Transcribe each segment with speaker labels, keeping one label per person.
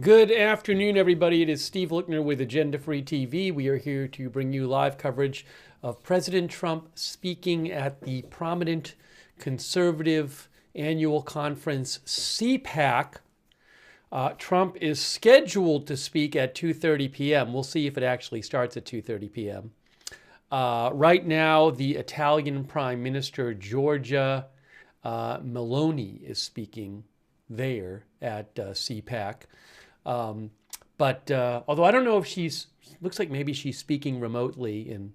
Speaker 1: Good afternoon, everybody. It is Steve Lookner with Agenda Free TV. We are here to bring you live coverage of President Trump speaking at the prominent conservative annual conference CPAC. Trump is scheduled to speak at 2:30 p.m. We'll see if it actually starts at 2:30 p.m. Right now, the Italian Prime Minister, Giorgia Meloni, is speaking there at CPAC. But although I don't know if looks like maybe she's speaking remotely, and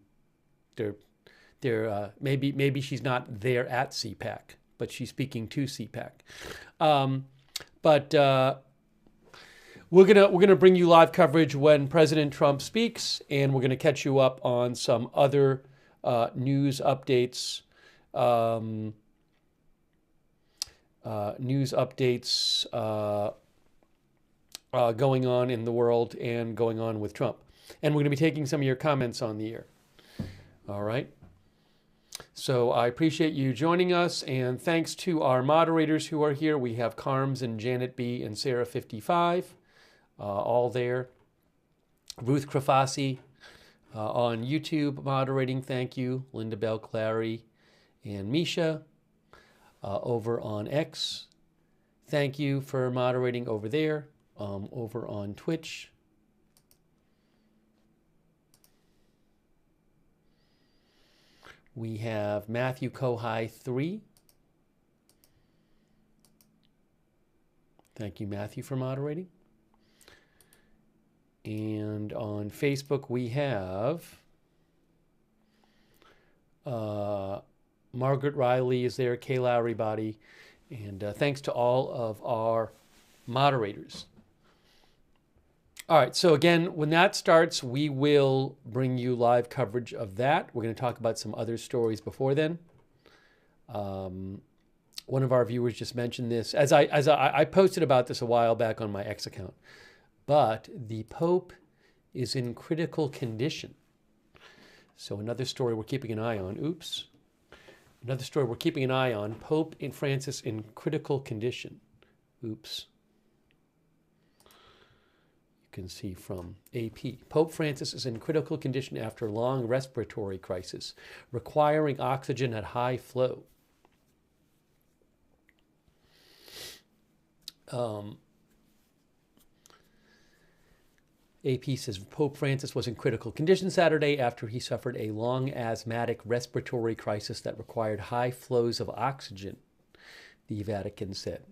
Speaker 1: maybe she's not there at CPAC, but she's speaking to CPAC. But we're gonna bring you live coverage when President Trump speaks, and we're gonna catch you up on some other news updates. Going on in the world and going on with Trump. And we're going to be taking some of your comments on the air. All right. So I appreciate you joining us, and thanks to our moderators who are here. We have Carms and Janet B. and Sarah 55, all there. Ruth Krafasi on YouTube moderating. Thank you. Linda Bell Clary and Misha over on X. Thank you for moderating over there. Over on Twitch. We have Matthew Kohai 3. Thank you, Matthew, for moderating. And on Facebook, we have Margaret Riley is there, Kay Lowry Body, and thanks to all of our moderators. All right, so again, when that starts, we will bring you live coverage of that. We're going to talk about some other stories before then. One of our viewers just mentioned this. As I posted about this a while back on my X account. But the Pope is in critical condition. So another story we're keeping an eye on. Oops. Another story we're keeping an eye on. Pope and Francis in critical condition. Oops. Can see from AP. Pope Francis is in critical condition after long respiratory crisis, requiring oxygen at high flow. AP says Pope Francis was in critical condition Saturday after he suffered a long asthmatic respiratory crisis that required high flows of oxygen, the Vatican said.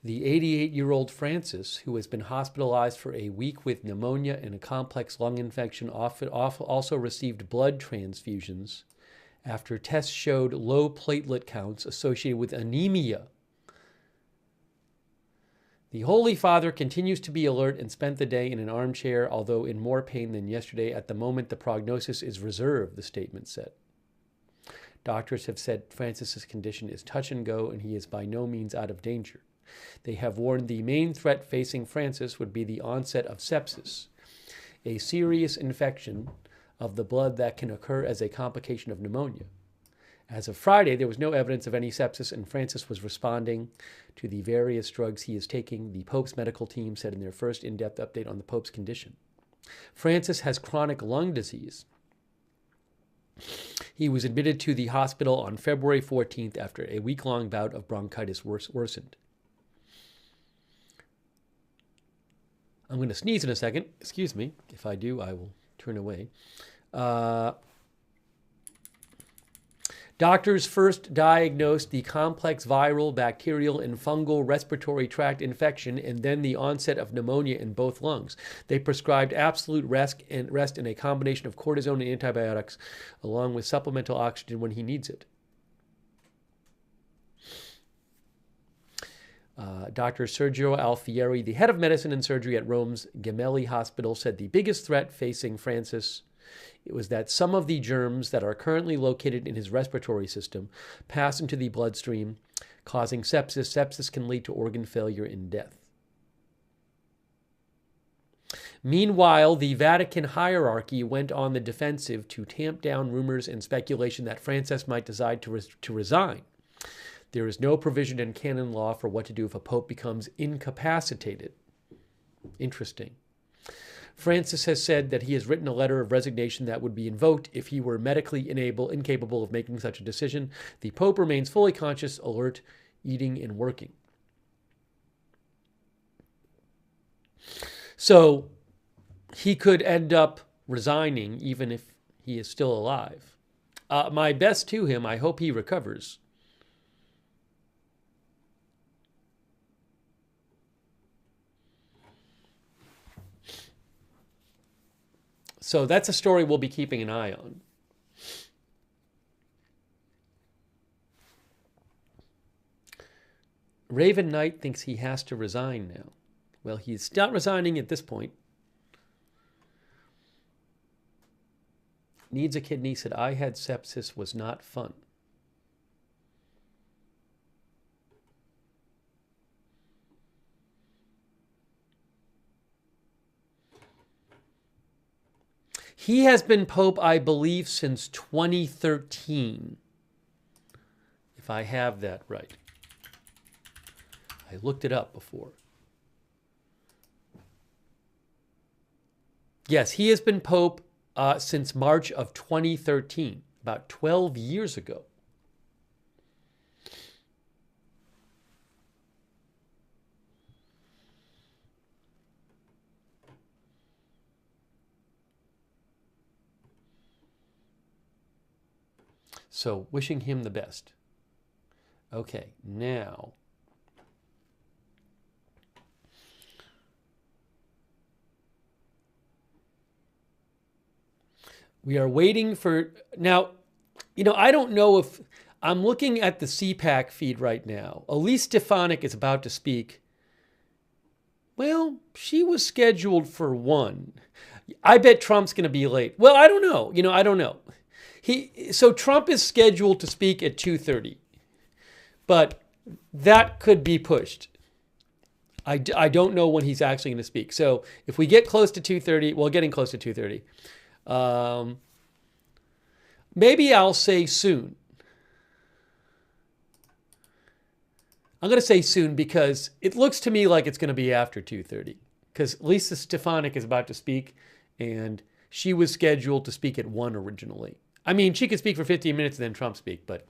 Speaker 1: The 88-year-old Francis, who has been hospitalized for a week with pneumonia and a complex lung infection, also received blood transfusions after tests showed low platelet counts associated with anemia. The Holy Father continues to be alert and spent the day in an armchair, although in more pain than yesterday. At the moment, the prognosis is reserved, the statement said. Doctors have said Francis's condition is touch and go, and he is by no means out of danger. They have warned the main threat facing Francis would be the onset of sepsis, a serious infection of the blood that can occur as a complication of pneumonia. As of Friday, there was no evidence of any sepsis, and Francis was responding to the various drugs he is taking, the Pope's medical team said in their first in-depth update on the Pope's condition. Francis has chronic lung disease. He was admitted to the hospital on February 14th after a week-long bout of bronchitis worsened. I'm going to sneeze in a second. Excuse me. If I do, I will turn away. Doctors first diagnosed the complex viral, bacterial, and fungal respiratory tract infection and then the onset of pneumonia in both lungs. They prescribed absolute rest and a combination of cortisone and antibiotics, along with supplemental oxygen when he needs it. Dr. Sergio Alfieri, the head of medicine and surgery at Rome's Gemelli Hospital, said the biggest threat facing Francis was that some of the germs that are currently located in his respiratory system pass into the bloodstream, causing sepsis. Sepsis can lead to organ failure and death. Meanwhile, the Vatican hierarchy went on the defensive to tamp down rumors and speculation that Francis might decide to resign. There is no provision in canon law for what to do if a pope becomes incapacitated. Interesting. Francis has said that he has written a letter of resignation that would be invoked if he were medically incapable of making such a decision. The Pope remains fully conscious, alert, eating, and working. So he could end up resigning even if he is still alive. My best to him. I hope he recovers. So that's a story we'll be keeping an eye on. Raven Knight thinks he has to resign now. Well, he's not resigning at this point. Needs a Kidney said, I had sepsis, was not fun. He has been Pope, I believe, since 2013, if I have that right. I looked it up before. Yes, he has been Pope since March of 2013, about 12 years ago. So wishing him the best. Okay, now. We are waiting for, now, I don't know if, I'm looking at the CPAC feed right now. Elise Stefanik is about to speak. Well, she was scheduled for 1. I bet Trump's going to be late. Well, I don't know. I don't know. So Trump is scheduled to speak at 2:30, but that could be pushed. I don't know when he's actually going to speak. So if we get close to 2:30, well, getting close to 2:30, maybe I'll say soon. I'm going to say soon because it looks to me like it's going to be after 2:30 because Lisa Stefanik is about to speak and she was scheduled to speak at 1 originally. I mean, she could speak for 15 minutes and then Trump speak, but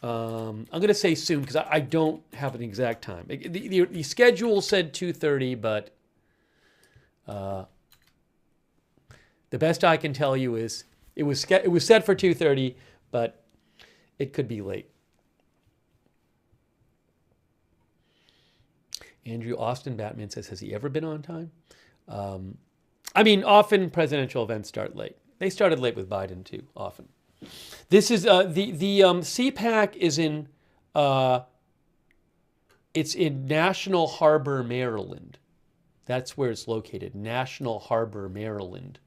Speaker 1: I'm going to say soon because I don't have an exact time. The schedule said 2:30, but the best I can tell you is it was set for 2:30, but it could be late. Andrew Austin Batman says, has he ever been on time? I mean, often presidential events start late. They started late with Biden too, often. This is the CPAC is in it's in National Harbor, Maryland. That's where it's located, National Harbor, Maryland.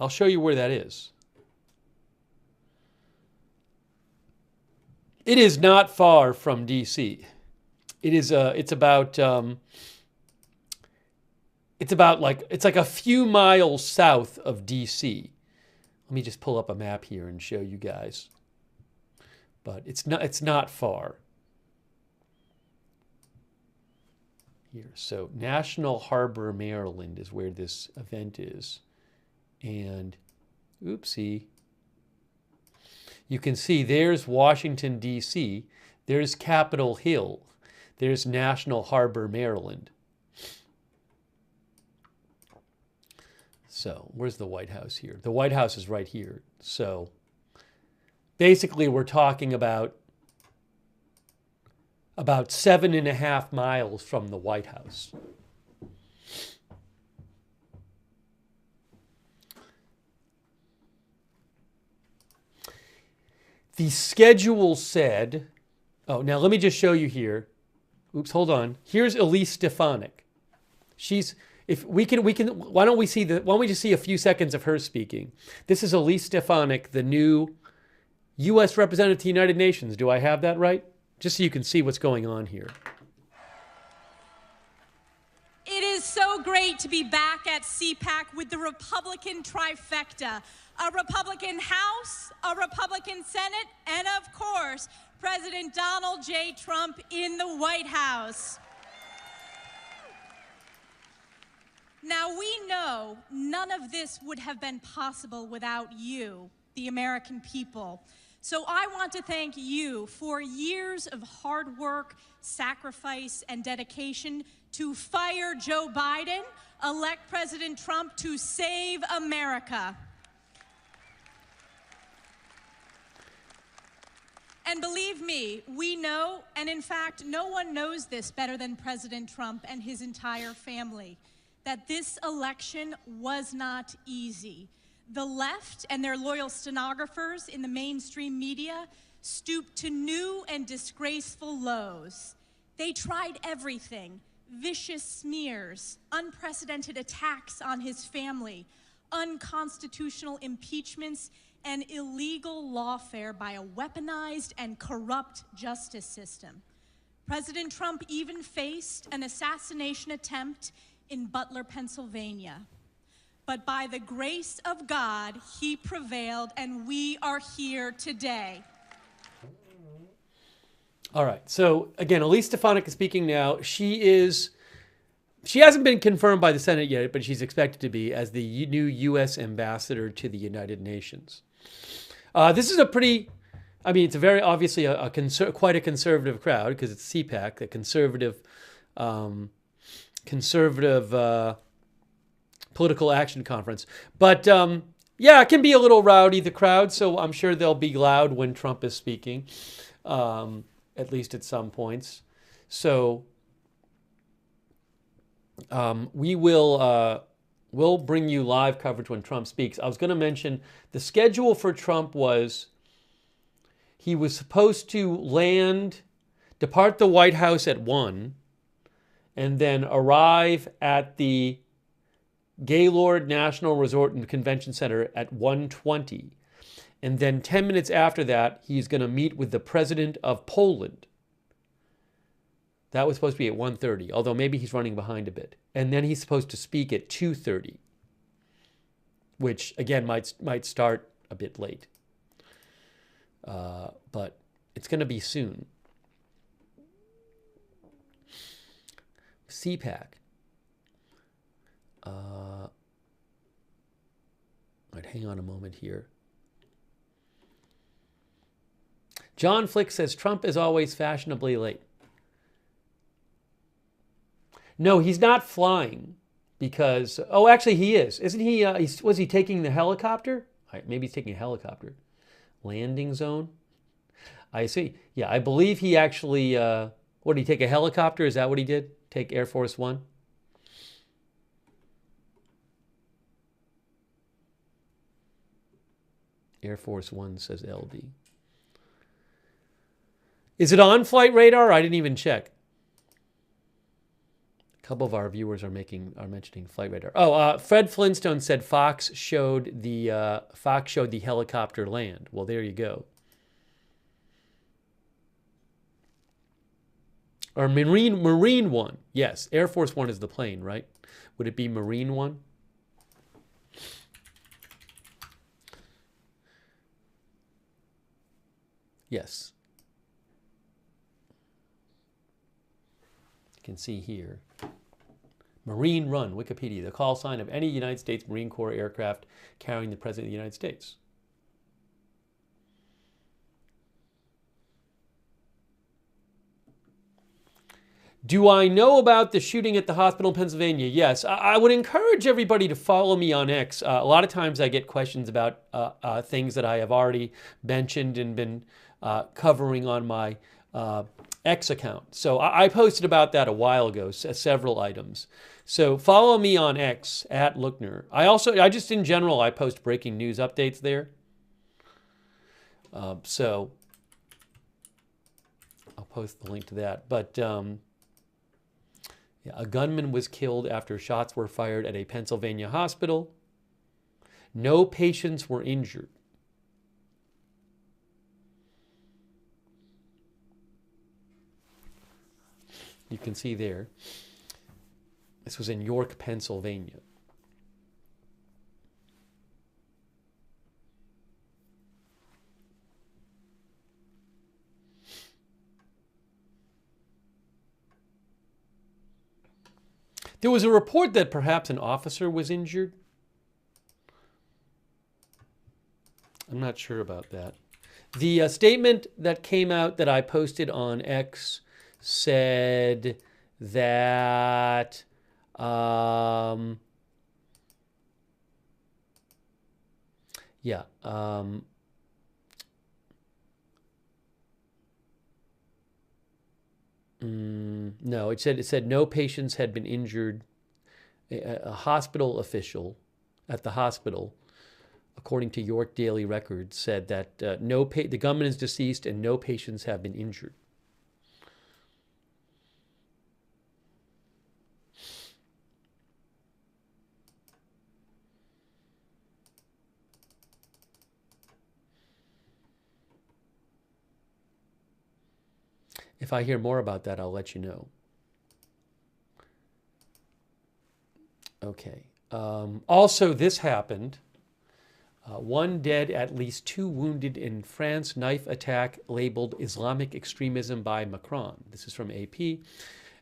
Speaker 1: I'll show you where that is. It is not far from D.C. It is. It's about it's about like, it's like a few miles south of DC. Let me just pull up a map here and show you guys. But it's not far. Here. So National Harbor, Maryland is where this event is. And oopsie. You can see there's Washington, D.C. There's Capitol Hill. There's National Harbor, Maryland. So where's the White House here? The White House is right here. So basically we're talking about 7.5 miles from the White House. The schedule said, oh, now let me just show you here. Oops, hold on. Here's Elise Stefanik. Why don't we just see a few seconds of her speaking? This is Elise Stefanik, the new U.S. representative to the United Nations. Do I have that right? Just so you can see what's going on here.
Speaker 2: It is so great to be back at CPAC with the Republican trifecta. A Republican House, a Republican Senate, and of course, President Donald J. Trump in the White House. Now, we know none of this would have been possible without you, the American people. So I want to thank you for years of hard work, sacrifice, and dedication to fire Joe Biden, elect President Trump to save America. And believe me, we know, and in fact, no one knows this better than President Trump and his entire family, that this election was not easy. The left and their loyal stenographers in the mainstream media stooped to new and disgraceful lows. They tried everything: vicious smears, unprecedented attacks on his family, unconstitutional impeachments, and illegal lawfare by a weaponized and corrupt justice system. President Trump even faced an assassination attempt in Butler, Pennsylvania. But by the grace of God, he prevailed, and we are here today.
Speaker 1: All right. So again, Elise Stefanik is speaking now. She hasn't been confirmed by the Senate yet, but she's expected to be as the new U.S. ambassador to the United Nations. This is it's a very obviously quite a conservative crowd because it's CPAC, a conservative political action conference. But yeah, it can be a little rowdy, the crowd, so I'm sure they'll be loud when Trump is speaking, at least at some points. So we'll bring you live coverage when Trump speaks. I was going to mention the schedule for Trump was he was supposed to depart the White House at 1, and then arrive at the Gaylord National Resort and Convention Center at 1:20. And then 10 minutes after that, he's going to meet with the president of Poland. That was supposed to be at 1:30, although maybe he's running behind a bit. And then he's supposed to speak at 2:30, which again might start a bit late. But it's going to be soon. CPAC. Right, hang on a moment here. John Flick says Trump is always fashionably late. No, he's not flying because, oh, actually he is. Isn't he, was he taking the helicopter? Maybe he's taking a helicopter. Landing zone? I see. Yeah, I believe he actually, what did he take, a helicopter? Is that what he did? Take Air Force One? Air Force One says LD. Is it on flight radar? I didn't even check. A couple of our viewers are mentioning flight radar. Oh, Fred Flintstone said Fox showed the helicopter land. Well, there you go. Or Marine One. Yes, Air Force One is the plane, right? Would it be Marine One? Yes. You can see here. Marine Run, Wikipedia, the call sign of any United States Marine Corps aircraft carrying the President of the United States. Do I know about the shooting at the hospital in Pennsylvania? Yes. I would encourage everybody to follow me on X. A lot of times I get questions about things that I have already mentioned and been covering on my X account. So I posted about that a while ago, several items. So follow me on X at Lookner. I just in general, I post breaking news updates there. So I'll post the link to that. But yeah, a gunman was killed after shots were fired at a Pennsylvania hospital. No patients were injured. You can see there. This was in York, Pennsylvania. There was a report that perhaps an officer was injured. I'm not sure about that. The statement that came out that I posted on X said that no, it said no patients had been injured. A hospital official at the hospital, according to York Daily Record, said that the gunman is deceased and no patients have been injured. If I hear more about that, I'll let you know. Okay. Also, this happened. One dead, at least 2 wounded in France knife attack labeled Islamic extremism by Macron. This is from AP.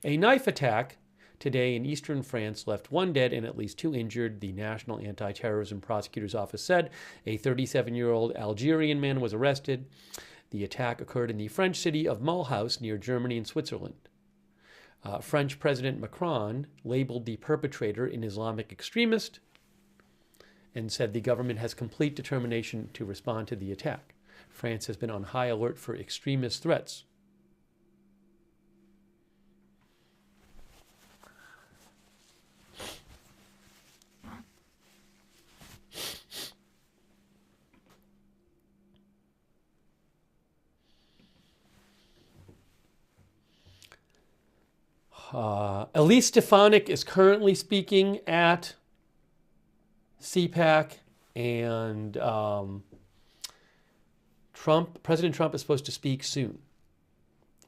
Speaker 1: A knife attack today in eastern France left 1 dead and at least 2 injured, the National Anti-Terrorism Prosecutor's Office said. A 37-year-old Algerian man was arrested. The attack occurred in the French city of Mulhouse near Germany and Switzerland. French President Macron labeled the perpetrator an Islamic extremist and said the government has complete determination to respond to the attack. France has been on high alert for extremist threats. Elise Stefanik is currently speaking at CPAC, and President Trump is supposed to speak soon.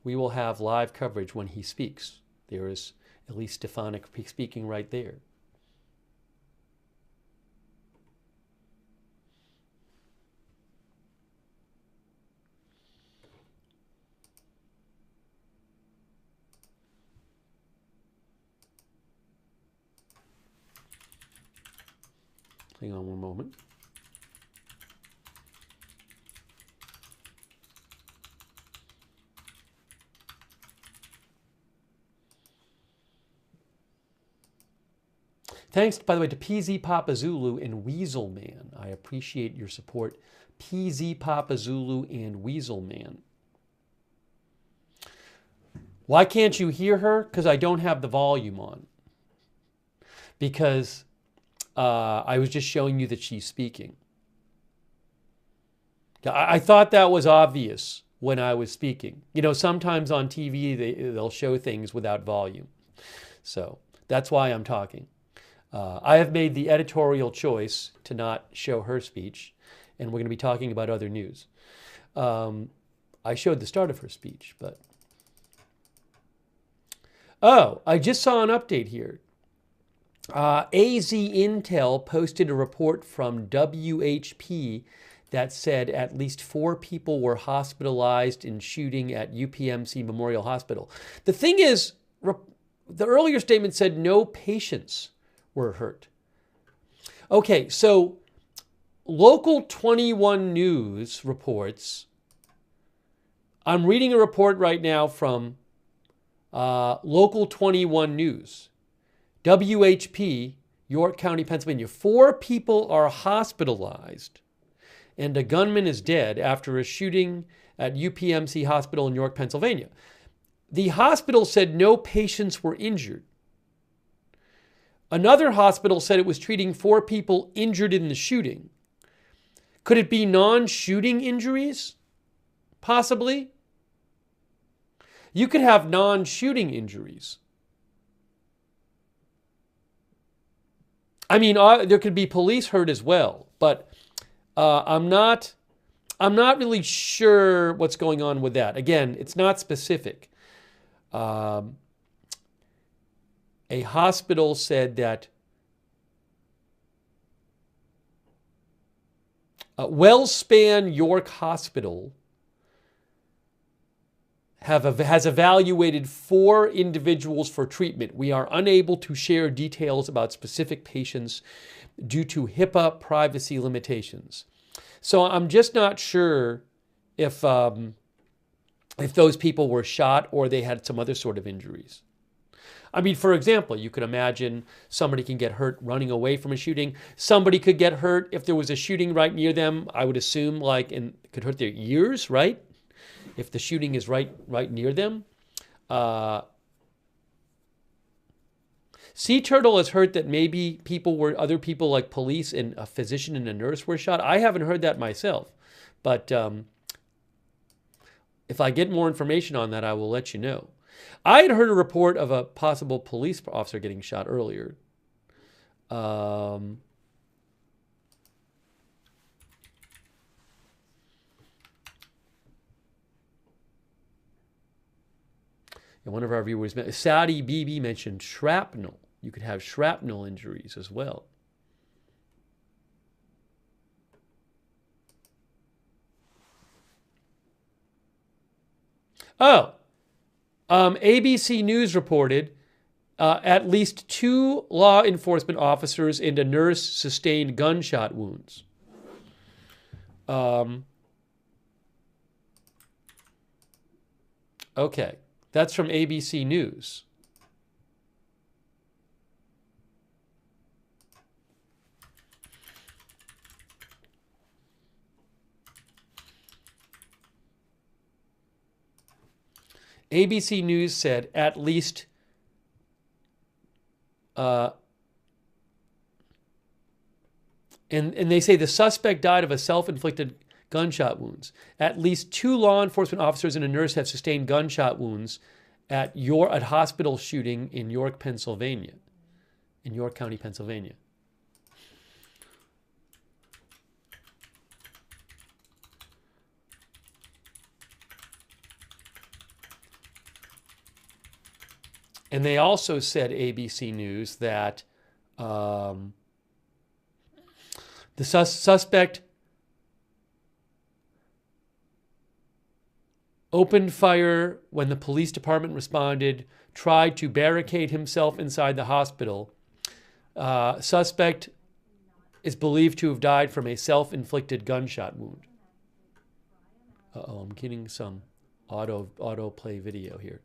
Speaker 1: We will have live coverage when he speaks. There is Elise Stefanik speaking right there. Hang on one moment. Thanks, by the way, to PZ Papa Zulu and Weasel Man. I appreciate your support. PZ Papa Zulu and Weasel Man. Why can't you hear her? Because I don't have the volume on. Because I was just showing you that she's speaking. I thought that was obvious when I was speaking. You know, sometimes on TV they'll show things without volume. So that's why I'm talking. I have made the editorial choice to not show her speech, and we're going to be talking about other news. I showed the start of her speech, but Oh, I just saw an update here. AZ Intel posted a report from WHP that said at least 4 people were hospitalized in shooting at UPMC Memorial Hospital. The thing is, the earlier statement said no patients were hurt. Okay, so Local 21 News reports, I'm reading a report right now from Local 21 News. WHP, York County, Pennsylvania. 4 people are hospitalized and a gunman is dead after a shooting at UPMC Hospital in York, Pennsylvania. The hospital said no patients were injured. Another hospital said it was treating 4 people injured in the shooting. Could it be non-shooting injuries? Possibly. You could have non-shooting injuries. I mean, there could be police hurt as well, but I'm not really sure what's going on with that. Again, it's not specific. A hospital said that Wellspan York Hospital has evaluated 4 individuals for treatment. We are unable to share details about specific patients due to HIPAA privacy limitations. So I'm just not sure if those people were shot or they had some other sort of injuries. I mean, for example, you could imagine somebody can get hurt running away from a shooting. Somebody could get hurt if there was a shooting right near them. I would assume it could hurt their ears, right? If the shooting is right near them. Sea Turtle has heard that maybe other people like police and a physician and a nurse were shot. I haven't heard that myself, but if I get more information on that, I will let you know. I had heard a report of a possible police officer getting shot earlier. And one of our viewers, Saudi BB, mentioned shrapnel. You could have shrapnel injuries as well. Oh, ABC News reported at least 2 law enforcement officers and a nurse sustained gunshot wounds. Okay. That's from ABC News. ABC News said at least and they say the suspect died of a self-inflicted gunshot wounds. At least 2 law enforcement officers and a nurse have sustained gunshot wounds at hospital shooting in York, Pennsylvania, in York County, Pennsylvania. And they also said, ABC News, that the suspect opened fire when the police department responded, tried to barricade himself inside the hospital. Suspect is believed to have died from a self-inflicted gunshot wound. Uh-oh, I'm getting some autoplay video here.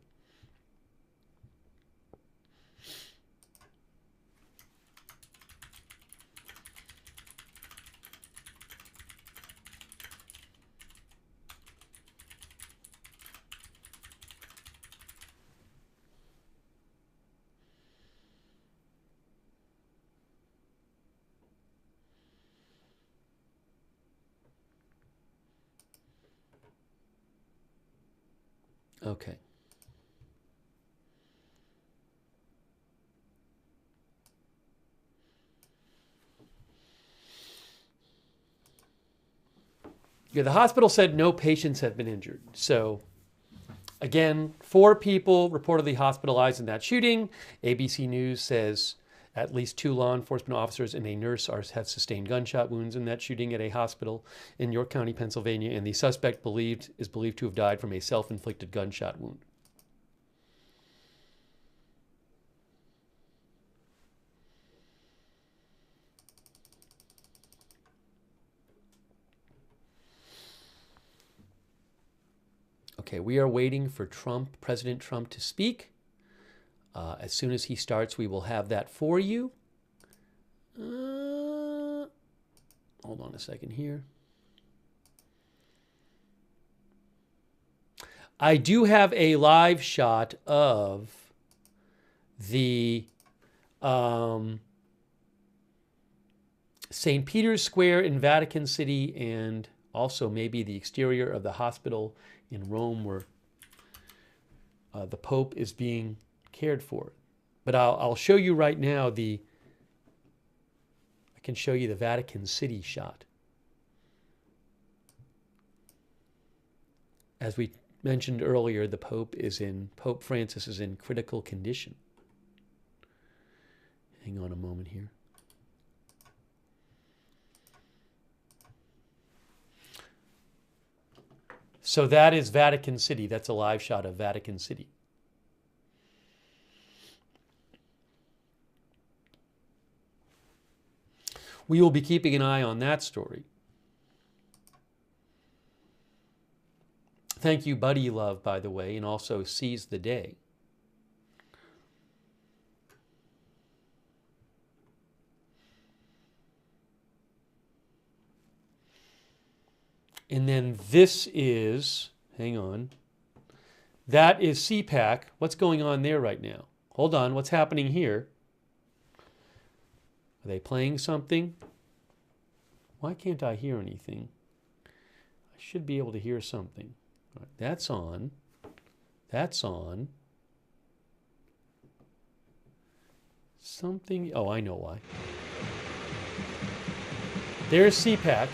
Speaker 1: Okay. Yeah, the hospital said no patients have been injured. So Again, 4 people reportedly hospitalized in that shooting. ABC News says at least 2 law enforcement officers and a nurse have sustained gunshot wounds in that shooting at a hospital in York County, Pennsylvania, and the suspect is believed to have died from a self-inflicted gunshot wound. Okay, we are waiting for President Trump to speak. As soon as he starts, we will have that for you. Hold on a second here. I do have a live shot of the St. Peter's Square in Vatican City, and also maybe the exterior of the hospital in Rome where the Pope is being cared for. But I'll show you right now I can show you the Vatican City shot. As we mentioned earlier, Pope Francis is in critical condition. Hang on a moment here. So that is Vatican City. That's a live shot of Vatican City. We will be keeping an eye on that story. Thank you, Buddy Love, by the way, and also Seize the Day. And then this is, hang on, that is CPAC. What's going on there right now? Hold on, what's happening here? Are they playing something? Why can't I hear anything? I should be able to hear something. All right, that's on. That's on. Something, oh, I know why. There's CPAC.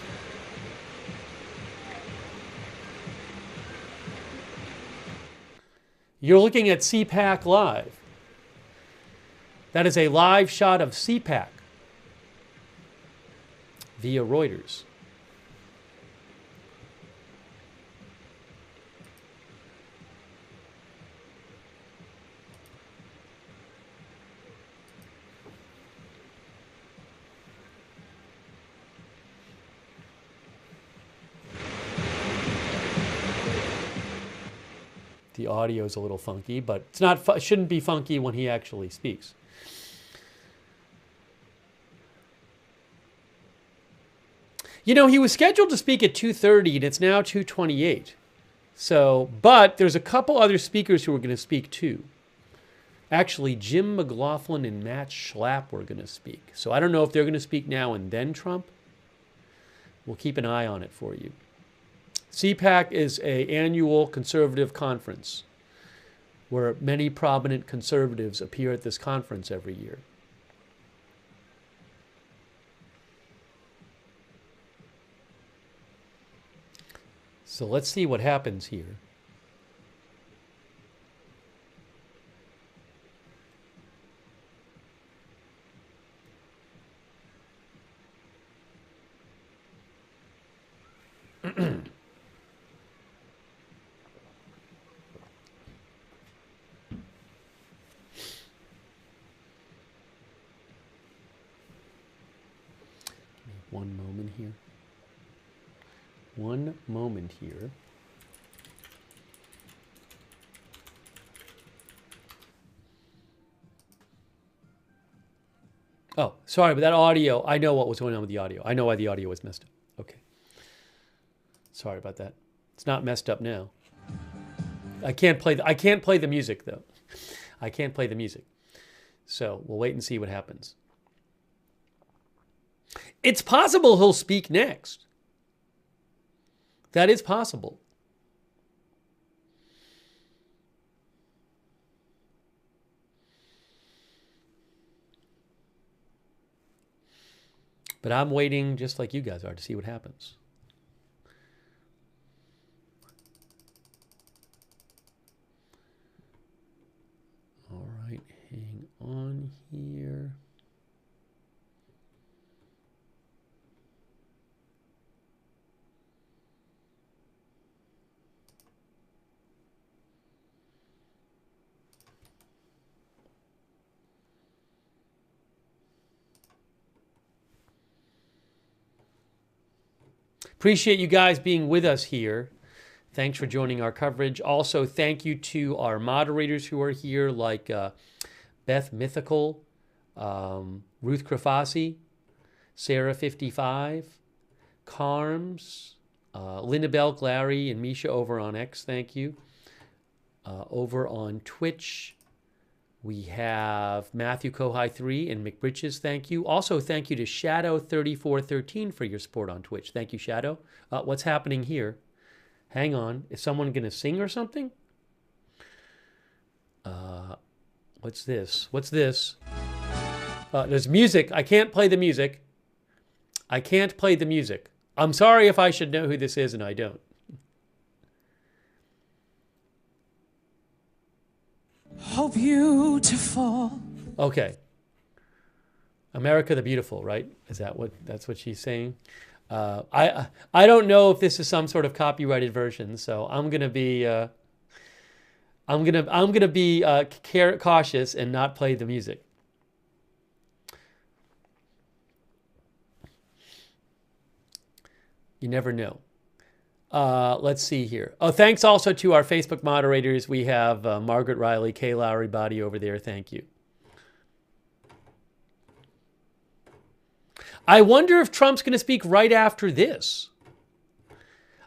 Speaker 1: You're looking at CPAC Live. That is a live shot of CPAC via Reuters. The audio is a little funky, but it shouldn't be funky when he actually speaks. You know, he was scheduled to speak at 2:30, and it's now 2:28. So, but there's a couple other speakers who are going to speak too. Actually, Jim McLaughlin and Matt Schlapp were going to speak. So I don't know if they're going to speak now and then Trump. We'll keep an eye on it for you. CPAC is an annual conservative conference where many prominent conservatives appear at this conference every year. So let's see what happens here. One moment here. One moment here. Oh, sorry, but that audio, I know what was going on with the audio. I know why the audio was messed up. Okay. Sorry about that. It's not messed up now. I can't play the music though. I can't play the music. So we'll wait and see what happens. It's possible he'll speak next. That is possible. But I'm waiting just like you guys are to see what happens. right, hang on here. Appreciate you guys being with us here. Thanks for joining our coverage. Also, thank you to our moderators who are here, like Beth Mythical, Ruth Krafasi, Sarah55, Carms, Linda Belk, Larry, and Misha over on X. Thank you. Over on Twitch, we have Matthew Kohai 3 and McBritches. Thank you. Also, thank you to Shadow3413 for your support on Twitch. Thank you, Shadow. What's happening here? Hang on. Is someone going to sing or something? What's this? What's this? There's music. I can't play the music. I can't play the music. I'm sorry if I should know who this is and I don't.
Speaker 3: Oh, beautiful.
Speaker 1: Okay. America the Beautiful, right? That's what she's saying? I don't know if this is some sort of copyrighted version, so I'm gonna be cautious and not play the music. You never know. Let's see here. Oh, thanks also to our Facebook moderators. We have Margaret Riley, Kay Lowry, Body over there. Thank you. I wonder if Trump's going to speak right after this.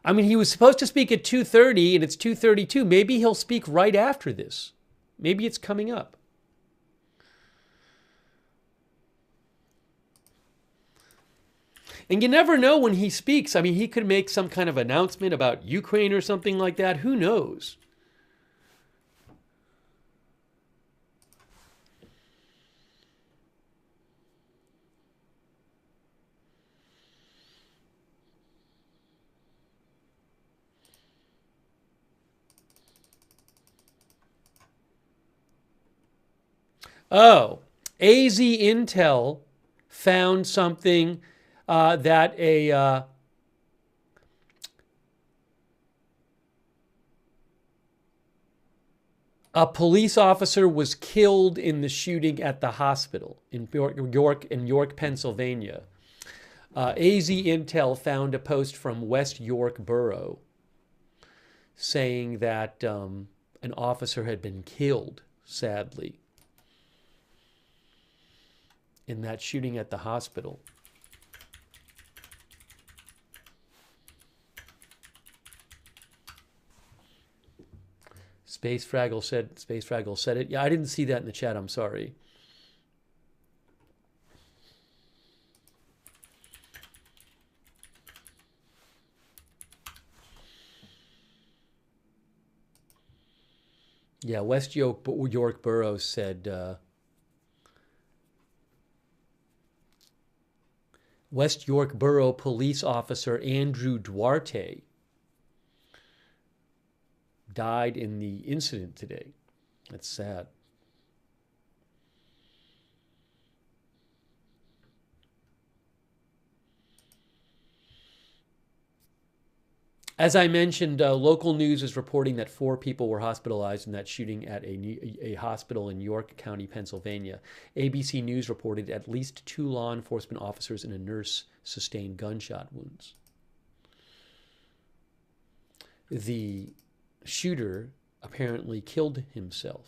Speaker 1: I mean, he was supposed to speak at 2:30 and it's 2:32. Maybe he'll speak right after this. Maybe it's coming up. And you never know when he speaks. I mean, he could make some kind of announcement about Ukraine or something like that. Who knows? Oh, AZ Intel found something that a police officer was killed in the shooting at the hospital in York, Pennsylvania. AZ Intel found a post from West York Borough saying that an officer had been killed, sadly, in that shooting at the hospital. Space Fraggle said it. Yeah, I didn't see that in the chat. I'm sorry. Yeah, West York Borough said West York Borough police officer Andrew Duarte died in the incident today. That's sad. As I mentioned, local news is reporting that 4 people were hospitalized in that shooting at a hospital in York County, Pennsylvania. ABC News reported at least 2 law enforcement officers and a nurse sustained gunshot wounds. The shooter apparently killed himself.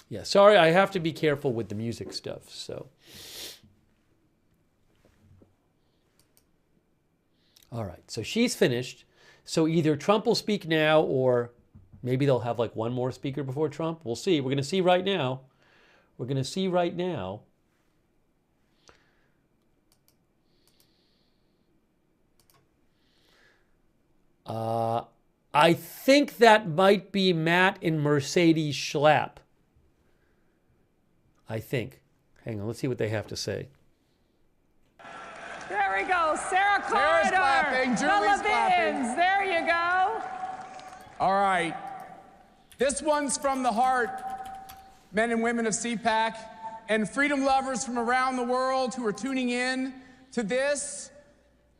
Speaker 1: Yeah, sorry, I have to be careful with the music stuff, so. All right, so she's finished. So either Trump will speak now or maybe they'll have like one more speaker before Trump. We'll see. We're going to see right now. We're going to see right now. I think that might be Matt and Mercedes Schlapp. I think. Hang on, let's see what they have to say.
Speaker 3: There we go. Sarah
Speaker 4: Sarah's
Speaker 3: Carter.
Speaker 4: clapping. Julie's clapping.
Speaker 3: There you go.
Speaker 4: All right. This one's from the heart, men and women of CPAC, and freedom lovers from around the world who are tuning in to this,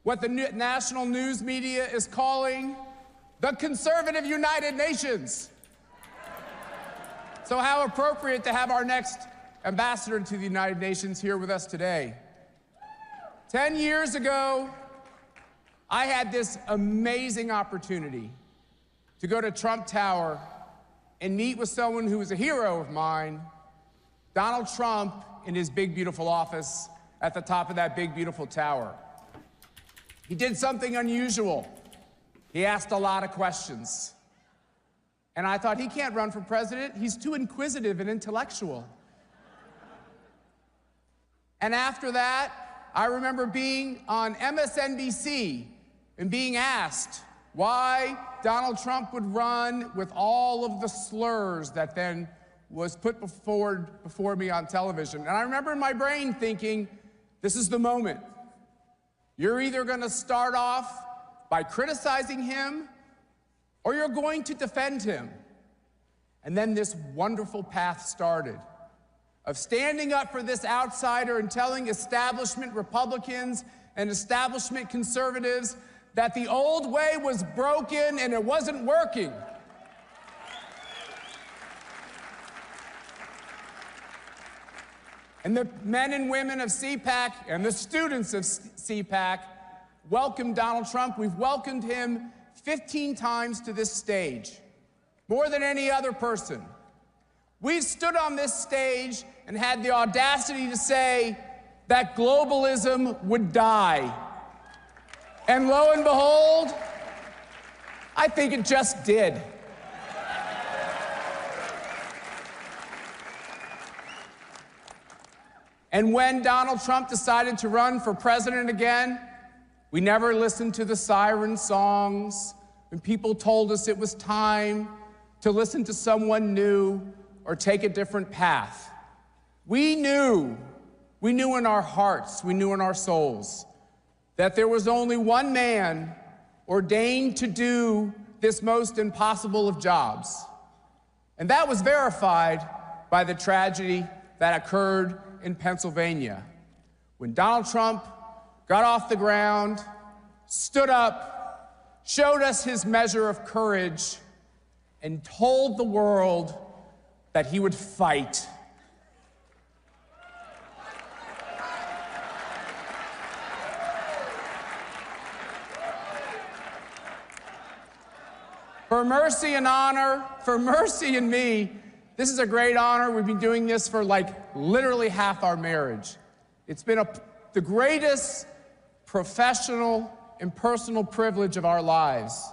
Speaker 4: what the national news media is calling the conservative United Nations. So how appropriate to have our next ambassador to the United Nations here with us today. 10 years ago, I had this amazing opportunity to go to Trump Tower and meet with someone who was a hero of mine, Donald Trump, in his big, beautiful office at the top of that big, beautiful tower. He did something unusual. He asked a lot of questions. And I thought, he can't run for president. He's too inquisitive and intellectual. And after that, I remember being on MSNBC and being asked why Donald Trump would run with all of the slurs that then was put before me on television. And I remember in my brain thinking, this is the moment. You're either going to start off by criticizing him, or you're going to defend him. And then this wonderful path started of standing up for this outsider and telling establishment Republicans and establishment conservatives that the old way was broken and it wasn't working. And the men and women of CPAC and the students of CPAC welcomed Donald Trump. We've welcomed him 15 times to this stage, more than any other person. We've stood on this stage and had the audacity to say that globalism would die. And lo and behold, I think it just did. And when Donald Trump decided to run for president again, we never listened to the siren songs when people told us it was time to listen to someone new or take a different path. We knew in our hearts, we knew in our souls that there was only one man ordained to do this most impossible of jobs. And that was verified by the tragedy that occurred in Pennsylvania, when Donald Trump got off the ground, stood up, showed us his measure of courage, and told the world that he would fight. For mercy and honor, for mercy and me, this is a great honor. We've been doing this for like literally half our marriage. It's been the greatest professional and personal privilege of our lives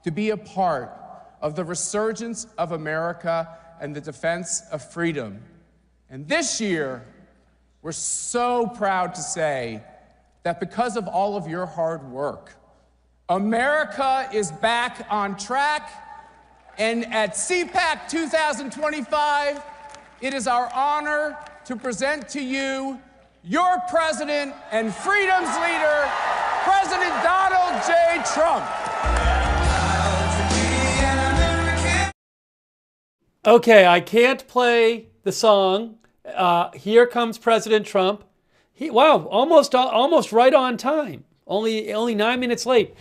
Speaker 4: to be a part of the resurgence of America and the defense of freedom. And this year, we're so proud to say that because of all of your hard work, America is back on track. And at CPAC 2025, it is our honor to present to you your president and freedom's leader, President Donald J. Trump.
Speaker 1: Okay, I can't play the song. Here comes President Trump. Wow, almost right on time. Only 9 minutes late.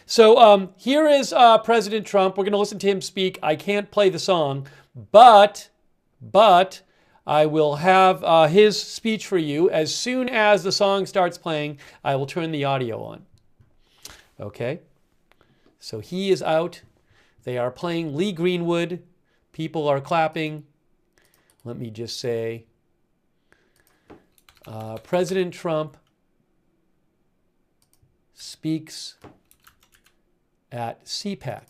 Speaker 1: So here is President Trump. We're going to listen to him speak. I can't play the song, but I will have his speech for you. As soon as the song starts playing, I will turn the audio on. Okay? So he is out. They are playing Lee Greenwood. People are clapping. Let me just say, President Trump speaks at CPAC.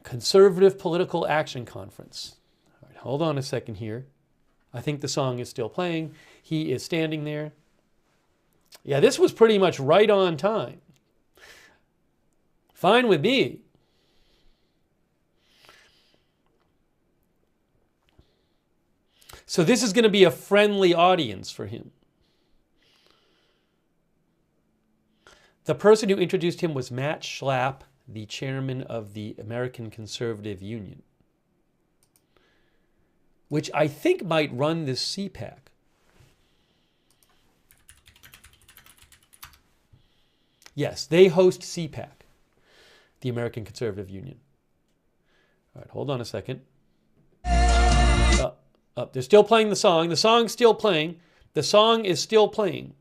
Speaker 1: Conservative Political Action Conference. All right, hold on a second here. I think the song is still playing. He is standing there. Yeah, this was pretty much right on time. Fine with me. So this is going to be a friendly audience for him. The person who introduced him was Matt Schlapp, the chairman of the American Conservative Union, which I think might run this CPAC. Yes, they host CPAC, the American Conservative Union. All right, hold on a second. They're still playing the song. The song's still playing. The song is still playing.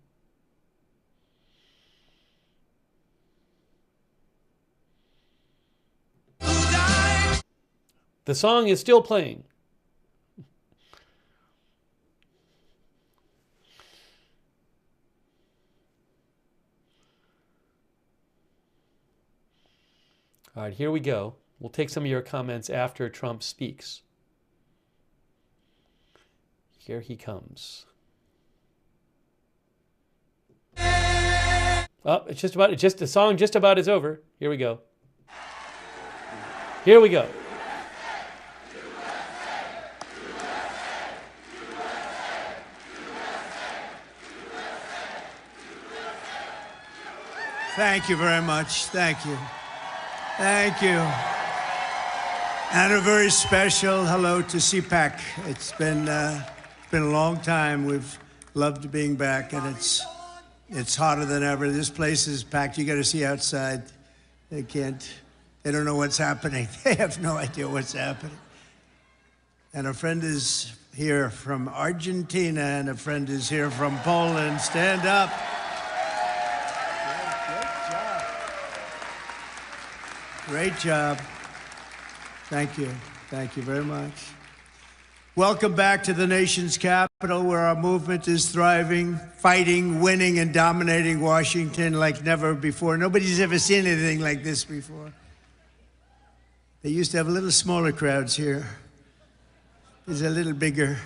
Speaker 1: The song is still playing. All right, here we go. We'll take some of your comments after Trump speaks. Here he comes. Oh, the song just about is over. Here we go. Here we go.
Speaker 5: Thank you very much. Thank you. Thank you. And a very special hello to CPAC. It's been a long time. We've loved being back, and it's hotter than ever. This place is packed. You got to see outside. They don't know what's happening. They have no idea what's happening. And a friend is here from Argentina, and a friend is here from Poland. Stand up. Great job. Thank you. Thank you very much. Welcome back to the nation's capital, where our movement is thriving, fighting, winning, and dominating Washington like never before. Nobody's ever seen anything like this before. They used to have little smaller crowds here. It's a little bigger.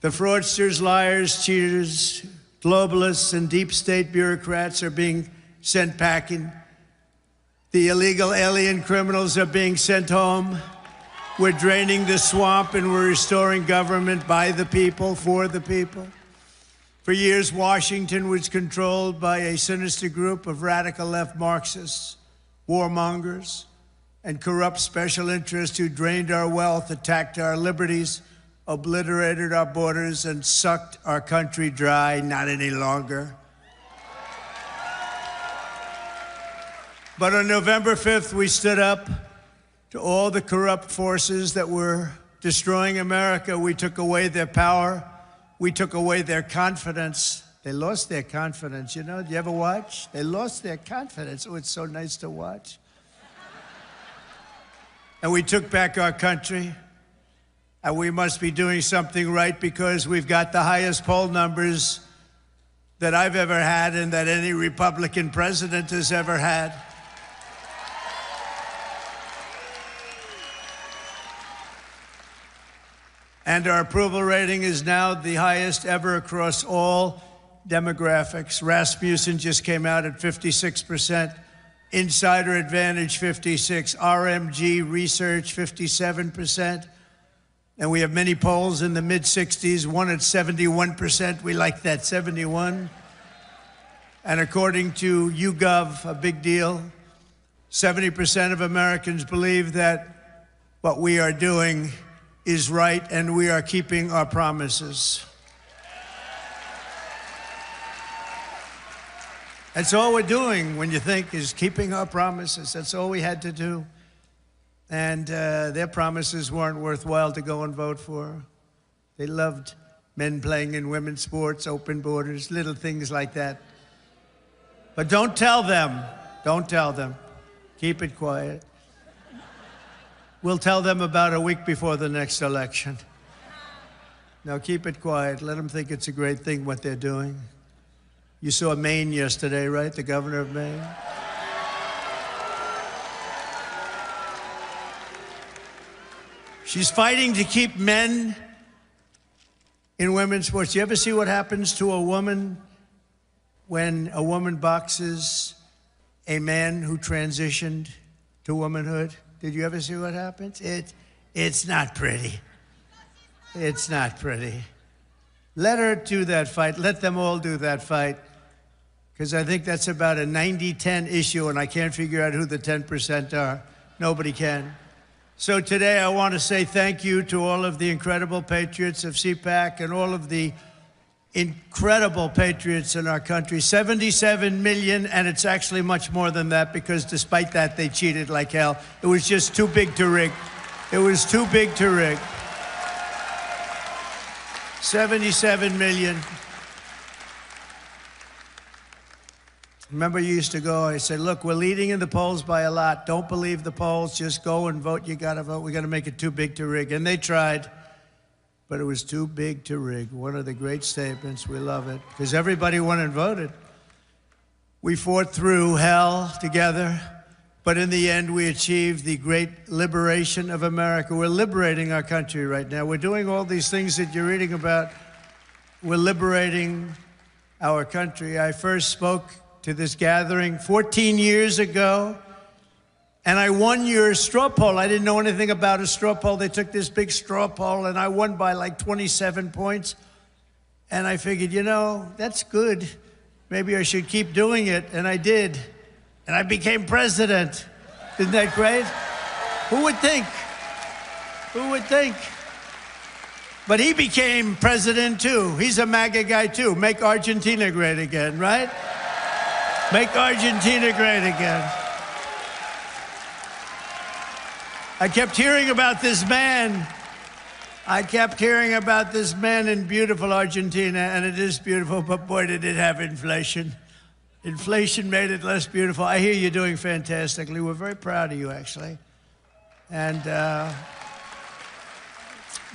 Speaker 5: The fraudsters, liars, cheaters, globalists, and deep state bureaucrats are being sent packing. The illegal alien criminals are being sent home. We're draining the swamp, and we're restoring government by the people, for the people. For years, Washington was controlled by a sinister group of radical left Marxists, warmongers, and corrupt special interests who drained our wealth, attacked our liberties, obliterated our borders, and sucked our country dry. Not any longer. But on November 5th, we stood up to all the corrupt forces that were destroying America. We took away their power. We took away their confidence. They lost their confidence, you know? Do you ever watch? They lost their confidence. Oh, it's so nice to watch. And we took back our country. And we must be doing something right, because we've got the highest poll numbers that I've ever had and that any Republican president has ever had. And our approval rating is now the highest ever across all demographics. Rasmussen just came out at 56%, Insider Advantage 56%, RMG Research 57%. And we have many polls in the mid-60s, one at 71%. We like that, 71. And according to YouGov, a big deal, 70% of Americans believe that what we are doing is right, and we are keeping our promises. That's all we're doing, when you think, is keeping our promises. That's all we had to do. And their promises weren't worthwhile to go and vote for. They loved men playing in women's sports, open borders, little things like that. But don't tell them. Don't tell them. Keep it quiet. We'll tell them about a week before the next election. Now keep it quiet. Let them think it's a great thing what they're doing. You saw Maine yesterday, right? The governor of Maine. She's fighting to keep men in women's sports. You ever see what happens to a woman when a woman boxes a man who transitioned to womanhood? Did you ever see what happens? It's not pretty. It's not pretty. Let her do that fight. Let them all do that fight. Because I think that's about a 90-10 issue, and I can't figure out who the 10% are. Nobody can. So today I want to say thank you to all of the incredible patriots of CPAC and all of the incredible patriots in our country. 77 million, and it's actually much more than that, because despite that, they cheated like hell. It was just too big to rig. It was too big to rig. 77 million. Remember, you used to go, I said, look, we're leading in the polls by a lot. Don't believe the polls. Just go and vote. You got to vote. We're going to make it too big to rig. And they tried, but it was too big to rig. One of the great statements. We love it, because everybody went and voted. We fought through hell together, but in the end, we achieved the great liberation of America. We're liberating our country right now. We're doing all these things that you're reading about. We're liberating our country. I first spoke to this gathering 14 years ago, and I won your straw poll. I didn't know anything about a straw poll. They took this big straw poll, and I won by like 27 points. And I figured, you know, that's good. Maybe I should keep doing it, and I did. And I became president. Isn't that great? Who would think? Who would think? But he became president, too. He's a MAGA guy, too. Make Argentina great again, right? Make Argentina great again. I kept hearing about this man. I kept hearing about this man in beautiful Argentina, and it is beautiful, but boy, did it have inflation. Inflation made it less beautiful. I hear you're doing fantastically. We're very proud of you, actually. And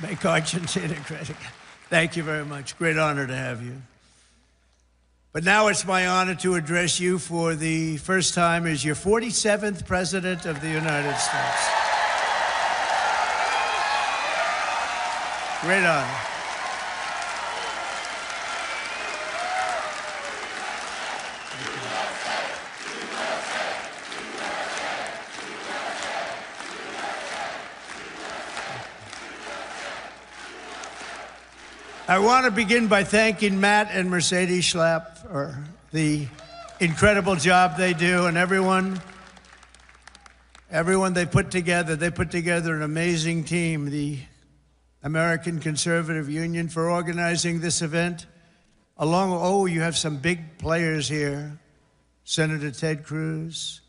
Speaker 5: make Argentina great again. Thank you very much. Great honor to have you. But now it's my honor to address you for the first time as your 47th President of the United States. Great honor. I want to begin by thanking Matt and Mercedes Schlapp for the incredible job they do, and everyone they put together. They put together an amazing team, the American Conservative Union, for organizing this event. You have some big players here. Senator Ted Cruz,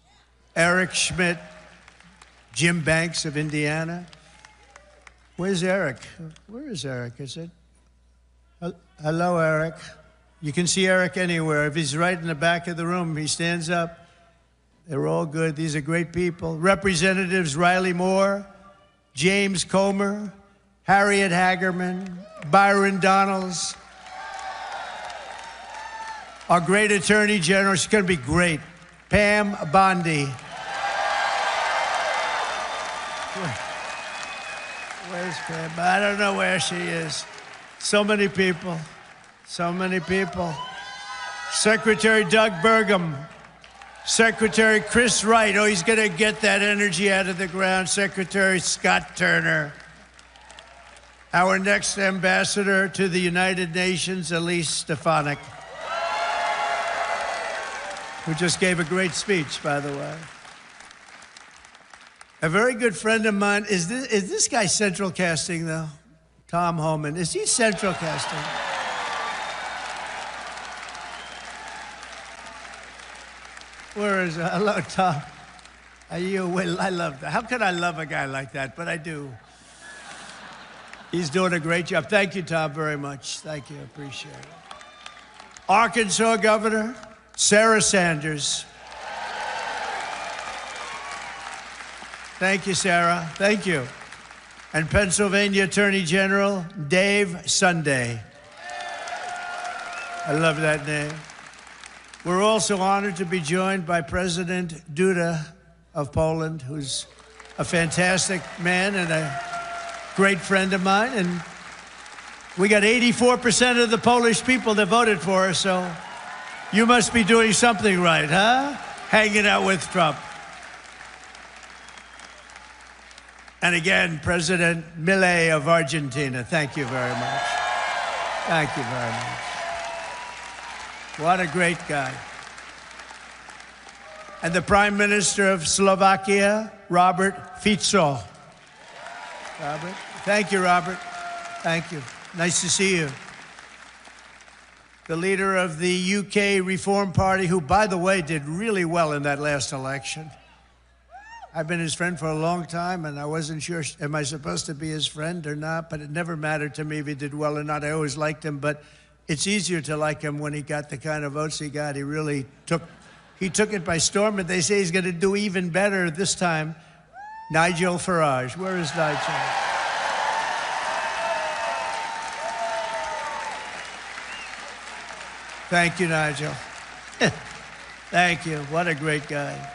Speaker 5: Eric Schmidt, Jim Banks of Indiana. Where's Eric? Where is Eric? Is it? Hello, Eric. You can see Eric anywhere. If he's right in the back of the room, he stands up. They're all good. These are great people. Representatives Riley Moore, James Comer, Harriet Hagerman, Byron Donalds. Our great Attorney General, she's going to be great, Pam Bondi. Where's Pam? I don't know where she is. So many people, so many people. Secretary Doug Burgum, Secretary Chris Wright. Oh, he's going to get that energy out of the ground. Secretary Scott Turner. Our next ambassador to the United Nations, Elise Stefanik, who just gave a great speech, by the way. A very good friend of mine. Is this guy central casting, though? Tom Homan. Is he central casting? Where is it? Hello, Tom. Are you? Well, I love that. How could I love a guy like that? But I do. He's doing a great job. Thank you, Tom, very much. Thank you. I appreciate it. Arkansas Governor Sarah Sanders. Thank you, Sarah. Thank you. And Pennsylvania Attorney General Dave Sunday. I love that name. We're also honored to be joined by President Duda of Poland, who's a fantastic man and a great friend of mine. And we got 84% of the Polish people that voted for us, so You must be doing something right, huh? Hanging out with Trump. And again, President Milei of Argentina, thank you very much. Thank you very much. What a great guy. And the Prime Minister of Slovakia, Robert Fico. Robert, thank you, Robert. Thank you. Nice to see you. The leader of the UK Reform Party, who, by the way, did really well in that last election. I've been his friend for a long time, and I wasn't sure, am I supposed to be his friend or not? But it never mattered to me if he did well or not. I always liked him, but it's easier to like him when he got the kind of votes he got. He really took it by storm, and they say he's going to do even better this time. Nigel Farage. Where is Nigel? Thank you, Nigel. Thank you. What a great guy.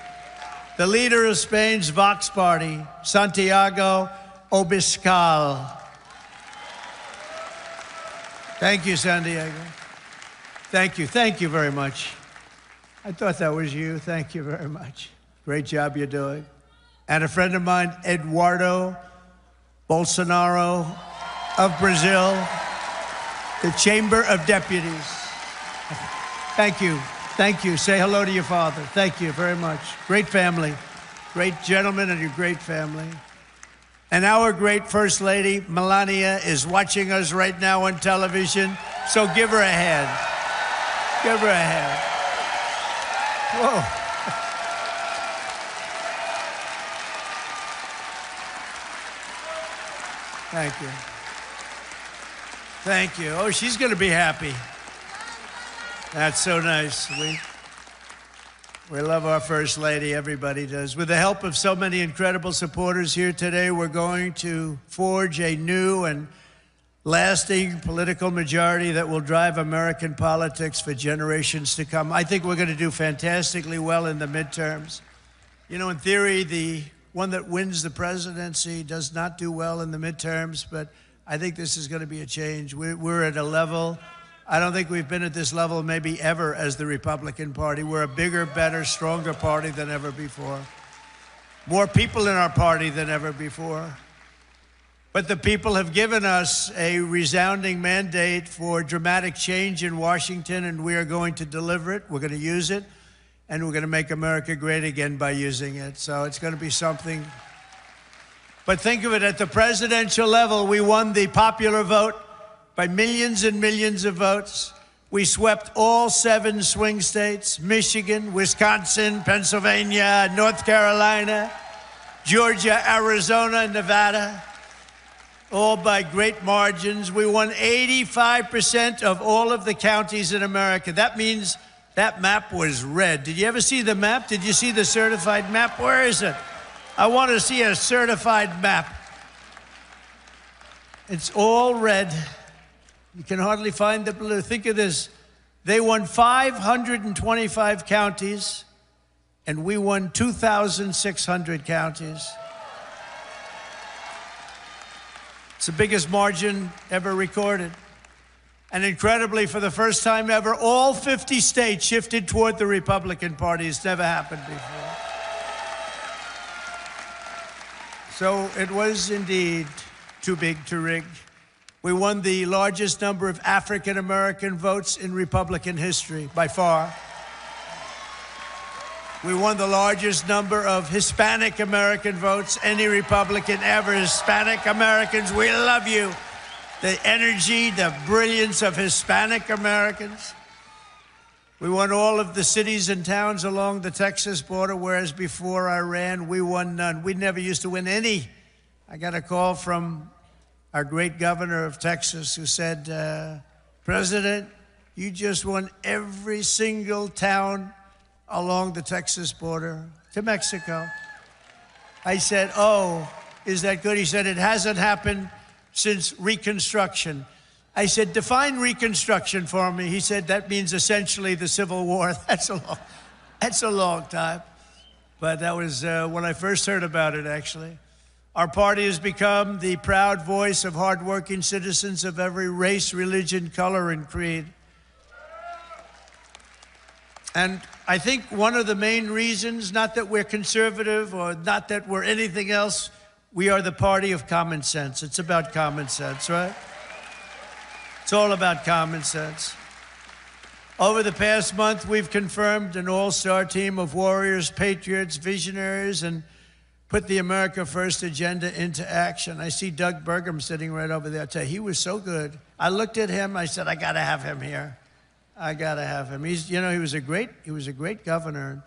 Speaker 5: The leader of Spain's Vox Party, Santiago Abascal. Thank you, Santiago. Thank you. Thank you very much. I thought that was you. Thank you very much. Great job you're doing. And a friend of mine, Eduardo Bolsonaro of Brazil, the Chamber of Deputies. Thank you. Thank you. Say hello to your father. Thank you very much. Great family. Great gentleman and your great family. And our great First Lady, Melania, is watching us right now on television. So give her a hand. Give her a hand. Whoa. Thank you. Thank you. Oh, she's going to be happy. That's so nice. We love our First Lady. Everybody does. With the help of so many incredible supporters here today, we're going to forge a new and lasting political majority that will drive American politics for generations to come. I think we're going to do fantastically well in the midterms. You know, in theory, the one that wins the presidency does not do well in the midterms, but I think this is going to be a change. We're at a level, I don't think we've been at this level maybe ever as the Republican Party. We're a bigger, better, stronger party than ever before. More people in our party than ever before. But the people have given us a resounding mandate for dramatic change in Washington, and we are going to deliver it. We're going to use it, and we're going to make America great again by using it. So it's going to be something. But think of it, at the presidential level, we won the popular vote by millions and millions of votes. We swept all 7 swing states: Michigan, Wisconsin, Pennsylvania, North Carolina, Georgia, Arizona, Nevada, all by great margins. We won 85% of all of the counties in America. That means that map was red. Did you ever see the map? Did you see the certified map? Where is it? I want to see a certified map. It's all red. You can hardly find the blue. Think of this. They won 525 counties, and we won 2,600 counties. It's the biggest margin ever recorded. And incredibly, for the first time ever, all 50 states shifted toward the Republican Party. It's never happened before. So it was indeed too big to rig. We won the largest number of African-American votes in Republican history, by far. We won the largest number of Hispanic-American votes, any Republican ever. Hispanic Americans, we love you. The energy, the brilliance of Hispanic Americans. We won all of the cities and towns along the Texas border, whereas before I ran, we won none. We never used to win any. I got a call from our great governor of Texas who said, President, you just won every single town along the Texas border to Mexico. I said, oh, is that good? He said, it hasn't happened since Reconstruction. I said, define Reconstruction for me. He said, that means essentially the Civil War. That's a long time. But that was when I first heard about it, actually. Our party has become the proud voice of hardworking citizens of every race, religion, color, and creed. And I think one of the main reasons, not that we're conservative or not that we're anything else, we are the party of common sense. It's about common sense, right? It's all about common sense. Over the past month, we've confirmed an all-star team of warriors, patriots, visionaries, and put the America First agenda into action. I see Doug Burgum sitting right over there. I tell you, he was so good. I looked at him, I said, I gotta have him here. I gotta have him. He was a great governor.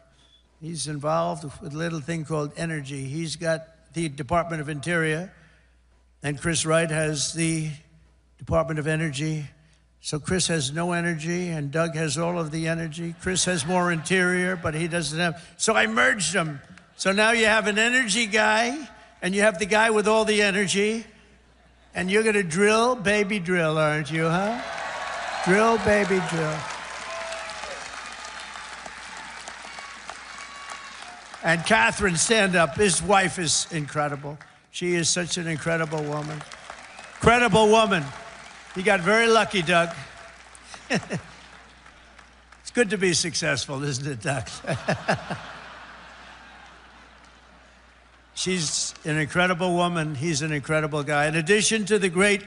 Speaker 5: He's involved with a little thing called energy. He's got the Department of Interior, and Chris Wright has the Department of Energy. So Chris has no energy, and Doug has all of the energy. Chris has more interior, but he doesn't have. So I merged them. So now you have an energy guy, and you have the guy with all the energy, and you're gonna drill, baby, drill, aren't you, huh? Drill, baby, drill. And Catherine, stand up. His wife is incredible. She is such an incredible woman. Incredible woman. You got very lucky, Doug. It's good to be successful, isn't it, Doug? She's an incredible woman. He's an incredible guy. In addition to the great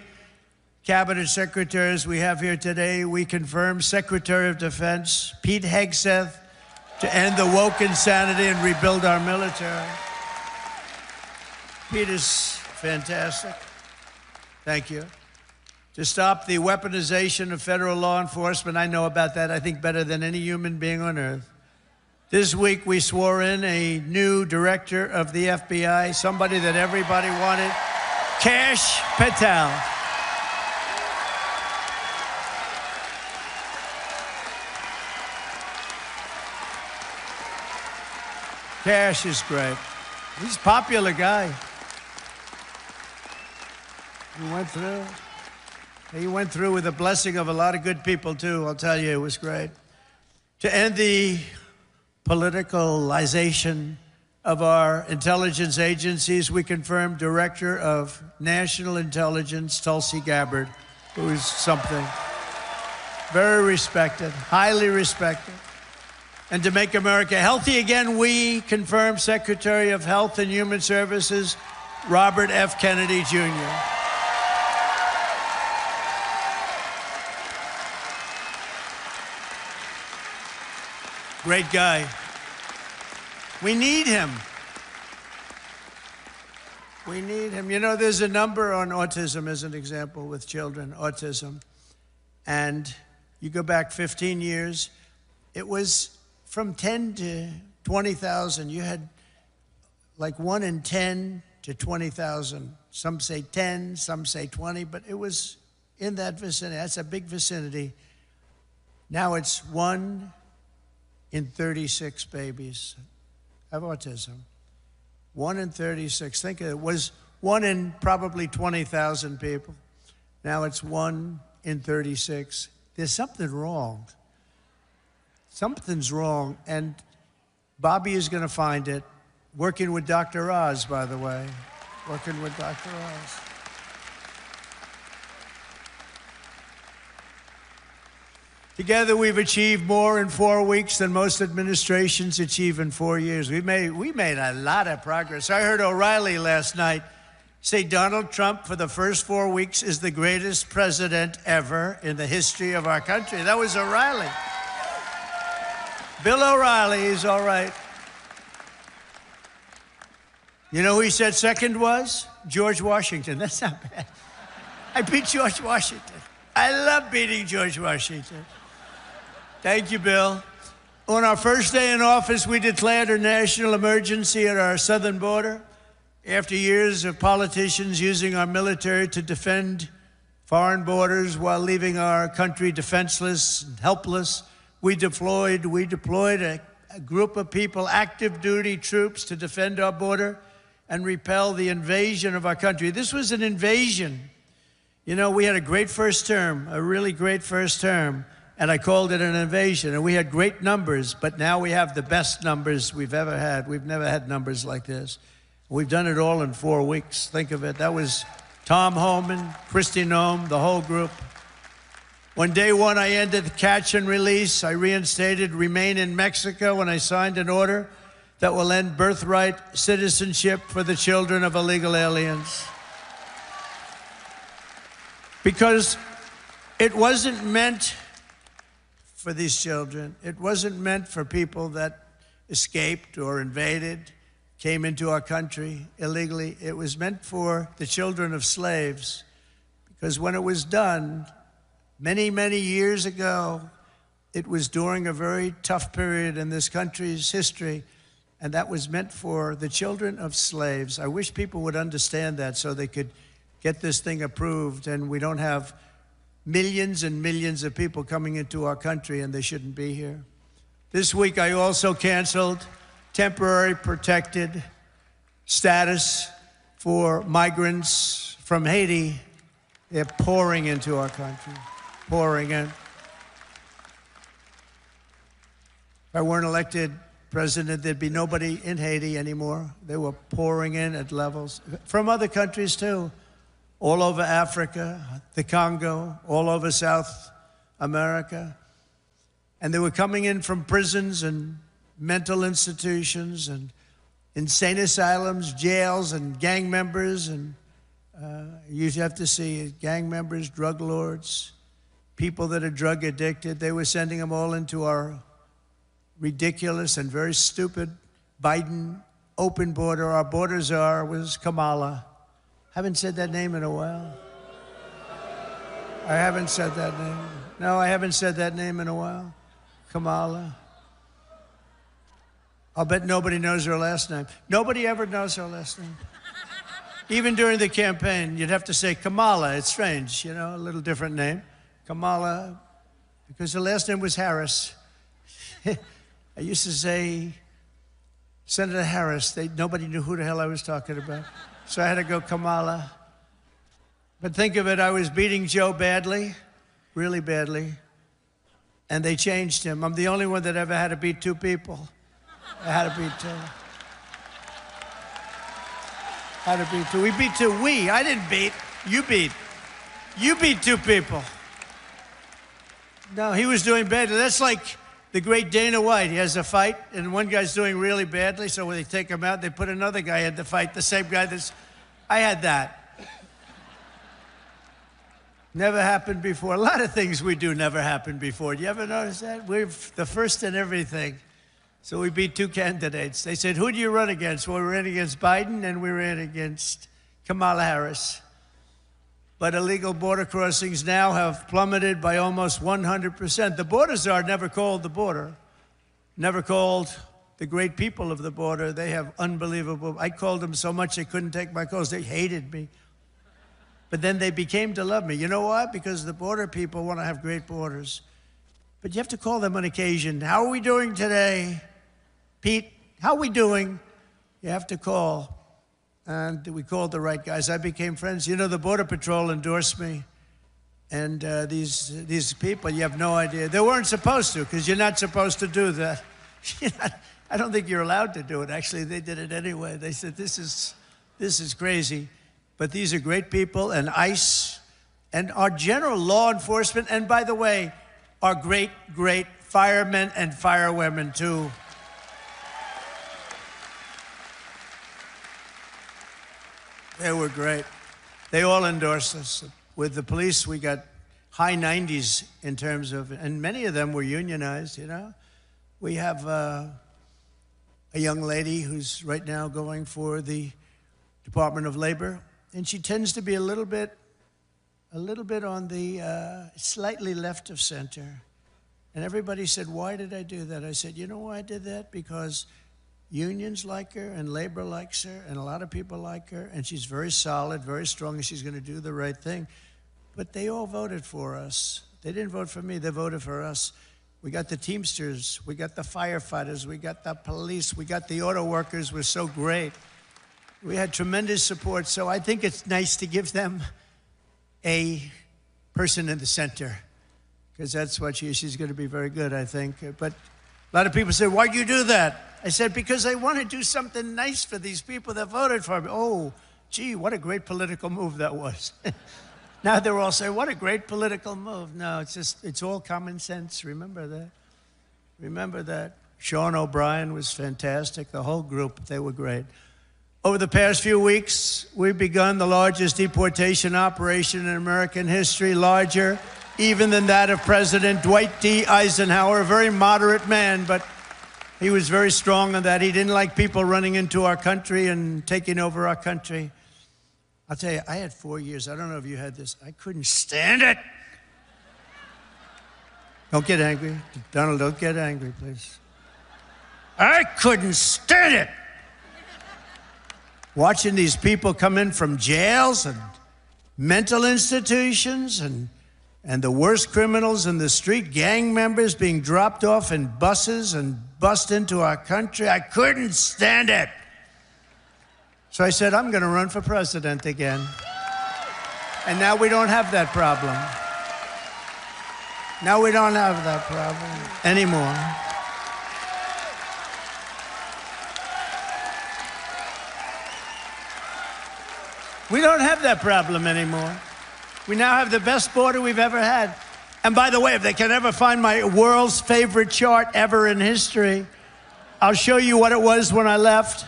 Speaker 5: cabinet secretaries we have here today, we confirm Secretary of Defense Pete Hegseth to end the woke insanity and rebuild our military. Pete is fantastic. Thank you. To stop the weaponization of federal law enforcement, I know about that, I think, better than any human being on earth. This week, we swore in a new director of the FBI, somebody that everybody wanted, Kash Patel. Kash is great. He's a popular guy. He went through with the blessing of a lot of good people, too. I'll tell you, it was great. To end the politicalization of our intelligence agencies, we confirmed Director of National Intelligence, Tulsi Gabbard, who is something. Very respected, highly respected. And to make America healthy again, we confirmed Secretary of Health and Human Services, Robert F. Kennedy, Jr. Great guy. We need him. We need him. You know, there's a number on autism as an example with children, autism. And you go back 15 years, it was from 10 to 20,000. You had like 1 in 10 to 20,000. Some say 10, some say 20, but it was in that vicinity. That's a big vicinity. Now it's 1 in 36 babies have autism. 1 in 36. Think of it. It was 1 in probably 20,000 people. Now it's 1 in 36. There's something wrong. Something's wrong, and Bobby is going to find it. Working with Dr. Oz, by the way. Working with Dr. Oz. Together, we've achieved more in 4 weeks than most administrations achieve in 4 years. We made a lot of progress. I heard O'Reilly last night say Donald Trump, for the first 4 weeks, is the greatest president ever in the history of our country. That was O'Reilly. Bill O'Reilly is all right. You know who he said second was? George Washington. That's not bad. I beat George Washington. I love beating George Washington. Thank you, Bill. On our first day in office, we declared a national emergency at our southern border. After years of politicians using our military to defend foreign borders while leaving our country defenseless and helpless, we deployed a group of people, active duty troops, to defend our border and repel the invasion of our country. This was an invasion. You know, we had a great first term, a really great first term, and I called it an invasion, and we had great numbers, but now we have the best numbers we've ever had. We've never had numbers like this. We've done it all in 4 weeks. Think of it. That was Tom Homan, Kristi Noem, the whole group. When day one, I ended the catch and release. I reinstated remain in Mexico when I signed an order that will end birthright citizenship for the children of illegal aliens. Because it wasn't meant for these children. It wasn't meant for people that escaped or invaded, came into our country illegally. It was meant for the children of slaves. Because when it was done, many, many years ago, it was during a very tough period in this country's history, and that was meant for the children of slaves. I wish people would understand that so they could get this thing approved and we don't have millions and millions of people coming into our country and they shouldn't be here. This week, I also canceled temporary protected status for migrants from Haiti. They're pouring into our country, pouring in. If I weren't elected president, there'd be nobody in Haiti anymore. They were pouring in at levels from other countries too, all over Africa, the Congo, all over South America. And they were coming in from prisons and mental institutions and insane asylums, jails, and gang members. And you have to see gang members, drug lords, people that are drug addicted. They were sending them all into our ridiculous and very stupid Biden open border. Our border czar was Kamala. Haven't said that name in a while. I haven't said that name. No, I haven't said that name in a while. Kamala. I'll bet nobody knows her last name. Nobody ever knows her last name. Even during the campaign, you'd have to say Kamala. It's strange, you know, a little different name. Kamala, because her last name was Harris. I used to say Senator Harris. Nobody knew who the hell I was talking about. So I had to go Kamala. But think of it, I was beating Joe badly, really badly, and they changed him. I'm the only one that ever had to beat two people. I had to beat two. Had to beat two. We beat two. I didn't beat. You beat. You beat two people. No, he was doing badly. That's like the great Dana White. He has a fight, and one guy's doing really badly, so when they take him out, they put another guy in the fight, the same guy that's... I had that. Never happened before. A lot of things we do never happened before. Do you ever notice that? We're the first in everything. So we beat two candidates. They said, who do you run against? Well, we ran against Biden, and we ran against Kamala Harris. But illegal border crossings now have plummeted by almost 100%. The border czar never called the border, never called the great people of the border. They have unbelievable... I called them so much they couldn't take my calls. They hated me. But then they became to love me. You know why? Because the border people want to have great borders. But you have to call them on occasion. How are we doing today? Pete, how are we doing? You have to call. And we called the right guys. I became friends. You know, the Border Patrol endorsed me. And these people, you have no idea. They weren't supposed to, because you're not supposed to do that. I don't think you're allowed to do it. Actually, they did it anyway. They said, this is crazy. But these are great people, and ICE, and our general law enforcement, and by the way, our great, great firemen and firewomen, too. They were great. They all endorsed us. With the police, we got high 90s in terms of, and many of them were unionized, you know. We have a young lady who's right now going for the Department of Labor, and she tends to be a little bit on the slightly left of center. And everybody said, why did I do that? I said, you know why I did that? Because unions like her, and labor likes her, and a lot of people like her, and she's very solid, very strong, and she's going to do the right thing. But they all voted for us. They didn't vote for me, they voted for us. We got the Teamsters, we got the firefighters, we got the police, we got the auto workers, were so great. We had tremendous support, so I think it's nice to give them a person in the center, because that's what she's going to be very good, I think. But a lot of people say, why'd you do that? I said, because I want to do something nice for these people that voted for me. Oh, gee, what a great political move that was. Now they're all saying, what a great political move. No, it's all common sense. Remember that. Remember that. Sean O'Brien was fantastic. The whole group, they were great. Over the past few weeks, we've begun the largest deportation operation in American history, larger even than that of President Dwight D. Eisenhower, a very moderate man, but he was very strong on that. He didn't like people running into our country and taking over our country. I'll tell you, I had 4 years. I don't know if you had this. I couldn't stand it. Don't get angry. Donald, don't get angry, please. I couldn't stand it. Watching these people come in from jails and mental institutions and the worst criminals in the street, gang members being dropped off in buses and bussed into our country. I couldn't stand it. So I said, I'm going to run for president again. And now we don't have that problem. Now we don't have that problem anymore. We don't have that problem anymore. We now have the best border we've ever had. And by the way, if they can ever find my world's favorite chart ever in history, I'll show you what it was when I left.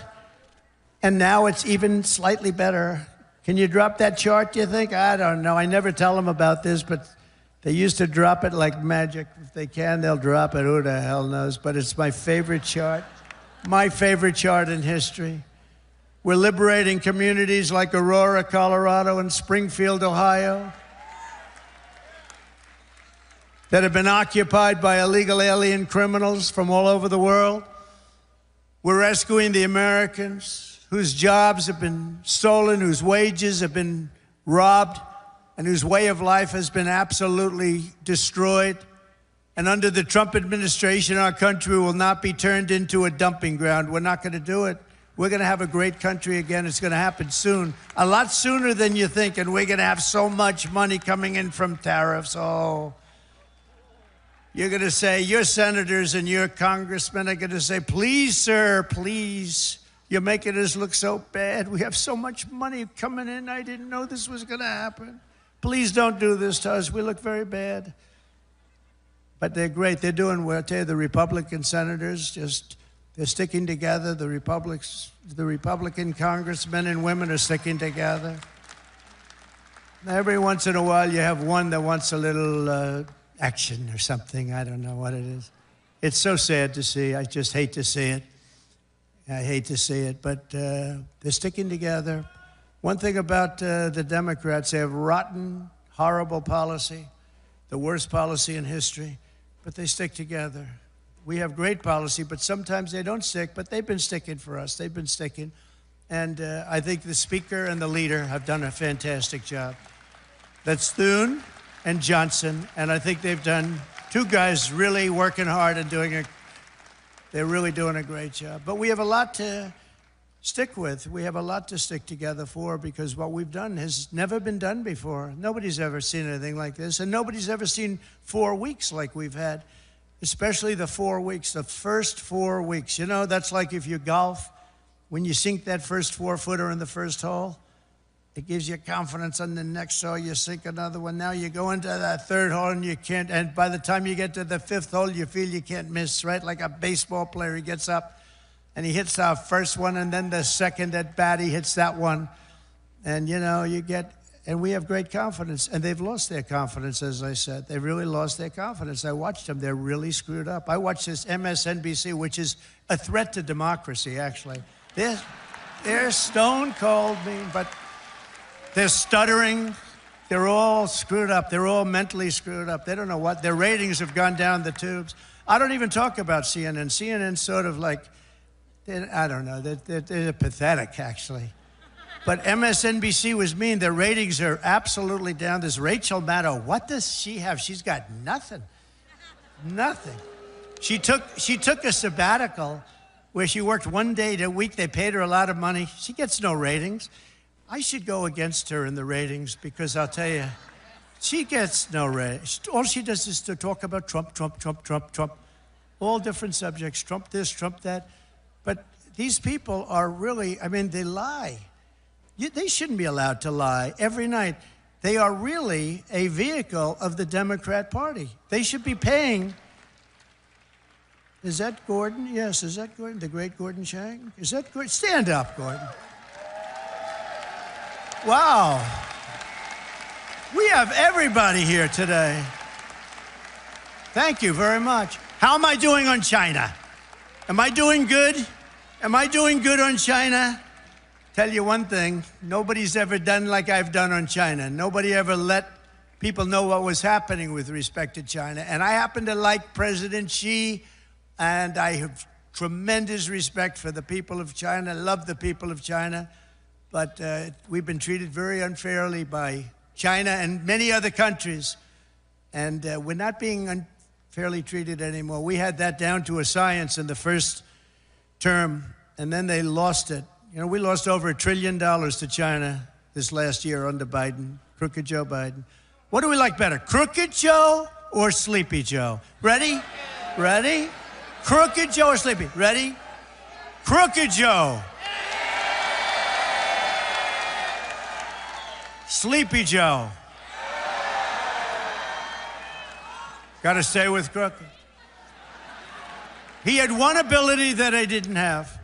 Speaker 5: And now it's even slightly better. Can you drop that chart, do you think? I don't know. I never tell them about this, but they used to drop it like magic. If they can, they'll drop it. Who the hell knows? But it's my favorite chart. My favorite chart in history. We're liberating communities like Aurora, Colorado, and Springfield, Ohio, that have been occupied by illegal alien criminals from all over the world. We're rescuing the Americans whose jobs have been stolen, whose wages have been robbed, and whose way of life has been absolutely destroyed. And under the Trump administration, our country will not be turned into a dumping ground. We're not going to do it. We're going to have a great country again. It's going to happen soon, a lot sooner than you think, and we're going to have so much money coming in from tariffs. Oh, you're going to say, your senators and your congressmen are going to say, please, sir, please, you're making us look so bad. We have so much money coming in. I didn't know this was going to happen. Please don't do this to us. We look very bad. But they're great. They're doing well. I tell you, the Republican senators they're sticking together. The Republican congressmen and women are sticking together. Every once in a while, you have one that wants a little action or something. I don't know what it is. It's so sad to see. I just hate to see it. I hate to see it, but they're sticking together. One thing about the Democrats, they have rotten, horrible policy, the worst policy in history, but they stick together. We have great policy, but sometimes they don't stick, but they've been sticking for us. They've been sticking. And I think the speaker and the leader have done a fantastic job. That's Thune and Johnson, and I think they've done, two guys really working hard and they're really doing a great job. But we have a lot to stick with. We have a lot to stick together for, because what we've done has never been done before. Nobody's ever seen anything like this, and nobody's ever seen 4 weeks like we've had. Especially the 4 weeks, the first 4 weeks. You know, that's like if you golf, when you sink that first 4-footer in the first hole, it gives you confidence on the next hole. You sink another one. Now you go into that third hole and you can't, and by the time you get to the fifth hole, you feel you can't miss, right? Like a baseball player, he gets up and he hits our first one, and then the second at bat, he hits that one. And, you know, and we have great confidence, and they've lost their confidence, as I said. They really lost their confidence. I watched them. They're really screwed up. I watched this MSNBC, which is a threat to democracy, actually. They're stone cold mean, but they're stuttering. They're all screwed up. They're all mentally screwed up. They don't know what. Their ratings have gone down the tubes. I don't even talk about CNN. CNN's sort of like, I don't know. They're pathetic, actually. But MSNBC was mean. Their ratings are absolutely down. This Rachel Maddow, what does she have? She's got nothing. Nothing. She took a sabbatical where she worked 1 day a week. They paid her a lot of money. She gets no ratings. I should go against her in the ratings, because I'll tell you, she gets no ratings. All she does is to talk about Trump, Trump, Trump, Trump, Trump. All different subjects, Trump this, Trump that. But these people are really, I mean, they lie. They shouldn't be allowed to lie. Every night, they are really a vehicle of the Democrat Party. They should be paying. Is that Gordon? Yes, is that Gordon? The great Gordon Chang? Is that Gordon? Stand up, Gordon. Wow. We have everybody here today. Thank you very much. How am I doing on China? Am I doing good? Am I doing good on China? Tell you one thing, nobody's ever done like I've done on China. Nobody ever let people know what was happening with respect to China. And I happen to like President Xi, and I have tremendous respect for the people of China, love the people of China. But we've been treated very unfairly by China and many other countries. And we're not being unfairly treated anymore. We had that down to a science in the first term, and then they lost it. You know, we lost over $1 trillion to China this last year under Biden, Crooked Joe Biden. What do we like better, Crooked Joe or Sleepy Joe? Ready? Ready? Crooked Joe or Sleepy? Ready? Crooked Joe. Sleepy Joe. Got to stay with Crooked. He had one ability that I didn't have.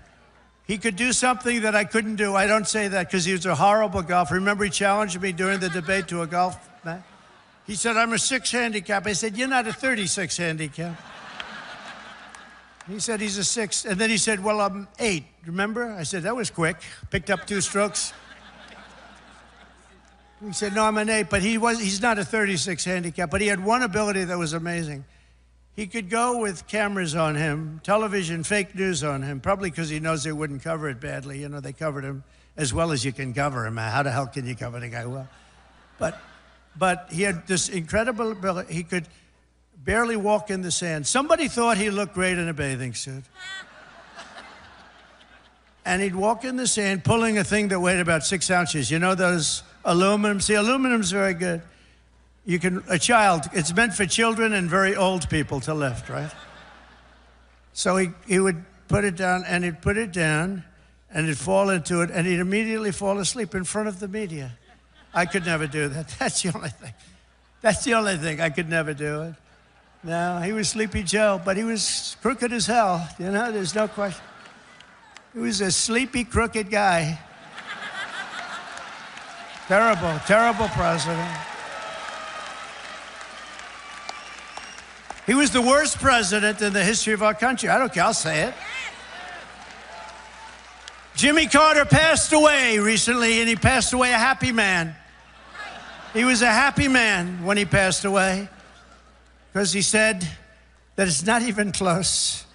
Speaker 5: He could do something that I couldn't do. I don't say that because he was a horrible golfer. Remember, he challenged me during the debate to a golf match? He said, I'm a 6 handicap. I said, you're not a 36 handicap. He said, he's a 6. And then he said, well, I'm 8. Remember? I said, that was quick. Picked up 2 strokes. He said, no, I'm an 8. But he's not a 36 handicap. But he had one ability that was amazing. He could go with cameras on him, television, fake news on him, probably because he knows they wouldn't cover it badly. You know, they covered him as well as you can cover him. How the hell can you cover the guy well? But he had this incredible ability. He could barely walk in the sand. Somebody thought he looked great in a bathing suit. And he'd walk in the sand pulling a thing that weighed about 6 ounces. You know those aluminum? See, aluminum's very good. You can, a child, it's meant for children and very old people to lift, right? So he would put it down, and he'd put it down, and he'd fall into it, and he'd immediately fall asleep in front of the media. I could never do that. That's the only thing. That's the only thing. I could never do it. No, he was Sleepy Joe, but he was crooked as hell. You know, there's no question. He was a sleepy, crooked guy. Terrible, terrible president. He was the worst president in the history of our country. I don't care, I'll say it. Jimmy Carter passed away recently, and he passed away a happy man. He was a happy man when he passed away because he said that it's not even close.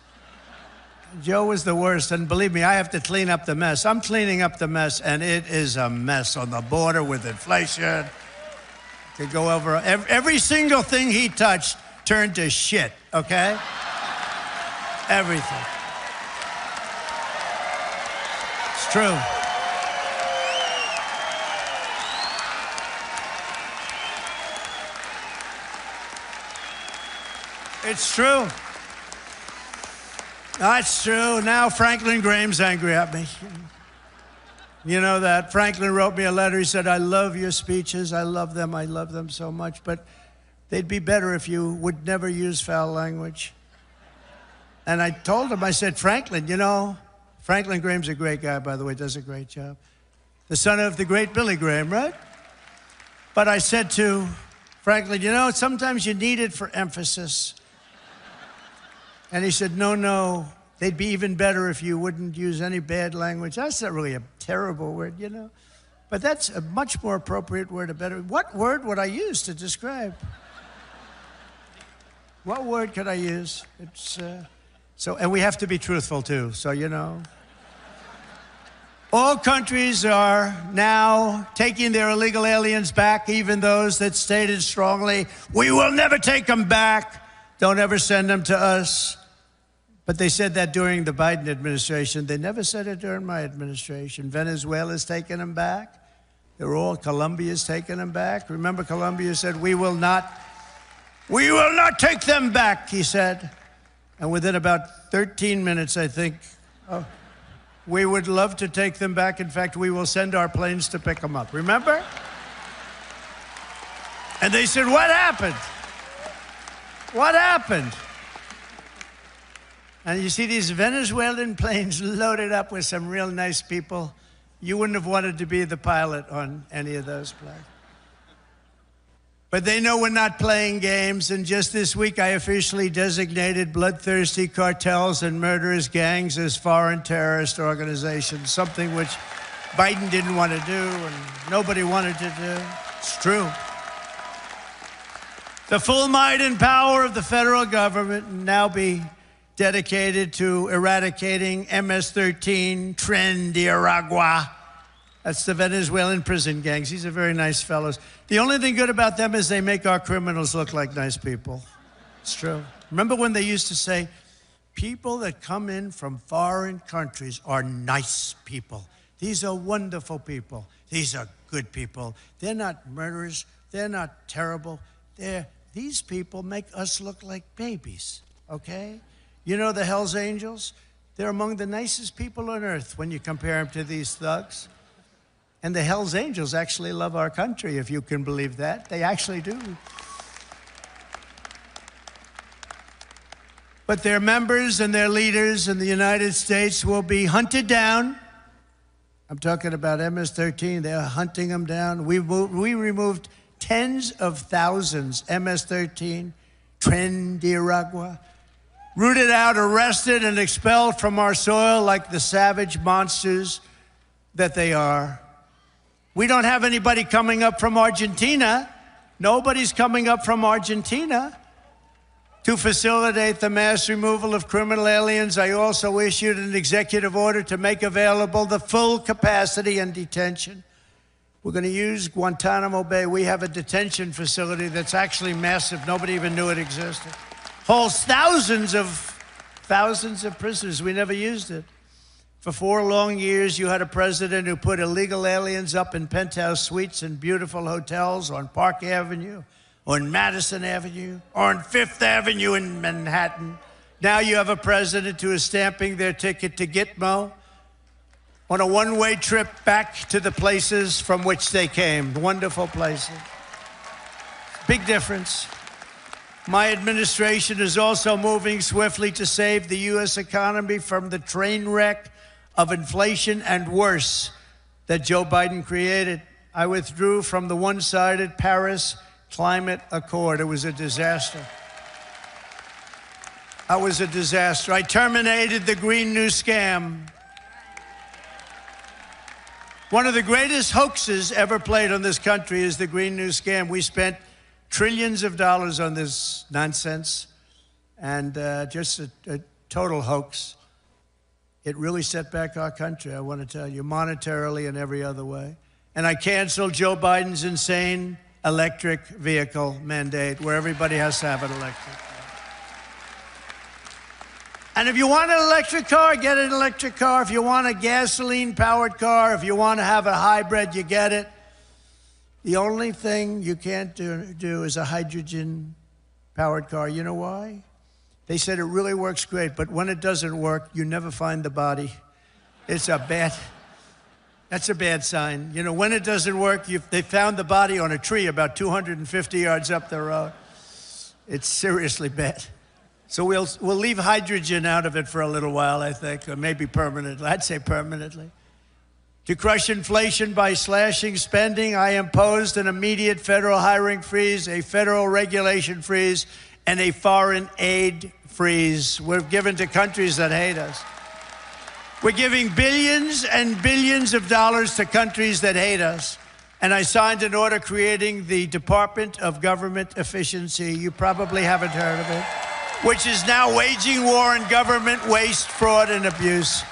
Speaker 5: Joe was the worst, and believe me, I have to clean up the mess. I'm cleaning up the mess, and it is a mess on the border with inflation. Could go over every single thing he touched turned to shit, okay? Everything. It's true. It's true. That's true. Now Franklin Graham's angry at me. You know that. Franklin wrote me a letter. He said, I love your speeches. I love them so much. But they'd be better if you would never use foul language. And I told him, I said, Franklin, you know, Franklin Graham's a great guy, by the way, does a great job. The son of the great Billy Graham, right? But I said to Franklin, you know, sometimes you need it for emphasis. And he said, no, they'd be even better if you wouldn't use any bad language. That's not really a terrible word, you know. But that's a much more appropriate word, a better. What word would I use to describe? What word could I use? It's and we have to be truthful too. So you know, all countries are now taking their illegal aliens back, even those that stated strongly, "We will never take them back. Don't ever send them to us." But they said that during the Biden administration. They never said it during my administration. Venezuela's taking them back. Colombia's taking them back. Remember, Colombia said, we will not take them back, he said. And within about 13 minutes, I think, we would love to take them back. In fact, we will send our planes to pick them up. Remember? And they said, what happened? What happened? And you see these Venezuelan planes loaded up with some real nice people. You wouldn't have wanted to be the pilot on any of those planes. But they know we're not playing games, and just this week I officially designated bloodthirsty cartels and murderous gangs as foreign terrorist organizations, something which Biden didn't want to do and nobody wanted to do. It's true. The full might and power of the federal government will now be dedicated to eradicating MS-13, Tren de Aragua. That's the Venezuelan prison gangs. These are very nice fellows. The only thing good about them is they make our criminals look like nice people. It's true. Remember when they used to say, people that come in from foreign countries are nice people. These are wonderful people. These are good people. They're not murderers. They're not terrible. These people make us look like babies, okay? You know the Hells Angels? They're among the nicest people on earth when you compare them to these thugs. And the Hells Angels actually love our country, if you can believe that. They actually do. But their members and their leaders in the United States will be hunted down. I'm talking about MS-13. They're hunting them down. We removed tens of thousands, MS-13, Tren de Aragua, rooted out, arrested, and expelled from our soil like the savage monsters that they are. We don't have anybody coming up from Argentina. Nobody's coming up from Argentina to facilitate the mass removal of criminal aliens. I also issued an executive order to make available the full capacity and detention. We're going to use Guantanamo Bay. We have a detention facility that's actually massive. Nobody even knew it existed. Holds thousands of prisoners. We never used it. For 4 long years, you had a president who put illegal aliens up in penthouse suites in beautiful hotels on Park Avenue, on Madison Avenue, or on Fifth Avenue in Manhattan. Now you have a president who is stamping their ticket to Gitmo on a one-way trip back to the places from which they came. Wonderful places. Big difference. My administration is also moving swiftly to save the U.S. economy from the train wreck of inflation and worse that Joe Biden created. I withdrew from the one-sided Paris Climate Accord. It was a disaster. It was a disaster. I terminated the Green New Scam. One of the greatest hoaxes ever played on this country is the Green New Scam. We spent trillions of dollars on this nonsense, and just a total hoax. It really set back our country, I want to tell you, monetarily and every other way. And I canceled Joe Biden's insane electric vehicle mandate where everybody has to have an electric car. And if you want an electric car, get an electric car. If you want a gasoline-powered car, if you want to have a hybrid, you get it. The only thing you can't do is a hydrogen-powered car. You know why? They said it really works great, but when it doesn't work, you never find the body. That's a bad sign. You know, when it doesn't work, they found the body on a tree about 250 yards up the road. It's seriously bad. So we'll leave hydrogen out of it for a little while, I think, or maybe permanently. I'd say permanently. To crush inflation by slashing spending, I imposed an immediate federal hiring freeze, a federal regulation freeze, and a foreign aid freeze. We're given to countries that hate us. We're giving billions and billions of dollars to countries that hate us. And I signed an order creating the Department of Government Efficiency. You probably haven't heard of it, which is now waging war on government waste, fraud, and abuse.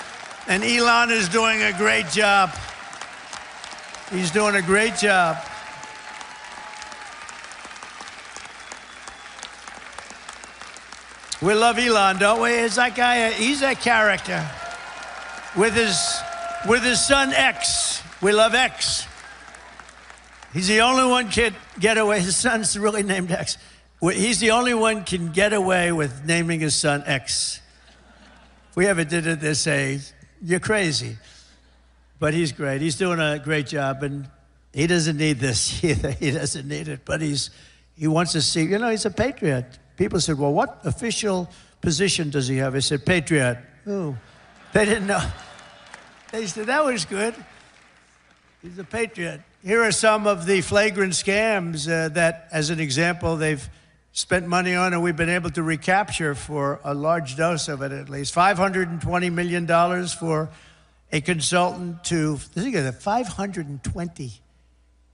Speaker 5: And Elon is doing a great job. He's doing a great job. We love Elon, don't we? It's that guy, he's a character. With his son X. We love X. He's the only one can get away. His son's really named X. He's the only one can get away with naming his son X. If we ever did it, they'd say, you're crazy. But he's great. He's doing a great job. And He doesn't need this either. He doesn't need it, but he wants to see, he's a patriot. People said, well, what official position does he have? I said, patriot. Oh, they didn't know. They said, that was good. He's a patriot. Here are some of the flagrant scams that, as an example, they've spent money on and we've been able to recapture for a large dose of it at least. $520 million for a consultant to, think of that, $520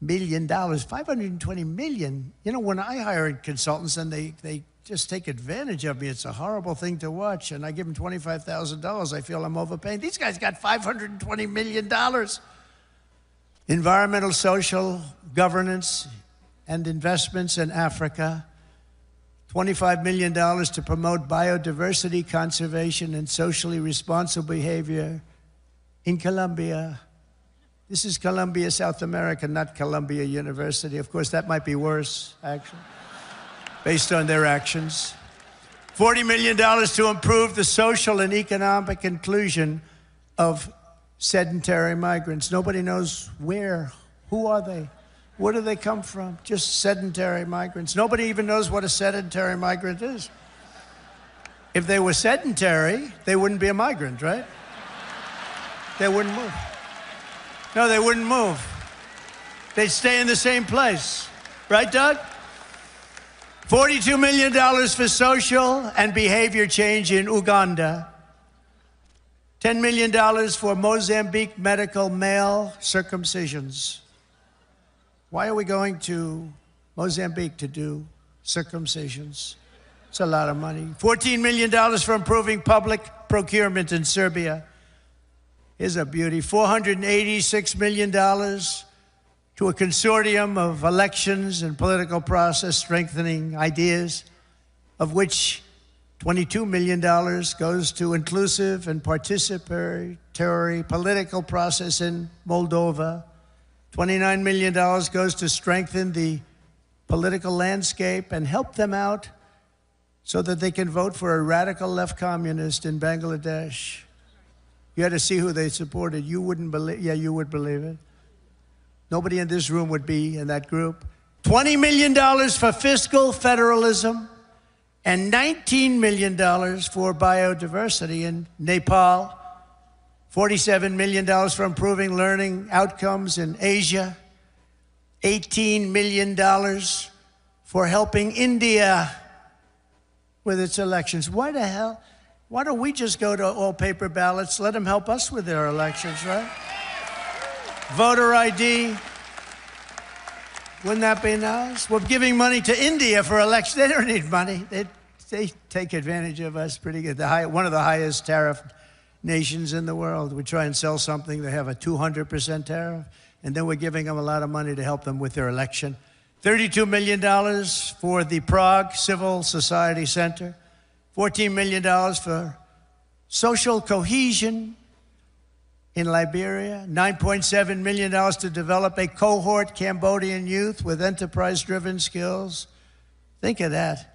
Speaker 5: million, $520 million. When I hire consultants and they just take advantage of me, it's a horrible thing to watch. And I give them $25,000, I feel I'm overpaying. These guys got $520 million. Environmental, social, governance, and investments in Africa. $25 million to promote biodiversity, conservation, and socially responsible behavior in Colombia. This is Colombia, South America, not Columbia University. Of course, that might be worse, actually, based on their actions. $40 million to improve the social and economic inclusion of sedentary migrants. Nobody knows where. Who are they? Where do they come from? Just sedentary migrants. Nobody even knows what a sedentary migrant is. If they were sedentary, they wouldn't be a migrant, right? They wouldn't move. No, they wouldn't move. They'd stay in the same place. Right, Doug? $42 million for social and behavior change in Uganda. $10 million for Mozambique medical male circumcisions. Why are we going to Mozambique to do circumcisions? It's a lot of money. $14 million for improving public procurement in Serbia. Here's a beauty. $486 million to a consortium of elections and political process strengthening ideas, of which $22 million goes to inclusive and participatory political process in Moldova. $29 million goes to strengthen the political landscape and help them out so that they can vote for a radical left communist in Bangladesh. You had to see who they supported. You wouldn't believe, yeah, you would believe it. Nobody in this room would be in that group. $20 million for fiscal federalism and $19 million for biodiversity in Nepal. $47 million for improving learning outcomes in Asia. $18 million for helping India with its elections. Why the hell? Why don't we just go to all paper ballots? Let them help us with their elections, right? Voter ID. Wouldn't that be nice? We're giving money to India for elections. They don't need money. They take advantage of us pretty good. One of the highest tariff nations in the world. We try and sell something, they have a 200% tariff, and then we're giving them a lot of money to help them with their election. $32 million for the Prague Civil Society Center. $14 million for social cohesion in Liberia. $9.7 million to develop a cohort Cambodian youth with enterprise-driven skills. Think of that.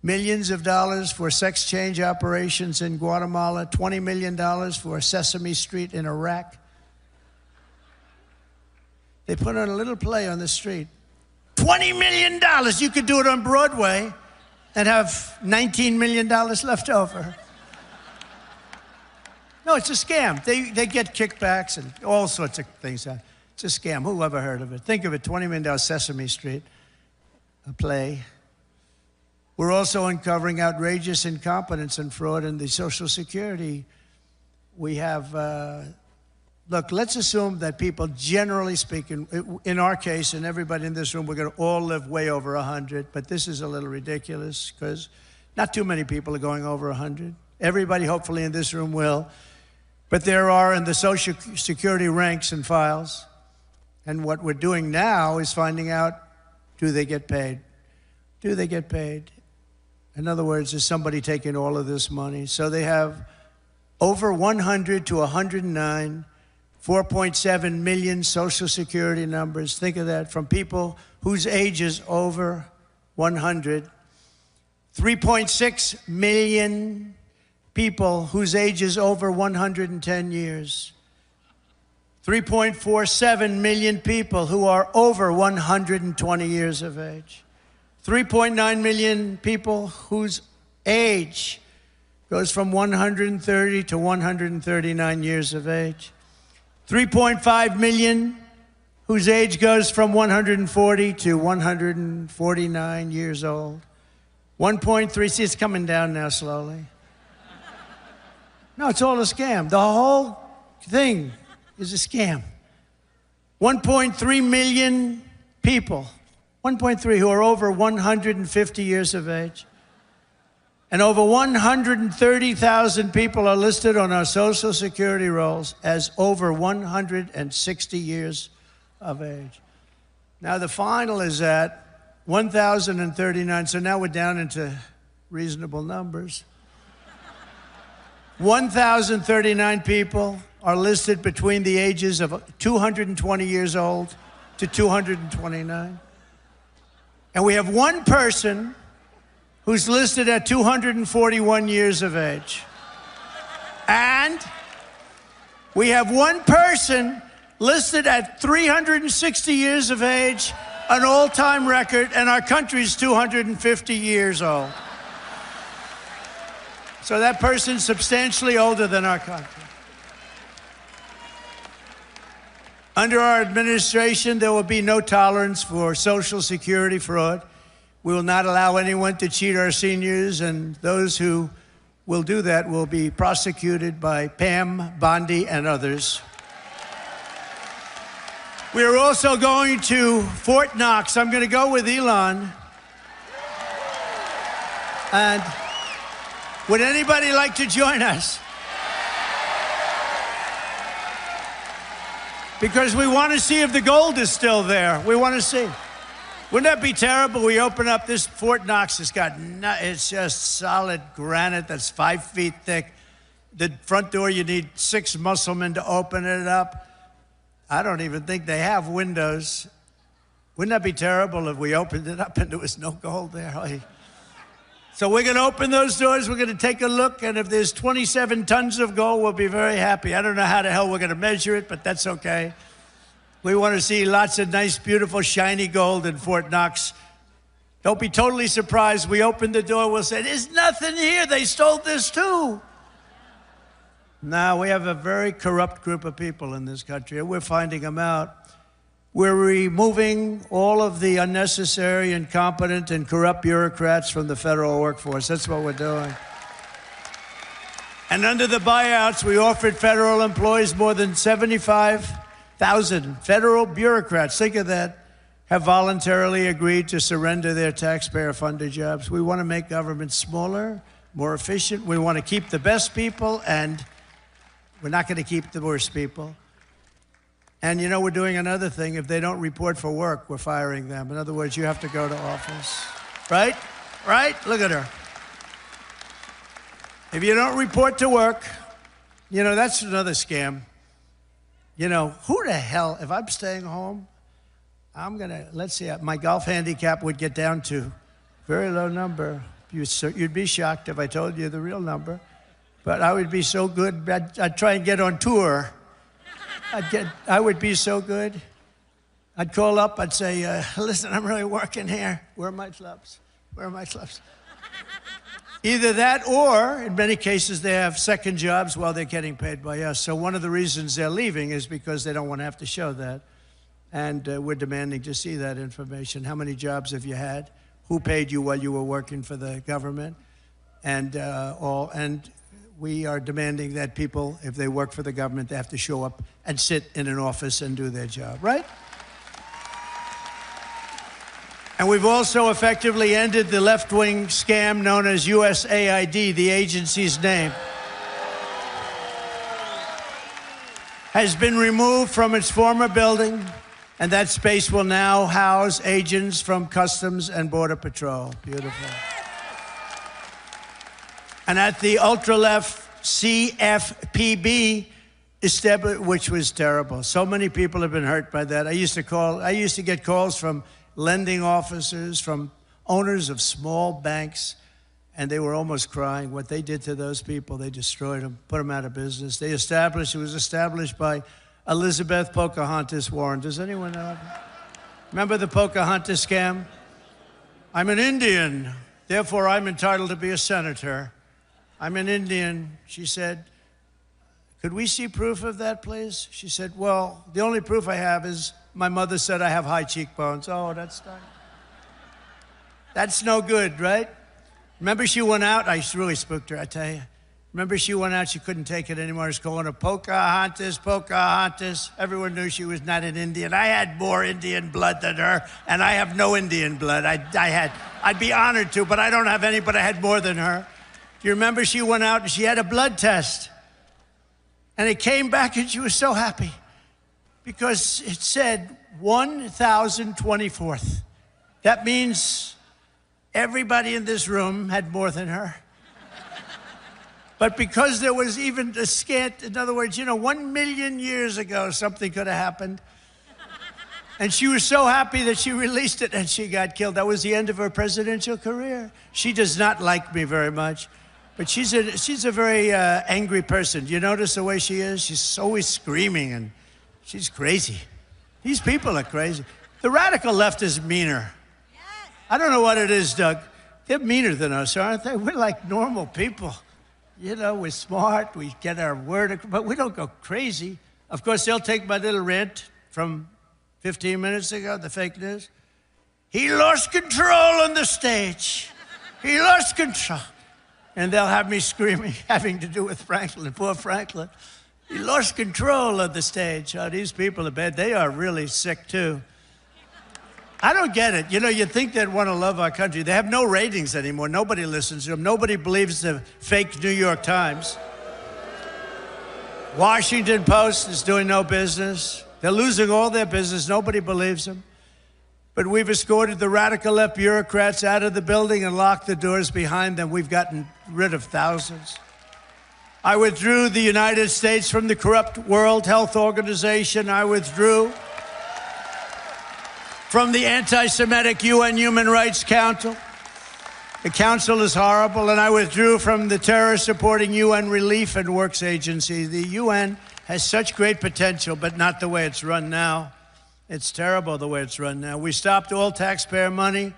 Speaker 5: Millions of dollars for sex change operations in Guatemala. $20 million for Sesame Street in Iraq. They put on a little play on the street. $20 million. You could do it on Broadway and have $19 million left over. No, it's a scam. They get kickbacks and all sorts of things. It's a scam. Who ever heard of it? Think of it, $20 million Sesame Street, a play. We're also uncovering outrageous incompetence and fraud in the Social Security. We have, look, let's assume that people, generally speaking, in our case, and everybody in this room, we're going to all live way over 100, but this is a little ridiculous because not too many people are going over 100. Everybody, hopefully, in this room will. But there are in the Social Security ranks and files. And what we're doing now is finding out, do they get paid? Do they get paid? In other words, is somebody taking all of this money? So they have over 100 to 109, 4.7 million Social Security numbers. Think of that, from people whose age is over 100. 3.6 million people whose age is over 110 years. 3.47 million people who are over 120 years of age. 3.9 million people whose age goes from 130 to 139 years of age. 3.5 million whose age goes from 140 to 149 years old. 1.3, see, it's coming down now slowly. No, it's all a scam. The whole thing is a scam. 1.3 million people, 1.3 who are over 150 years of age. And over 130,000 people are listed on our Social Security rolls as over 160 years of age. Now the final is at 1,039, so now we're down into reasonable numbers. 1,039 people are listed between the ages of 220 years old to 229. And we have one person who's listed at 241 years of age. And we have one person listed at 360 years of age, an all-time record, and our country's 250 years old. So that person's substantially older than our country. Under our administration, there will be no tolerance for Social Security fraud. We will not allow anyone to cheat our seniors, and those who will do that will be prosecuted by Pam Bondi and others. We are also going to Fort Knox. I'm going to go with Elon. And would anybody like to join us? Because we want to see if the gold is still there. We want to see. Wouldn't that be terrible? We open up this Fort Knox. It's just solid granite that's 5 feet thick. The front door, you need 6 musclemen to open it up. I don't even think they have windows. Wouldn't that be terrible if we opened it up and there was no gold there? So we're going to open those doors. We're going to take a look. And if there's 27 tons of gold, we'll be very happy. I don't know how the hell we're going to measure it, but that's okay. We want to see lots of nice, beautiful, shiny gold in Fort Knox. Don't be totally surprised. We open the door, we'll say, there's nothing here. They stole this too. No, we have a very corrupt group of people in this country, and we're finding them out. We're removing all of the unnecessary, incompetent, and corrupt bureaucrats from the federal workforce. That's what we're doing. And under the buyouts, we offered federal employees more than 75,000 federal bureaucrats. Think of that. Have voluntarily agreed to surrender their taxpayer-funded jobs. We want to make government smaller, more efficient. We want to keep the best people, and we're not going to keep the worst people. And you know, we're doing another thing. If they don't report for work, we're firing them. In other words, you have to go to office. Right? Right? Look at her. If you don't report to work, you know, that's another scam. You know, who the hell, if I'm staying home, I'm going to, let's see, my golf handicap would get down to very low number. You'd be shocked if I told you the real number. But I would be so good, I'd try and get on tour. I would be so good. I'd call up, I'd say, listen, I'm really working here. Where are my clubs? Where are my clubs? Either that or, in many cases, they have second jobs while they're getting paid by us. So one of the reasons they're leaving is because they don't want to have to show that. And we're demanding to see that information. How many jobs have you had? Who paid you while you were working for the government? And we are demanding that people, if they work for the government, they have to show up and sit in an office and do their job, right? And we've also effectively ended the left-wing scam known as USAID, the agency's name. Has been removed from its former building, and that space will now house agents from Customs and Border Patrol. Beautiful. And at the ultra-left CFPB, which was terrible. So many people have been hurt by that. I used to get calls from lending officers, from owners of small banks, and they were almost crying. What they did to those people, they destroyed them, put them out of business. It was established by Elizabeth Pocahontas Warren. Does anyone know? Remember the Pocahontas scam? I'm an Indian, therefore I'm entitled to be a senator. I'm an Indian. She said, could we see proof of that, please? She said, well, the only proof I have is my mother said I have high cheekbones. Oh, that's no good, right? Remember she went out? I really spooked her, I tell you. Remember she went out, she couldn't take it anymore. I was calling her Pocahontas, Pocahontas. Everyone knew she was not an Indian. I had more Indian blood than her, and I have no Indian blood. I'd be honored to, but I don't have any, but I had more than her. Do you remember she went out and she had a blood test? And it came back and she was so happy because it said 1,024th. That means everybody in this room had more than her. But because there was even a scant, in other words, 1 million years ago, something could have happened. And she was so happy that she released it and she got killed. That was the end of her presidential career. She does not like me very much, but she's a very angry person. Do you notice the way she is? She's always screaming and she's crazy. These people are crazy. The radical left is meaner. I don't know what it is, Doug. They're meaner than us, aren't they? We're like normal people. We're smart, we get our word, but we don't go crazy. Of course, they'll take my little rant from 15 minutes ago, the fake news. He lost control on the stage. He lost control. And they'll have me screaming, having to do with Franklin, poor Franklin. He lost control of the stage. Oh, these people are bad. They are really sick, too. I don't get it. You think they'd want to love our country. They have no ratings anymore. Nobody listens to them. Nobody believes the fake New York Times. Washington Post is doing no business. They're losing all their business. Nobody believes them. But we've escorted the radical left bureaucrats out of the building and locked the doors behind them. We've gotten rid of thousands. I withdrew the United States from the corrupt World Health Organization. I withdrew from the anti-Semitic UN Human Rights Council. The council is horrible, and I withdrew from the terror-supporting UN Relief and Works Agency. The UN has such great potential, but not the way it's run now. It's terrible the way it's run now. We stopped all taxpayer money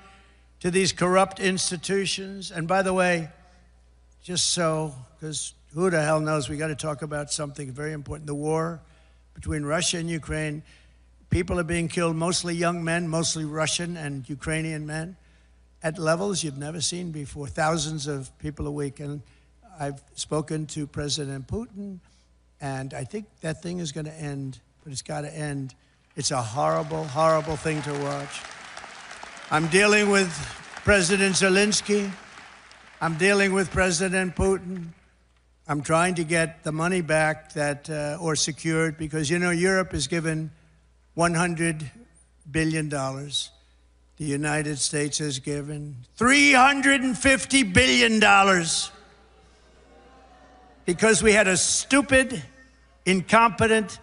Speaker 5: to these corrupt institutions. And by the way, just so, because who the hell knows, we got to talk about something very important. The war between Russia and Ukraine. People are being killed, mostly young men, mostly Russian and Ukrainian men, at levels you've never seen before, thousands of people a week. And I've spoken to President Putin, and I think that thing is going to end, but it's got to end. It's a horrible, horrible thing to watch. I'm dealing with President Zelensky. I'm dealing with President Putin. I'm trying to get the money back or secured, because, Europe is given $100 billion. The United States has given $350 billion because we had a stupid, incompetent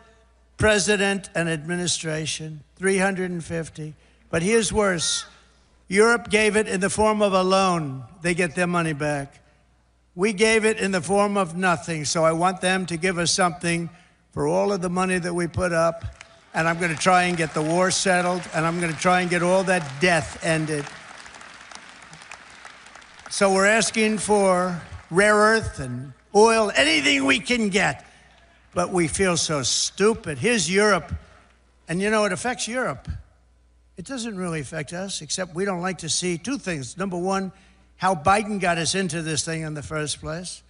Speaker 5: president and administration. 350. But here's worse. Europe gave it in the form of a loan. They get their money back. We gave it in the form of nothing. So I want them to give us something for all of the money that we put up. And I'm going to try and get the war settled, and I'm going to try and get all that death ended. So we're asking for rare earth and oil, anything we can get. But we feel so stupid. Here's Europe. And it affects Europe. It doesn't really affect us, except we don't like to see two things. Number one, how Biden got us into this thing in the first place.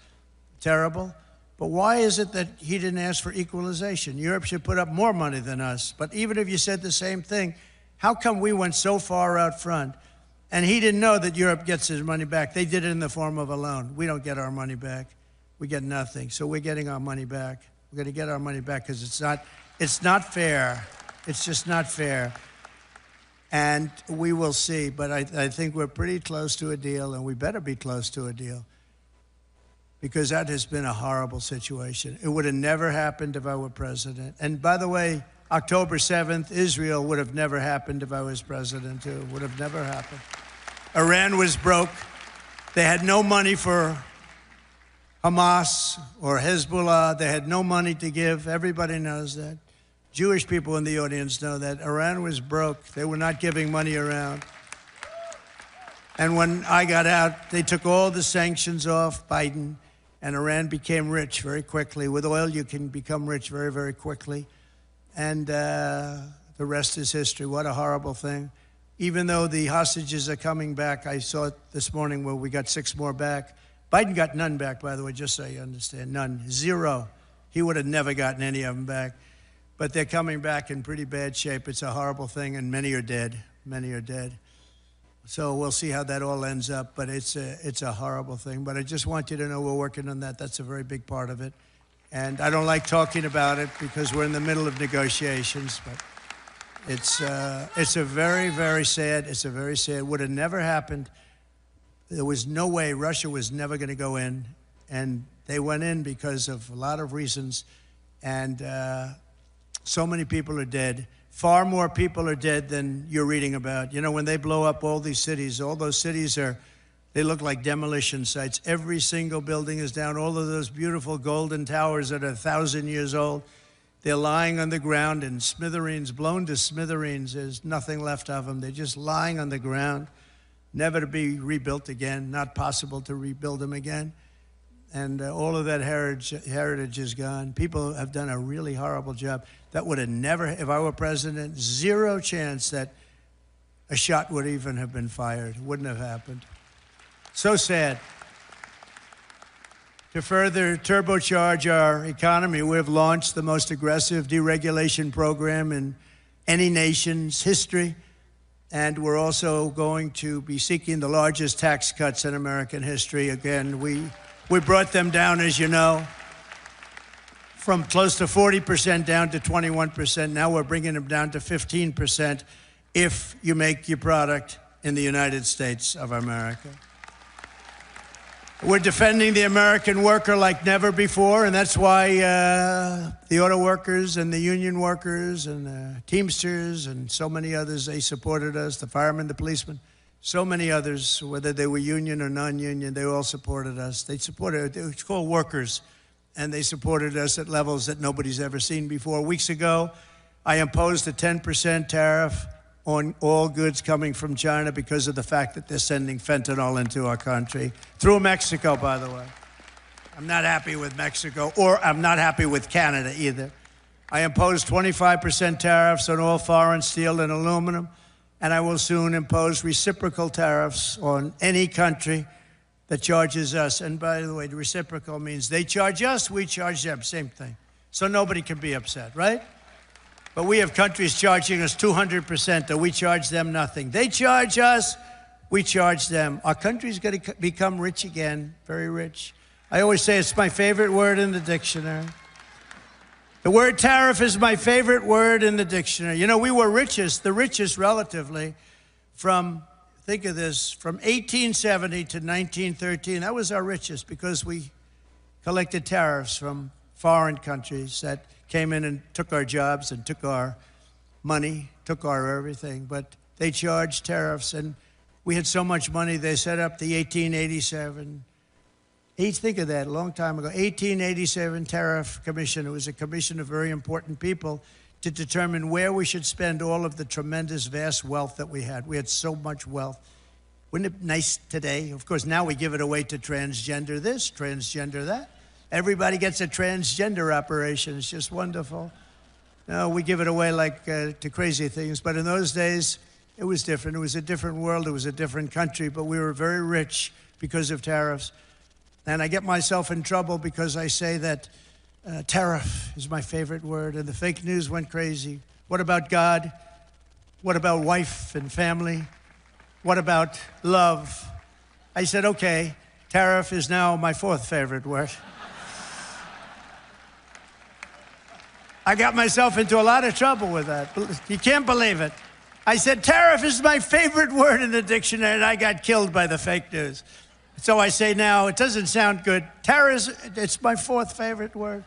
Speaker 5: Terrible. But why is it that he didn't ask for equalization? Europe should put up more money than us. But even if you said the same thing, how come we went so far out front? And he didn't know that Europe gets his money back. They did it in the form of a loan. We don't get our money back. We get nothing. So we're getting our money back. We're going to get our money back because it's not fair. It's just not fair. And we will see. But I think we're pretty close to a deal, and we better be close to a deal, because that has been a horrible situation. It would have never happened if I were president. And by the way, October 7th, Israel would have never happened if I was president, too. Would have never happened. Iran was broke. They had no money for Hamas or Hezbollah. They had no money to give. Everybody knows that. Jewish people in the audience know that Iran was broke. They were not giving money around. And when I got out, they took all the sanctions off Biden, and Iran became rich very quickly. With oil, you can become rich very, very quickly. And the rest is history. What a horrible thing. Even though the hostages are coming back, I saw it this morning where we got 6 more back. Biden got none back, by the way, just so you understand. None. 0. He would have never gotten any of them back. But they're coming back in pretty bad shape. It's a horrible thing, and many are dead. Many are dead. So we'll see how that all ends up, but it's a horrible thing. But I just want you to know we're working on that. That's a very big part of it. And I don't like talking about it because we're in the middle of negotiations, but it's a very, very sad, would have never happened. There was no way. Russia was never going to go in, and they went in because of a lot of reasons, and so many people are dead. Far more people are dead than you're reading about. You know, when they blow up all these cities, all those cities they look like demolition sites. Every single building is down. All of those beautiful golden towers that are 1,000 years old, they're lying on the ground in smithereens, blown to smithereens. There's nothing left of them. They're just lying on the ground, never to be rebuilt again, not possible to rebuild them again. And all of that heritage is gone. People have done a really horrible job. That would have never, if I were president, 0 chance that a shot would even have been fired. Wouldn't have happened. So sad. To further turbocharge our economy, we've launched the most aggressive deregulation program in any nation's history. And we're also going to be seeking the largest tax cuts in American history. Again, we brought them down, as you know, from close to 40% down to 21%. Now we're bringing them down to 15% if you make your product in the United States of America. We're defending the American worker like never before, and that's why the auto workers and the union workers and the Teamsters and so many others, they supported us, the firemen, the policemen, so many others, whether they were union or non-union, they all supported us. They supported, it's called workers, and they supported us at levels that nobody's ever seen before. Weeks ago, I imposed a 10% tariff on all goods coming from China because of the fact that they're sending fentanyl into our country, through Mexico, by the way. I'm not happy with Mexico, or I'm not happy with Canada either. I imposed 25% tariffs on all foreign steel and aluminum, and I will soon impose reciprocal tariffs on any country that charges us. And by the way, the reciprocal means they charge us, we charge them, same thing. So nobody can be upset, right? But we have countries charging us 200%, and we charge them nothing. They charge us, we charge them. Our country's going to become rich again, very rich. I always say it's my favorite word in the dictionary. The word tariff is my favorite word in the dictionary. You know, we were the richest relatively from, think of this, from 1870 to 1913. That was our richest because we collected tariffs from foreign countries that came in and took our jobs and took our money, took our everything. But they charged tariffs, and we had so much money, they set up the 1887. Think of that, a long time ago. 1887 Tariff Commission. It was a commission of very important people to determine where we should spend all of the tremendous, vast wealth that we had. We had so much wealth. Wouldn't it be nice today? Of course, now we give it away to transgender this, transgender that. Everybody gets a transgender operation. It's just wonderful. No, we give it away like to crazy things. But in those days, it was different. It was a different world. It was a different country. But we were very rich because of tariffs. And I get myself in trouble because I say that tariff is my favorite word. And the fake news went crazy. What about God? What about wife and family? What about love? I said, okay, tariff is now my 4th favorite word. I got myself into a lot of trouble with that. You can't believe it. I said, tariff is my favorite word in the dictionary, and I got killed by the fake news. So I say now, it doesn't sound good. Tariff, it's my 4th favorite word.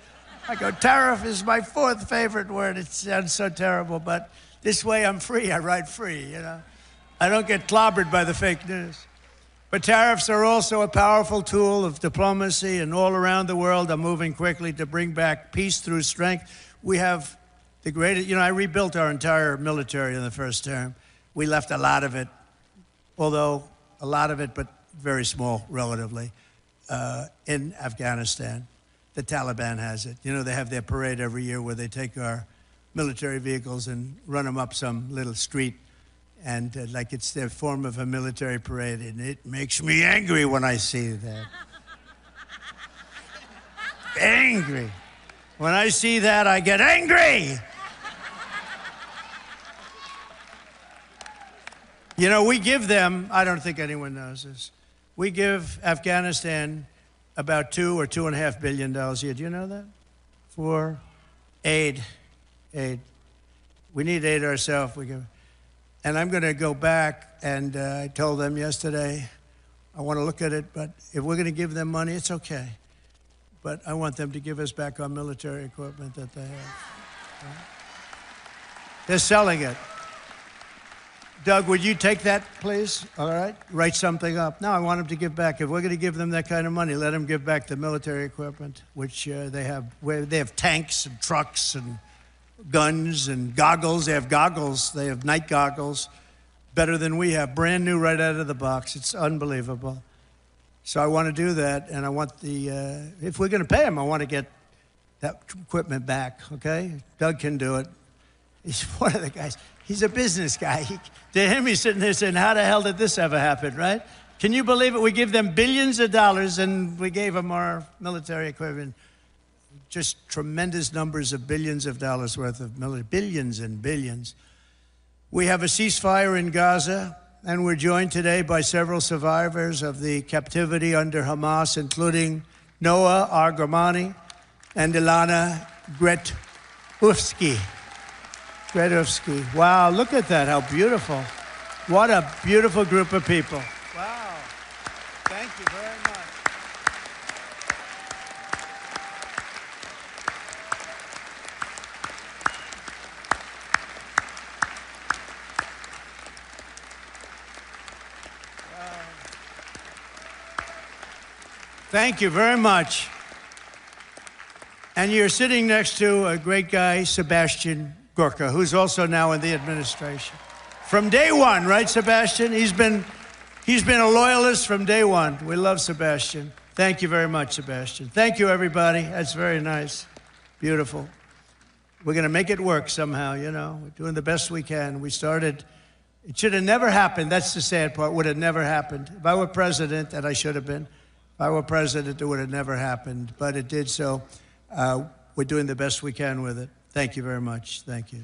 Speaker 5: I go, tariff is my 4th favorite word. It sounds so terrible, but this way I'm free. I write free, you know. I don't get clobbered by the fake news. But tariffs are also a powerful tool of diplomacy, and all around the world are moving quickly to bring back peace through strength. We have the greatest, I rebuilt our entire military in the first term. We left a lot of it, although a lot of it, but very small relatively, in Afghanistan. The Taliban has it. They have their parade every year where they take our military vehicles and run them up some little street, and like it's their form of a military parade, and it makes me angry when I see that. Angry. When I see that, I get angry. We give them, I don't think anyone knows this, we give Afghanistan about $2 or $2.5 billion a year. Do you know that? For aid. We need aid ourselves. And I'm going to go back, and I told them yesterday, I want to look at it, but if we're going to give them money, it's okay. But I want them to give us back our military equipment that they have. They're selling it. Doug, would you take that, please? All right? Write something up. No, I want them to give back. If we're going to give them that kind of money, let them give back the military equipment, which they have. They have tanks and trucks and guns and goggles. They have goggles. They have night goggles, better than we have. Brand new right out of the box. It's unbelievable. So I want to do that, and I want if we're going to pay them, I want to get that equipment back, okay? Doug can do it. He's one of the guys. He's a business guy. To him, he's sitting there saying, how the hell did this ever happen, right? Can you believe it? We give them billions of dollars, and we gave them our military equipment. Just tremendous numbers of billions of dollars worth of military, billions and billions. We have a ceasefire in Gaza, and we're joined today by several survivors of the captivity under Hamas, including Noah Argamani and Ilana Gretufsky. Wow, look at that, how beautiful. What a beautiful group of people. Wow, thank you very much. Thank you very much. And you're sitting next to a great guy, Sebastian Gorka, who's also now in the administration. From day one, right, Sebastian? He's been a loyalist from day one. We love Sebastian. Thank you very much, Sebastian. Thank you, everybody. That's very nice. Beautiful. We're going to make it work somehow, We're doing the best we can. We started, it should have never happened. That's the sad part. Would have never happened. If I were president, and I should have been, if I were president, it would have never happened. But it did, so we're doing the best we can with it. Thank you very much. Thank you.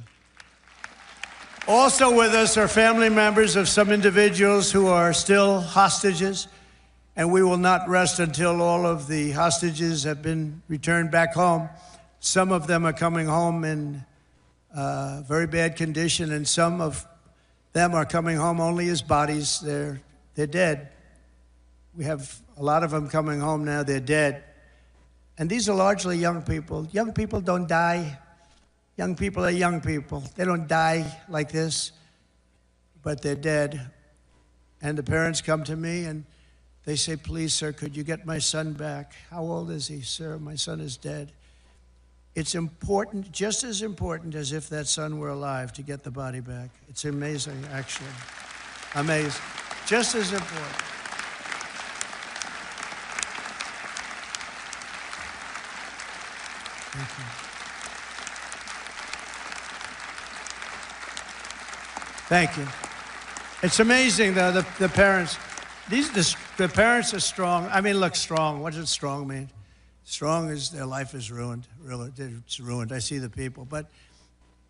Speaker 5: Also with us are family members of some individuals who are still hostages, and we will not rest until all of the hostages have been returned back home. Some of them are coming home in very bad condition, and some of them are coming home only as bodies. They're dead. We have a lot of them coming home now. They're dead. And these are largely young people. Young people don't die. Young people are young people. They don't die like this, but they're dead. And the parents come to me and they say, please, sir, could you get my son back? How old is he, sir? My son is dead. It's important, just as important as if that son were alive, to get the body back. It's amazing, actually. Amazing. Just as important. Thank you. Thank you. It's amazing, though, the parents. The parents are strong. I mean, look, strong. What does strong mean? Strong is their life is ruined. Really, it's ruined. I see the people. But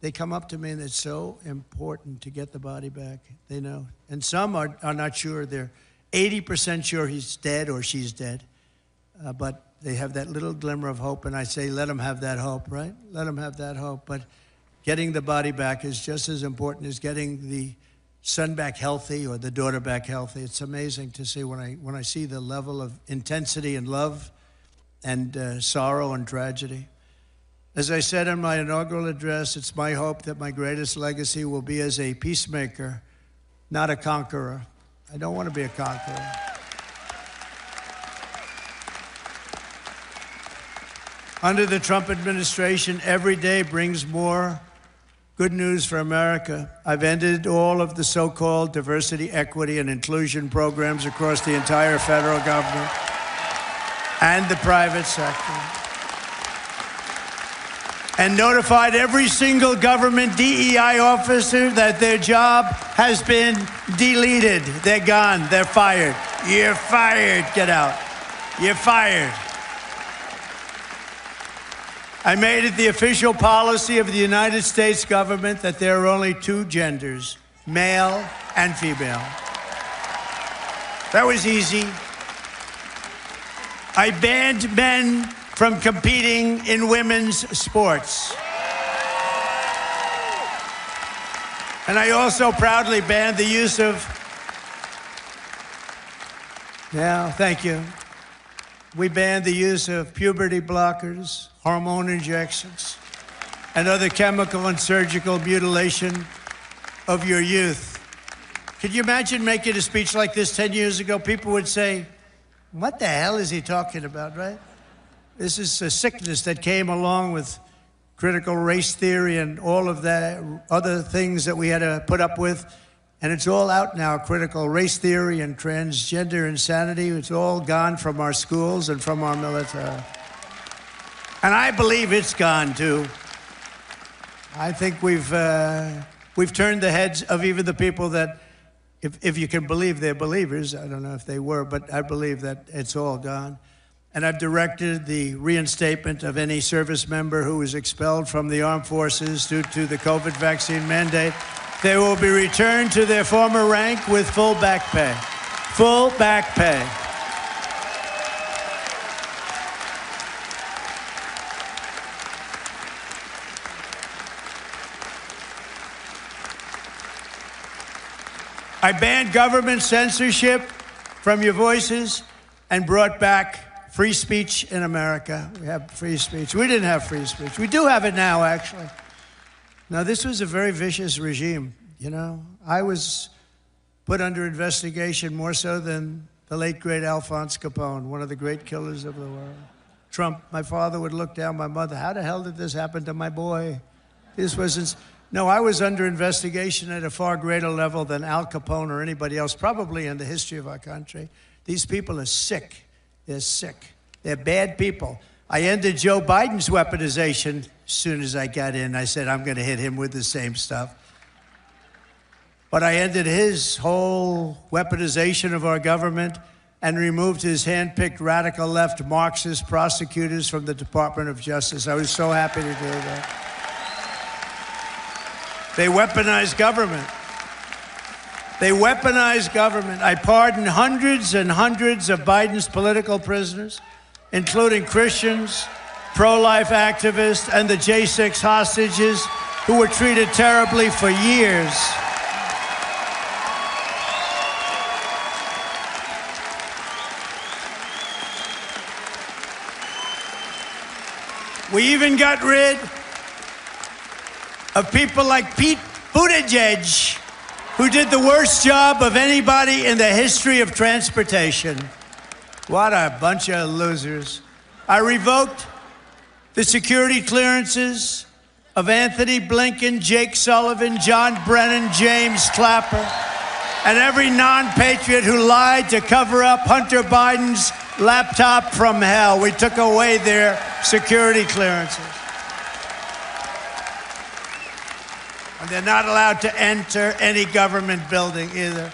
Speaker 5: they come up to me, and it's so important to get the body back. They know. And some are not sure. They're 80% sure he's dead or she's dead. But they have that little glimmer of hope, and I say, let them have that hope, right? Let them have that hope. But getting the body back is just as important as getting the son back healthy or the daughter back healthy. It's amazing to see when I see the level of intensity and love and sorrow and tragedy. As I said in my inaugural address, it's my hope that my greatest legacy will be as a peacemaker, not a conqueror. I don't want to be a conqueror. Under the Trump administration, every day brings more Good news for America. I've ended all of the so-called diversity, equity, and inclusion programs across the entire federal government and the private sector, and notified every single government DEI officer that their job has been deleted. They're gone. They're fired. You're fired. Get out. You're fired. I made it the official policy of the United States government that there are only two genders, male and female. That was easy. I banned men from competing in women's sports. And I also proudly banned the use of, thank you. We banned the use of puberty blockers, hormone injections, and other chemical and surgical mutilation of your youth. Could you imagine making a speech like this 10 years ago? People would say, what the hell is he talking about, right? This is a sickness that came along with critical race theory and all of that other things that we had to put up with. And it's all out now, critical race theory and transgender insanity. It's all gone from our schools and from our military. And I believe it's gone, too. I think we've turned the heads of even the people that, if you can believe they're believers, I don't know if they were, but I believe that it's all gone. And I've directed the reinstatement of any service member who was expelled from the armed forces due to the COVID vaccine mandate. They will be returned to their former rank with full back pay. Full back pay. I banned government censorship from your voices and brought back free speech in America. We have free speech. We didn't have free speech. We do have it now, actually. Now, this was a very vicious regime, you know. I was put under investigation more so than the late, great Alphonse Capone, one of the great killers of the world. Trump, my father would look down my mother. How the hell did this happen to my boy? This wasn't... No, I was under investigation at a far greater level than Al Capone or anybody else, probably in the history of our country. These people are sick. They're sick. They're bad people. I ended Joe Biden's weaponization as soon as I got in. I said, I'm going to hit him with the same stuff. But I ended his whole weaponization of our government and removed his hand-picked radical left Marxist prosecutors from the Department of Justice. I was so happy to do that. They weaponized government. They weaponized government. I pardoned hundreds and hundreds of Biden's political prisoners, including Christians, pro-life activists, and the J6 hostages who were treated terribly for years. We even got rid of people like Pete Buttigieg, who did the worst job of anybody in the history of transportation. What a bunch of losers. I revoked the security clearances of Anthony Blinken, Jake Sullivan, John Brennan, James Clapper, and every non-patriot who lied to cover up Hunter Biden's laptop from hell. We took away their security clearances. And they're not allowed to enter any government building either.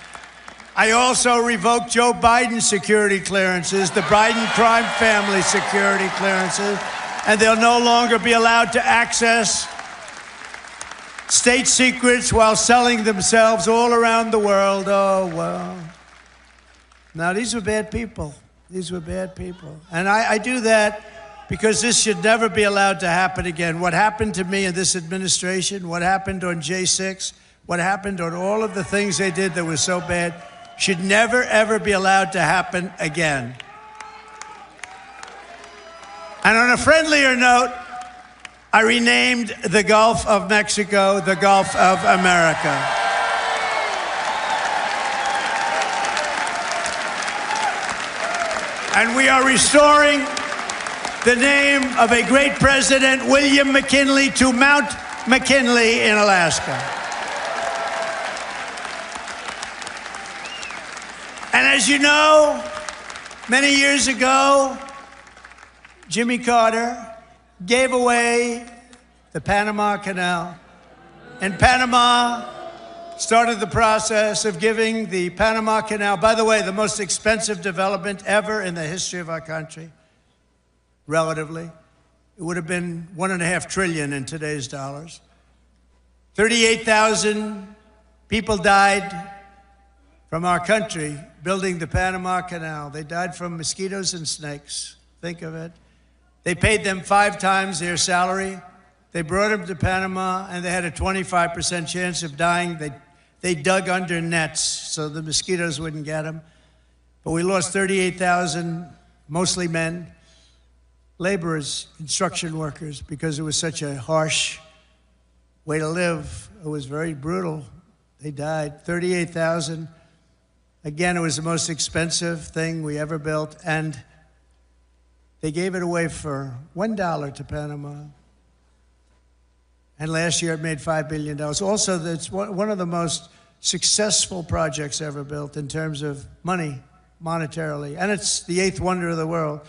Speaker 5: I also revoked Joe Biden's security clearances, the Biden crime family security clearances, and they'll no longer be allowed to access state secrets while selling themselves all around the world. Oh, well. Now, these were bad people. These were bad people. And I do that because this should never be allowed to happen again. What happened to me in this administration, what happened on J6, what happened on all of the things they did that were so bad, should never, ever be allowed to happen again. And on a friendlier note, I renamed the Gulf of Mexico the Gulf of America. And we are restoring the name of a great president, William McKinley, to Mount McKinley in Alaska. And as you know, many years ago, Jimmy Carter gave away the Panama Canal. And Panama started the process of giving the Panama Canal, by the way, the most expensive development ever in the history of our country, relatively. It would have been $1.5 trillion in today's dollars. 38,000 people died from our country building the Panama Canal. They died from mosquitoes and snakes. Think of it. They paid them 5 times their salary. They brought them to Panama, and they had a 25% chance of dying. They dug under nets so the mosquitoes wouldn't get them. But we lost 38,000, mostly men, laborers, construction workers, because it was such a harsh way to live. It was very brutal. They died. 38,000. Again, it was the most expensive thing we ever built, and they gave it away for $1 to Panama. And last year it made $5 billion. Also, it's one of the most successful projects ever built in terms of money, monetarily. And it's the 8th wonder of the world.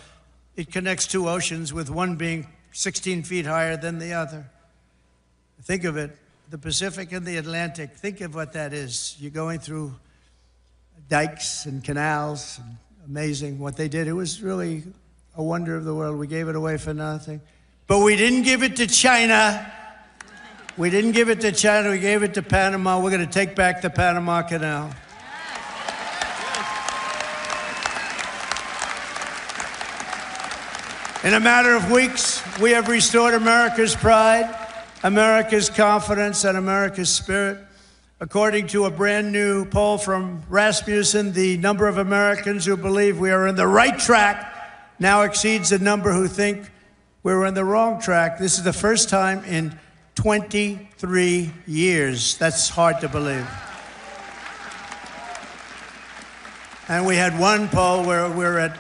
Speaker 5: It connects 2 oceans, with one being 16 feet higher than the other. Think of it, the Pacific and the Atlantic. Think of what that is. You're going through dikes and canals. Amazing what they did. It was really a wonder of the world. We gave it away for nothing. But we didn't give it to China. We didn't give it to China. We gave it to Panama. We're going to take back the Panama Canal. In a matter of weeks, we have restored America's pride, America's confidence, and America's spirit. According to a brand new poll from Rasmussen, the number of Americans who believe we are on the right track now exceeds the number who think we're on the wrong track. This is the first time in 23 years. That's hard to believe. And we had one poll where we're at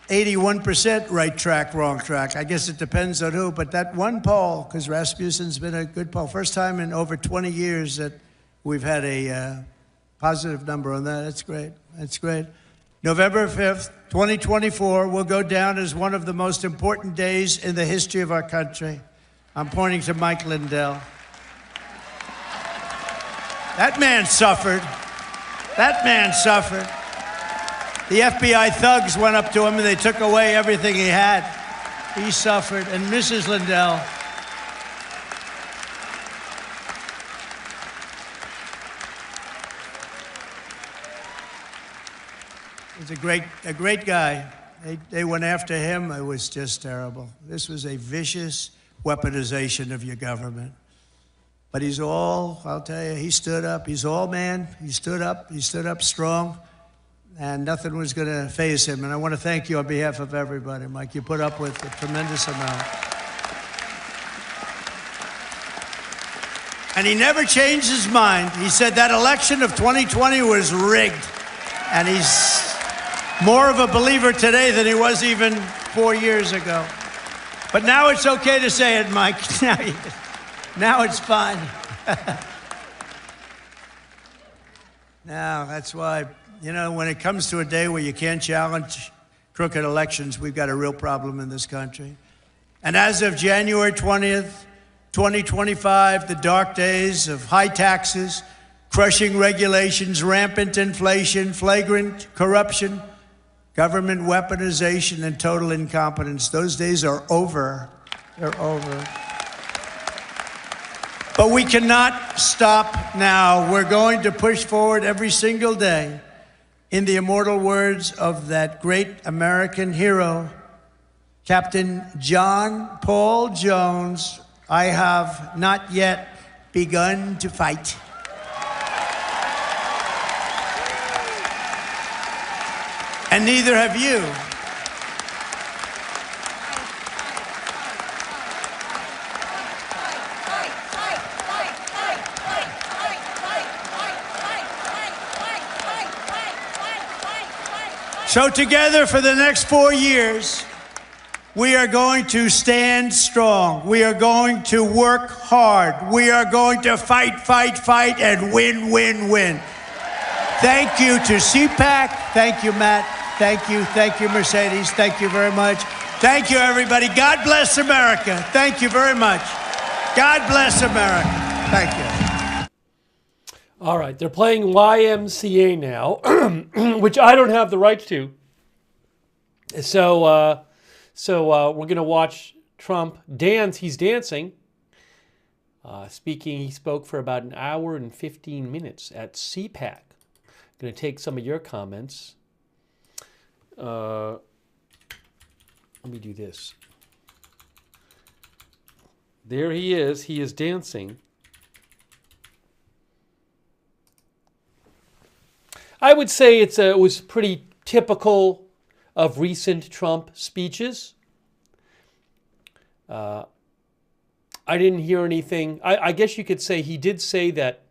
Speaker 5: 81% right track, wrong track. I guess it depends on who, but that one poll, because Rasmussen's been a good poll, first time in over 20 years that we've had a positive number on that. That's great. That's great. November 5th, 2024 will go down as one of the most important days in the history of our country. I'm pointing to Mike Lindell. That man suffered. That man suffered. The FBI thugs went up to him and they took away everything he had. He suffered. And Mrs. Lindell, he's a great guy. They went after him. It was just terrible. This was a vicious weaponization of your government. But he's all, I'll tell you, he stood up. He's all man. He stood up strong, and nothing was going to faze him. And I want to thank you on behalf of everybody, Mike. You put up with a tremendous amount. And he never changed his mind. He said that election of 2020 was rigged. And he's more of a believer today than he was even 4 years ago. But now it's okay to say it, Mike. Now it's fine. Now, that's why, you know, when it comes to a day where you can't challenge crooked elections, we've got a real problem in this country. And as of January 20th, 2025, the dark days of high taxes, crushing regulations, rampant inflation, flagrant corruption, government weaponization, and total incompetence, those days are over. They're over. But we cannot stop now. We're going to push forward every single day. In the immortal words of that great American hero, Captain John Paul Jones, I have not yet begun to fight. And neither have you. So together for the next 4 years, We are going to stand strong. We are going to work hard. We are going to fight, fight, fight, and win, win, win. Thank you to CPAC. Thank you, Matt. Thank you. Thank you, Mercedes. Thank you very much. Thank you, everybody. God bless America. Thank you very much. God bless America. Thank you.
Speaker 1: All right, they're playing YMCA now, which I don't have the rights to. So we're going to watch Trump dance. He's dancing. He spoke for about an hour and 15 minutes at CPAC. Going to take some of your comments. Let me do this. There he is. He is dancing. I would say it was pretty typical of recent Trump speeches. I didn't hear anything. I guess you could say he did say that.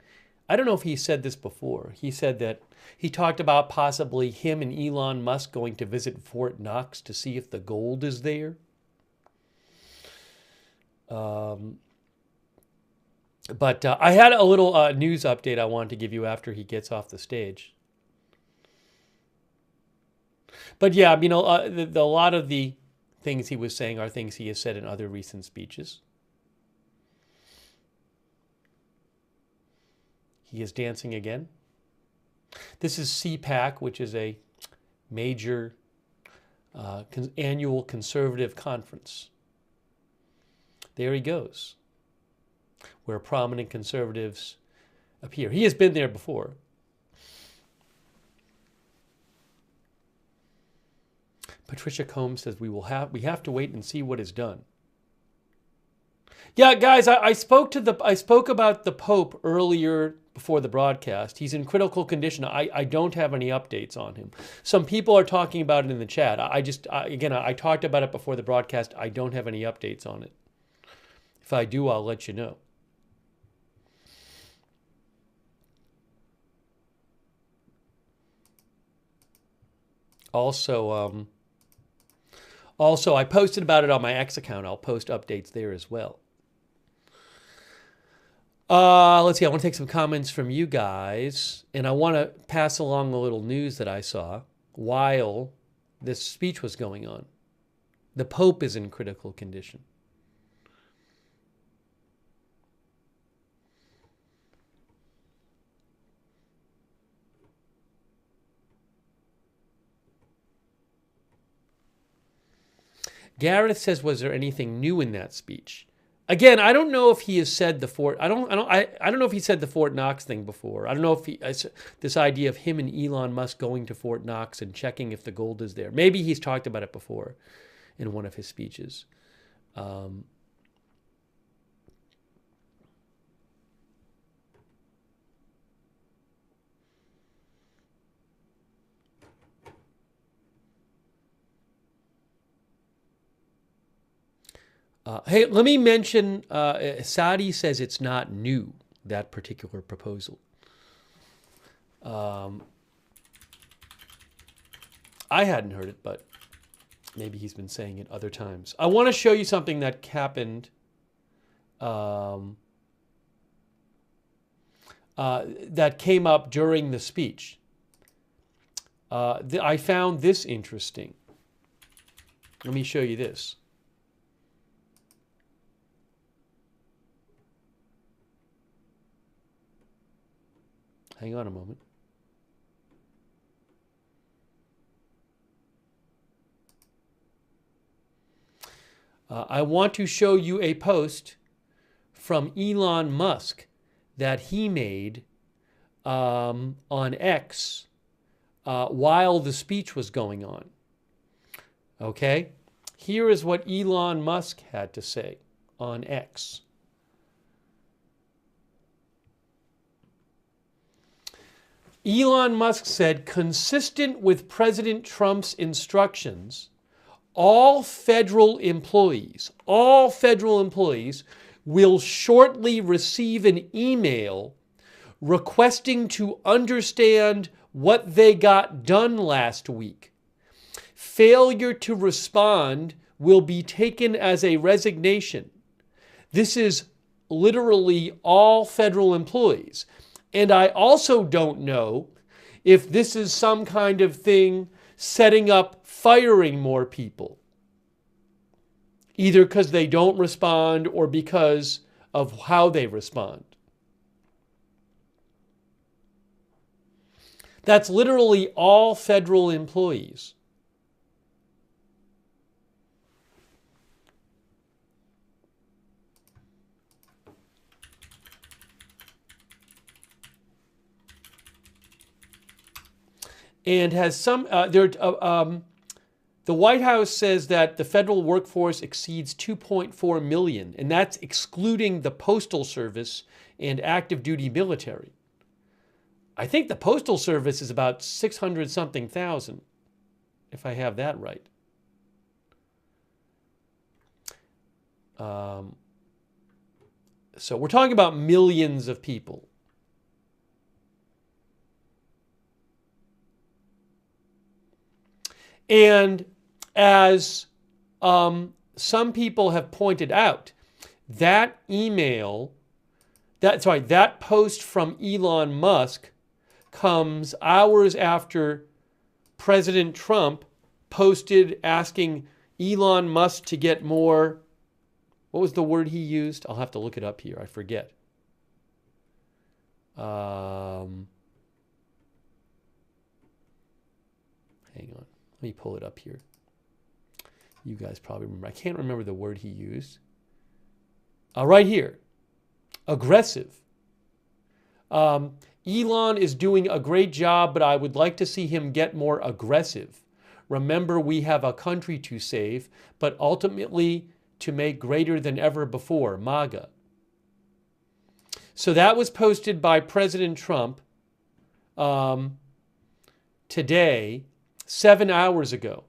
Speaker 1: I don't know if he said this before. He said that he talked about possibly him and Elon Musk going to visit Fort Knox to see if the gold is there. But I had a little news update I wanted to give you after he gets off the stage. But yeah, you know, a lot of the things he was saying are things he has said in other recent speeches. He is dancing again. This is CPAC, which is a major annual conservative conference. There he goes, where prominent conservatives appear. He has been there before. Patricia Combs says we have to wait and see what is done. Yeah, guys, I spoke about the Pope earlier before the broadcast. He's in critical condition. I don't have any updates on him. Some people are talking about it in the chat. I talked about it before the broadcast. I don't have any updates on it. If I do, I'll let you know. Also, I posted about it on my X account. I'll post updates there as well. Let's see. I want to take some comments from you guys, and I want to pass along a little news that I saw while this speech was going on. The Pope is in critical condition. Gareth says, "Was there anything new in that speech?" Again, I don't know if he has said the Fort. I don't know if he said the Fort Knox thing before. I don't know if this idea of him and Elon Musk going to Fort Knox and checking if the gold is there. Maybe he's talked about it before in one of his speeches. Hey, let me mention, Saudi says it's not new, that particular proposal. I hadn't heard it, but maybe he's been saying it other times. I want to show you something that happened that came up during the speech. I found this interesting. Let me show you this. Hang on a moment. I want to show you a post from Elon Musk that he made on X while the speech was going on. Okay? Here is what Elon Musk had to say on X. Elon Musk said, consistent with President Trump's instructions, all federal employees will shortly receive an email requesting to understand what they got done last week. Failure to respond will be taken as a resignation. This is literally all federal employees. And I also don't know if this is some kind of thing setting up firing more people, either because they don't respond or because of how they respond. That's literally all federal employees. And has some, the White House says that the federal workforce exceeds 2.4 million, and that's excluding the Postal Service and active duty military. I think the Postal Service is about 600-something thousand, if I have that right. So we're talking about millions of people. And as some people have pointed out, that post from Elon Musk comes hours after President Trump posted asking Elon Musk to get more, what was the word he used? I'll have to look it up here. I forget. Hang on. Let me pull it up here. You guys probably remember. I can't remember the word he used. Right here. Aggressive. Elon is doing a great job, but I would like to see him get more aggressive. Remember, we have a country to save, but ultimately to make greater than ever before, MAGA. So that was posted by President Trump today, 7 hours ago.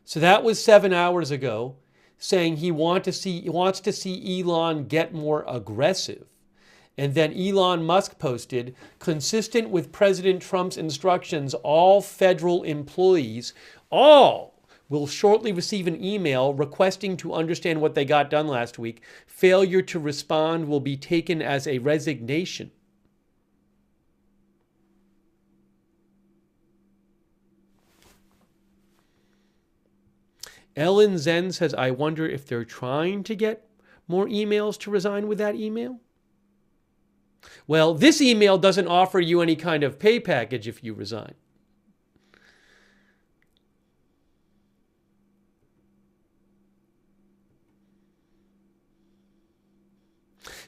Speaker 1: So that was 7 hours ago, saying he wants to see Elon get more aggressive. And then Elon Musk posted, consistent with President Trump's instructions, all federal employees, all will shortly receive an email requesting to understand what they got done last week. Failure to respond will be taken as a resignation. Ellen Zen says, I wonder if they're trying to get more emails to resign with that email? Well, this email doesn't offer you any kind of pay package if you resign.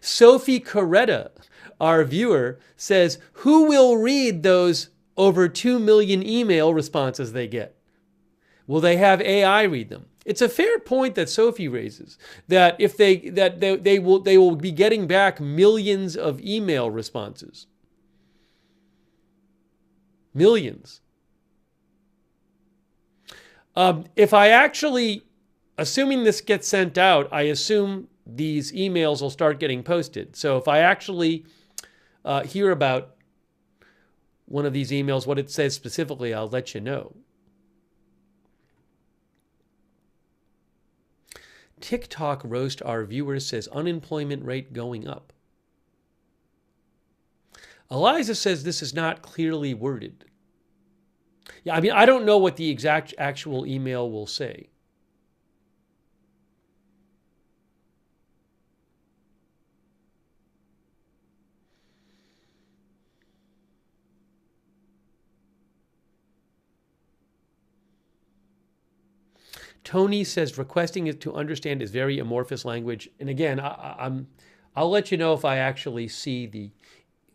Speaker 1: Sophie Coretta, our viewer, says, who will read those over 2 million email responses they get? Will they have AI read them? It's a fair point that Sophie raises, that if they will be getting back millions of email responses. Millions. If I actually, assuming this gets sent out, I assume these emails will start getting posted. So if I actually hear about one of these emails, what it says specifically, I'll let you know. TikTok roast our viewers says unemployment rate going up. Eliza says this is not clearly worded. Yeah, I mean, I don't know what the exact actual email will say. Tony says requesting it to understand is very amorphous language. And again, I'll let you know if I actually see the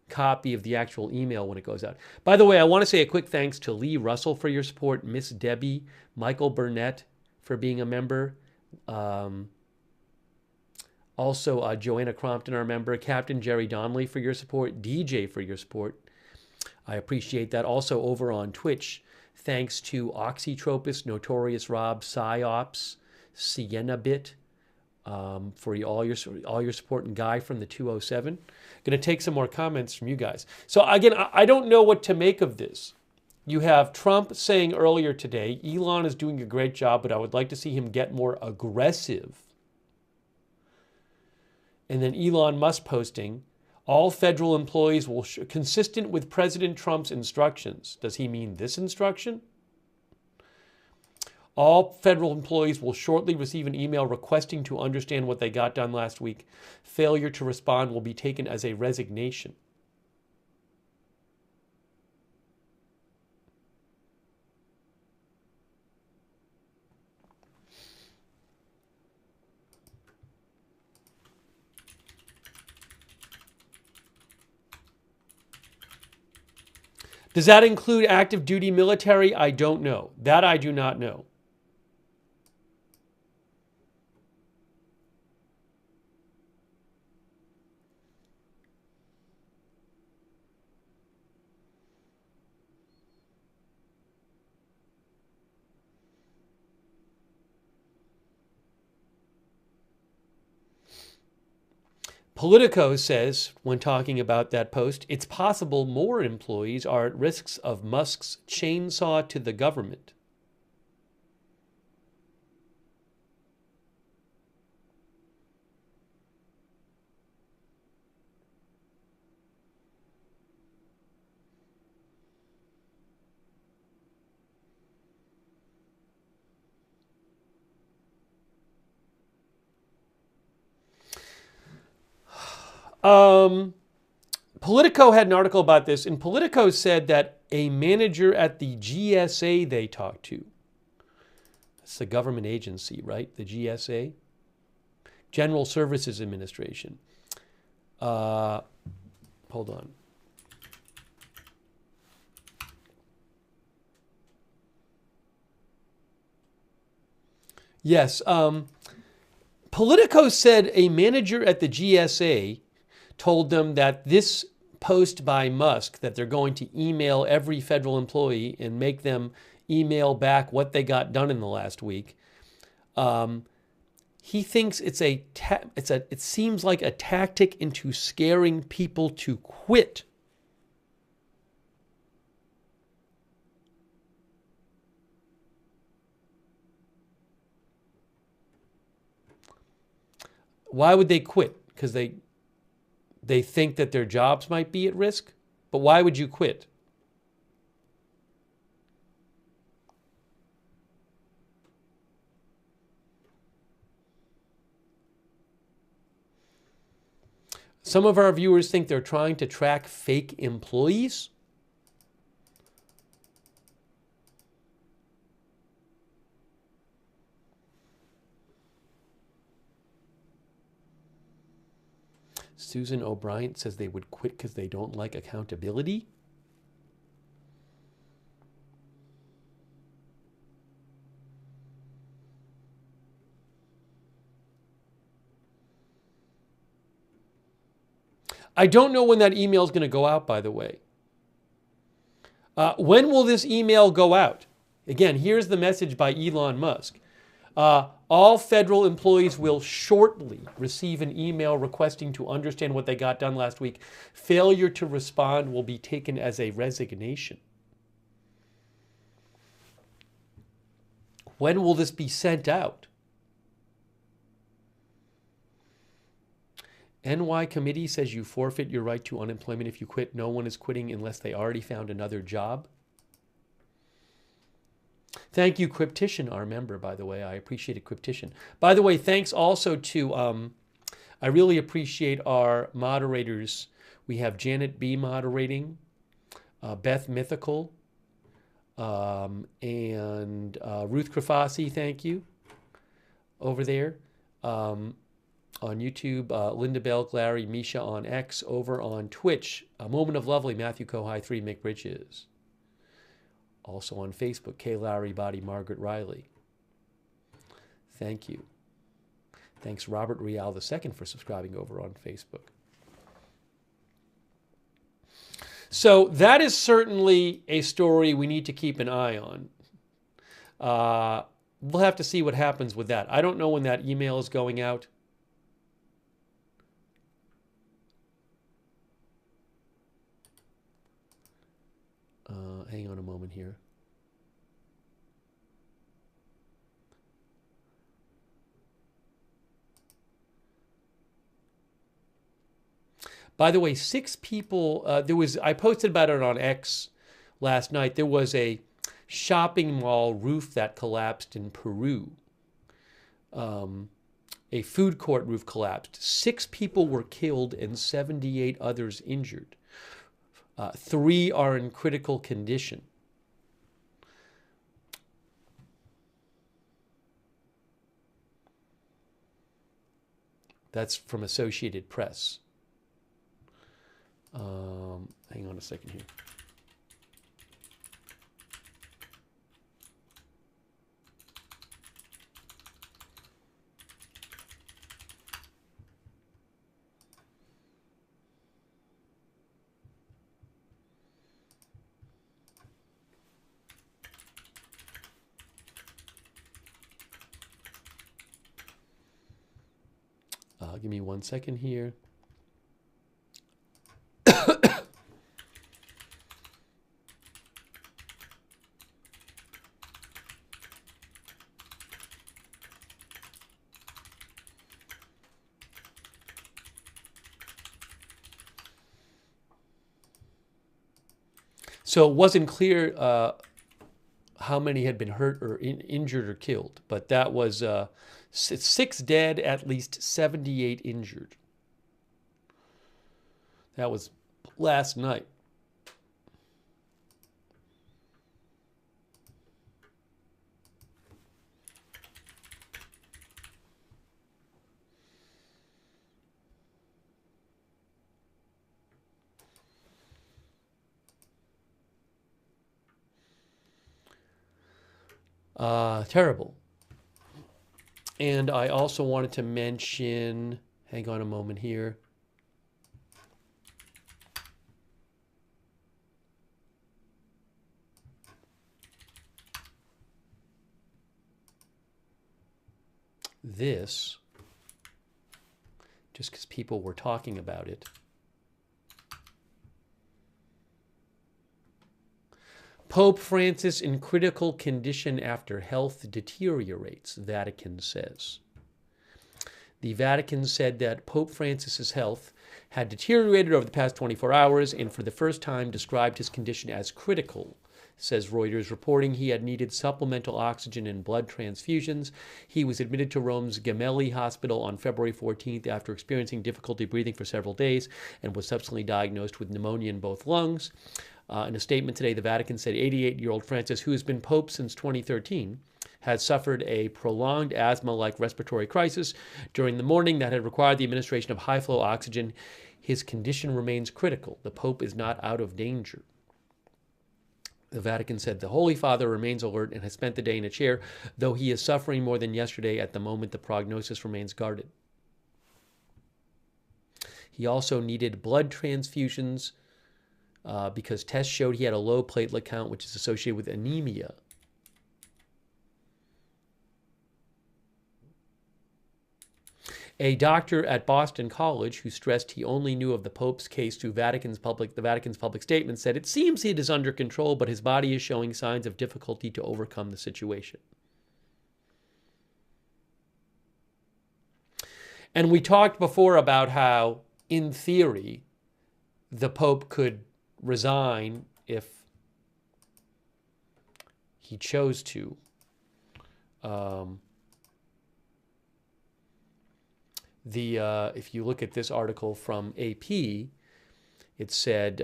Speaker 1: copy of the actual email when it goes out. By the way, I want to say a quick thanks to Lee Russell for your support, Miss Debbie, Michael Burnett for being a member, also Joanna Crompton, our member, Captain Jerry Donnelly for your support, DJ for your support. I appreciate that. Also over on Twitch, thanks to Oxytropist, Notorious Rob, Psyops, Sienna Bit, for all your support, and Guy from the 207. Going to take some more comments from you guys. So again, I don't know what to make of this. You have Trump saying earlier today, Elon is doing a great job, but I would like to see him get more aggressive. And then Elon Musk posting, all federal employees will, consistent with President Trump's instructions. Does he mean this instruction? All federal employees will shortly receive an email requesting to understand what they got done last week. Failure to respond will be taken as a resignation. Does that include active duty military? I don't know. That I do not know. Politico says, when talking about that post, it's possible more employees are at risks of Musk's chainsaw to the government. Politico had an article about this, and Politico said that a manager at the GSA they talked to, that's the government agency, right? The GSA, General Services Administration. Hold on. Yes. Politico said a manager at the GSA told them that this post by Musk, that they're going to email every federal employee and make them email back what they got done in the last week. He thinks it seems like a tactic into scaring people to quit. Why would they quit? Because they think that their jobs might be at risk? But why would you quit? Some of our viewers think they're trying to track fake employees. Susan O'Brien says they would quit because they don't like accountability. I don't know when that email is going to go out, by the way. When will this email go out? Again, here's the message by Elon Musk. All federal employees will shortly receive an email requesting to understand what they got done last week. Failure to respond will be taken as a resignation. When will this be sent out? NY committee says you forfeit your right to unemployment if you quit. No one is quitting unless they already found another job. Thank you, Cryptician, our member, by the way. I appreciate it, Cryptician. By the way, thanks also to, I really appreciate our moderators. We have Janet B. moderating, Beth Mythical, and Ruth Krafasi, thank you, over there. On YouTube, Linda Bell, Larry, Misha on X, over on Twitch, A Moment of Lovely, Matthew Kohai 3, Mick Bridges. Also on Facebook, K. Larry Body, Margaret Riley. Thank you. Thanks, Robert Rial II, for subscribing over on Facebook. So that is certainly a story we need to keep an eye on. We'll have to see what happens with that. I don't know when that email is going out. Hang on a moment here. By the way, 6 people, I posted about it on X last night. There was a shopping mall roof that collapsed in Peru. A food court roof collapsed. 6 people were killed and 78 others injured. 3 are in critical condition. That's from Associated Press. Hang on a second here. Give me 1 second here. So it wasn't clear how many had been hurt or injured or killed, but that was 6 dead, at least 78 injured. That was last night. Terrible. And I also wanted to mention, hang on a moment here. This, just because people were talking about it. Pope Francis in critical condition after health deteriorates, Vatican says. The Vatican said that Pope Francis's health had deteriorated over the past 24 hours and for the first time described his condition as critical, says Reuters, reporting he had needed supplemental oxygen and blood transfusions. He was admitted to Rome's Gemelli Hospital on February 14th after experiencing difficulty breathing for several days and was subsequently diagnosed with pneumonia in both lungs. In a statement today, the Vatican said 88-year-old Francis, who has been Pope since 2013, had suffered a prolonged asthma-like respiratory crisis during the morning that had required the administration of high-flow oxygen. His condition remains critical. The Pope is not out of danger. The Vatican said the Holy Father remains alert and has spent the day in a chair, though he is suffering more than yesterday. At the moment, the prognosis remains guarded. He also needed blood transfusions because tests showed he had a low platelet count, which is associated with anemia. A doctor at Boston College, who stressed he only knew of the Pope's case through the Vatican's public statement, said it seems it is under control, but his body is showing signs of difficulty to overcome the situation. And we talked before about how, in theory, the Pope could resign if he chose to. If you look at this article from AP, it said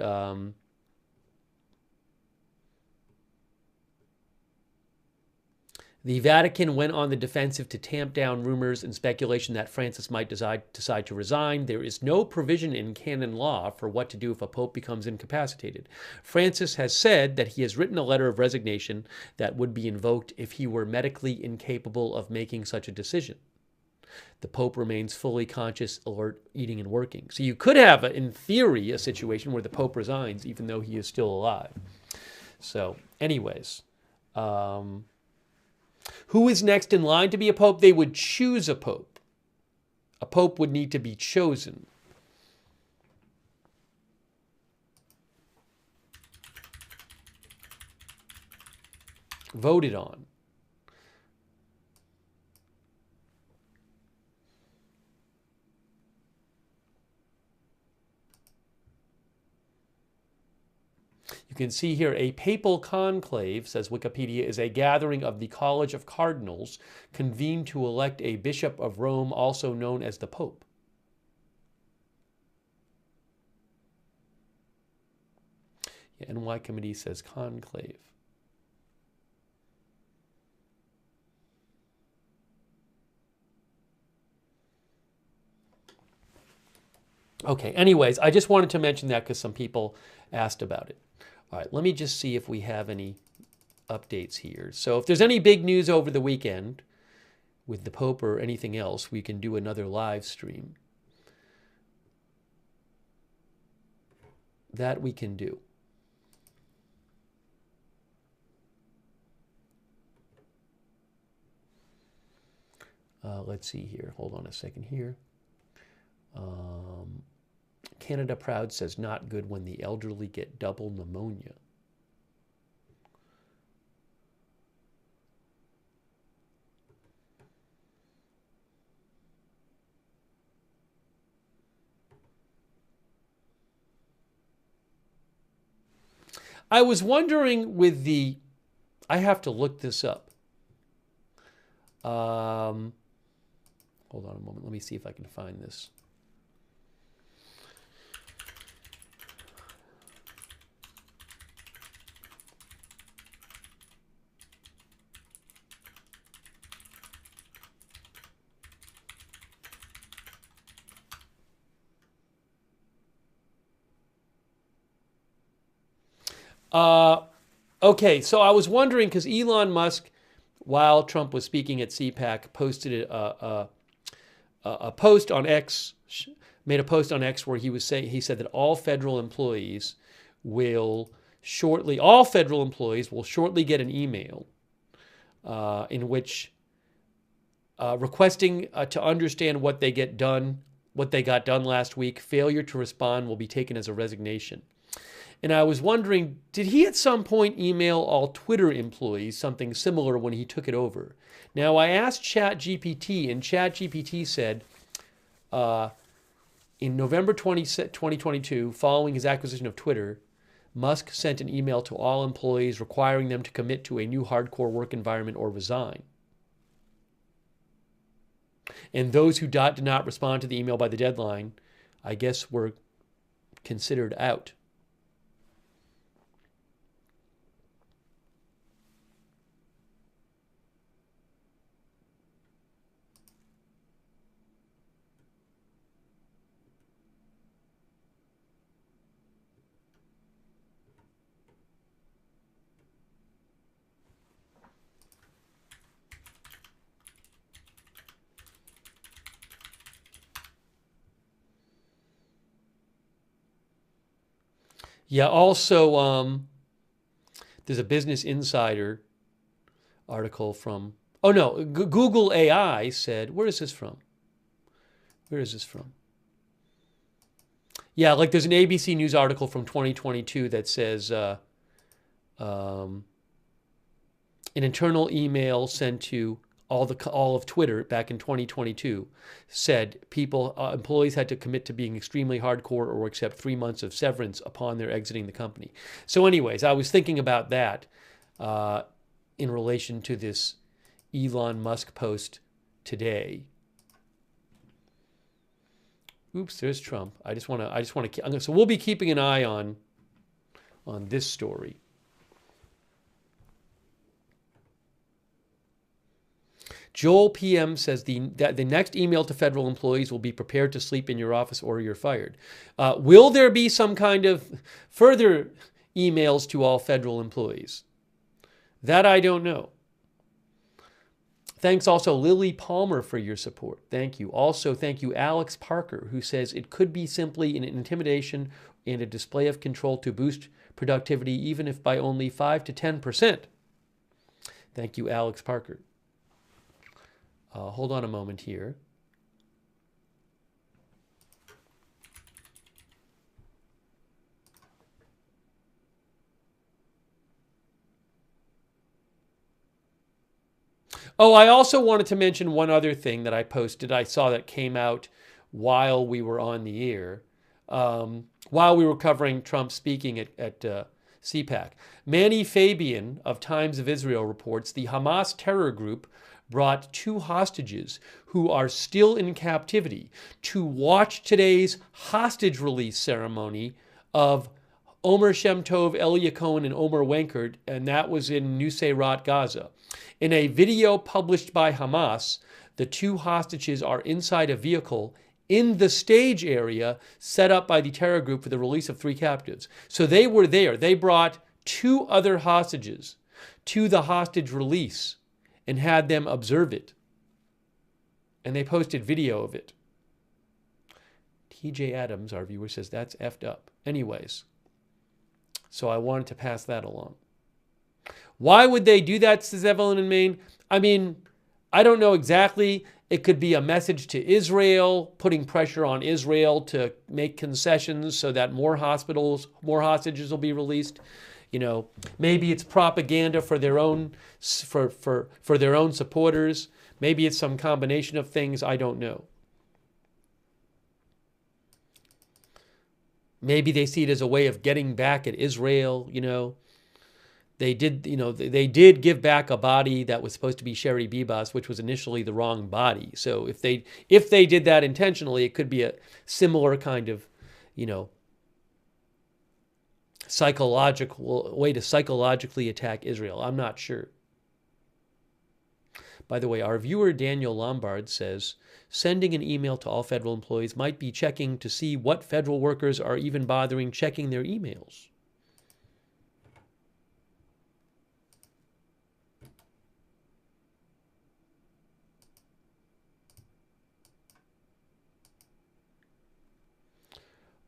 Speaker 1: the Vatican went on the defensive to tamp down rumors and speculation that Francis might decide to resign. There is no provision in canon law for what to do if a pope becomes incapacitated. Francis has said that he has written a letter of resignation that would be invoked if he were medically incapable of making such a decision. The Pope remains fully conscious, alert, eating, and working. So you could have, in theory, a situation where the Pope resigns even though he is still alive. So anyways, who is next in line to be a pope? They would choose a pope. A pope would need to be chosen. voted on. You can see here, a papal conclave, says Wikipedia, is a gathering of the College of Cardinals convened to elect a bishop of Rome, also known as the Pope. Yeah, NY Committee says conclave. Okay, anyways, I just wanted to mention that because some people asked about it. All right, let me just see if we have any updates here. So if there's any big news over the weekend with the Pope or anything else, we can do another live stream. That we can do. Let's see here. Hold on a second here. Canada Proud says not good when the elderly get double pneumonia. I was wondering with the, I have to look this up. Hold on a moment. Let me see if I can find this. Okay, so I was wondering because Elon Musk, while Trump was speaking at CPAC, posted a post on X, made a post on X where he said that all federal employees will shortly get an email in which requesting to understand what they got done last week. Failure to respond will be taken as a resignation. And I was wondering, did he at some point email all Twitter employees something similar when he took it over? Now, I asked ChatGPT, and ChatGPT said in November 2022, following his acquisition of Twitter, Musk sent an email to all employees requiring them to commit to a new hardcore work environment or resign. And those who did not respond to the email by the deadline, I guess, were considered out. Yeah, also, there's a Business Insider article from, oh no, Google AI said, where is this from? Where is this from? Yeah, like there's an ABC News article from 2022 that says an internal email sent to all of Twitter back in 2022 said employees had to commit to being extremely hardcore or accept 3 months of severance upon their exiting the company. So anyways, I was thinking about that in relation to this Elon Musk post today. Oops, there's Trump. I just want to. So we'll be keeping an eye on this story. Joel PM says that the next email to federal employees will be prepared to sleep in your office or you're fired. Will there be some kind of further emails to all federal employees? That I don't know. Thanks also Lily Palmer for your support. Thank you. Also, thank you Alex Parker, who says it could be simply an intimidation and a display of control to boost productivity, even if by only 5 to 10%. Thank you, Alex Parker. Hold on a moment here. Oh, I also wanted to mention one other thing that I posted. I saw that came out while we were on the air, while we were covering Trump speaking at CPAC. Manny Fabian of Times of Israel reports the Hamas terror group brought 2 hostages who are still in captivity to watch today's hostage release ceremony of Omer Shem Tov, Elia Cohen, and Omer Wenkert, and that was in Nuseirat, Gaza. In a video published by Hamas, the 2 hostages are inside a vehicle in the stage area set up by the terror group for the release of 3 captives. So they were there. They brought 2 other hostages to the hostage release and had them observe it. And they posted video of it. TJ Adams, our viewer, says that's effed up. Anyways, so I wanted to pass that along. Why would they do that, says Evelyn in Maine? I mean, I don't know exactly. It could be a message to Israel, putting pressure on Israel to make concessions so that more hostages will be released. You know, maybe it's propaganda for their own for their own supporters. Maybe it's some combination of things. I don't know. Maybe they see it as a way of getting back at Israel. You know, they did give back a body that was supposed to be Sherry Bibas, which was initially the wrong body. So if they did that intentionally, it could be a similar kind of, you know, psychological way to psychologically attack Israel. I'm not sure. By the way, our viewer Daniel Lombard says, sending an email to all federal employees might be checking to see what federal workers are even bothering checking their emails.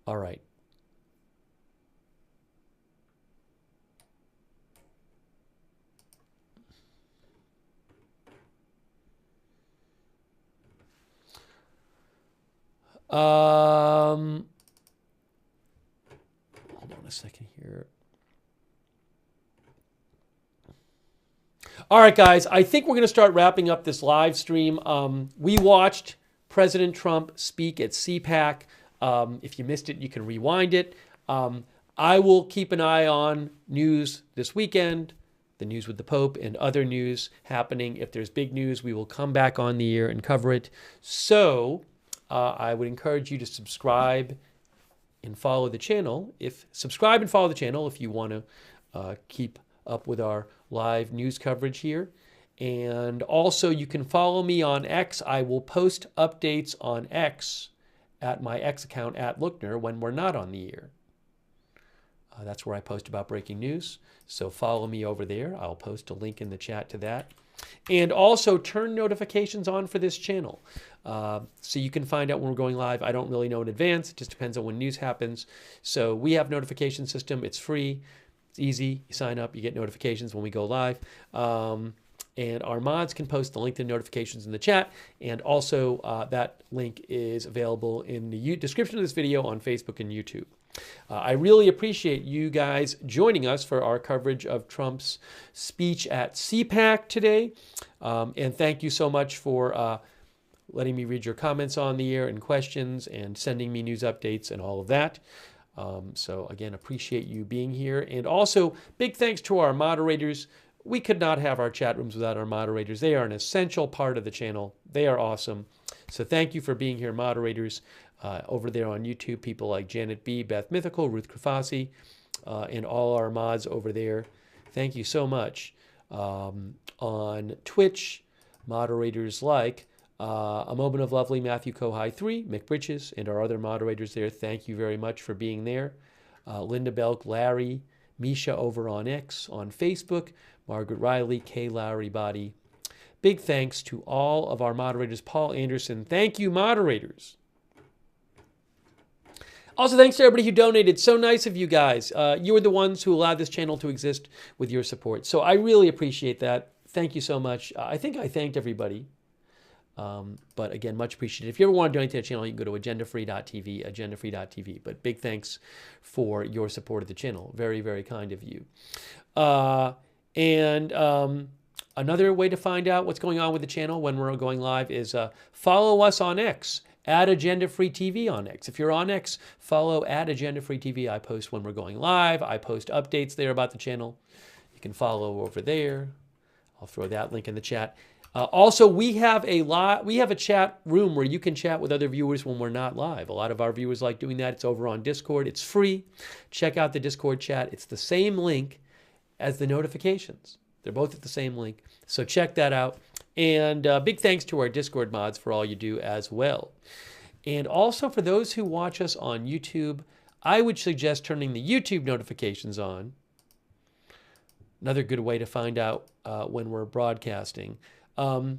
Speaker 1: All right. Hold on a second here. All right, guys, I think we're going to start wrapping up this live stream. We watched President Trump speak at CPAC. If you missed it, you can rewind it. I will keep an eye on news this weekend, the news with the Pope, and other news happening. If there's big news, we will come back on the air and cover it. So I would encourage you to subscribe and follow the channel. Subscribe and follow the channel if you want to keep up with our live news coverage here. And also, you can follow me on X. I will post updates on X at my X account at Lookner when we're not on the air. That's where I post about breaking news. So follow me over there. I'll post a link in the chat to that. And also turn notifications on for this channel. So you can find out when we're going live. I don't really know in advance. It just depends on when news happens. So we have a notification system. It's free. It's easy. You sign up. You get notifications when we go live. And our mods can post the link to notifications in the chat. And also that link is available in the description of this video on Facebook and YouTube. I really appreciate you guys joining us for our coverage of Trump's speech at CPAC today. And thank you so much for letting me read your comments on the air and questions and sending me news updates and all of that. So again, appreciate you being here. And also, big thanks to our moderators. We could not have our chat rooms without our moderators. They are an essential part of the channel. They are awesome. So thank you for being here, moderators. Over there on YouTube, people like Janet B., Beth Mythical, Ruth Krafasi, and all our mods over there. Thank you so much. On Twitch, moderators like A Moment of Lovely, Matthew Kohai 3, Mick Britches, and our other moderators there. Thank you very much for being there. Linda Belk, Larry, Misha over on X, on Facebook, Margaret Riley, Kay Lowry Body. Big thanks to all of our moderators. Paul Anderson, thank you, moderators. Also, thanks to everybody who donated. So nice of you guys. You are the ones who allowed this channel to exist with your support. So I really appreciate that. Thank you so much. I think I thanked everybody. But again, much appreciated. If you ever want to donate to the channel, you can go to agendafree.tv, agendafree.tv. But big thanks for your support of the channel. Very, very kind of you. Another way to find out what's going on with the channel when we're going live is follow us on X, at Agenda Free TV on X. If you're on X, follow at Agenda Free TV. I post when we're going live. I post updates there about the channel. You can follow over there. I'll throw that link in the chat. Also, we have a chat room where you can chat with other viewers when we're not live. A lot of our viewers like doing that. It's over on Discord. It's free. Check out the Discord chat. It's the same link as the notifications. They're both at the same link. So check that out. And big thanks to our Discord mods for all you do as well. And also for those who watch us on YouTube, I would suggest turning the YouTube notifications on. Another good way to find out when we're broadcasting. To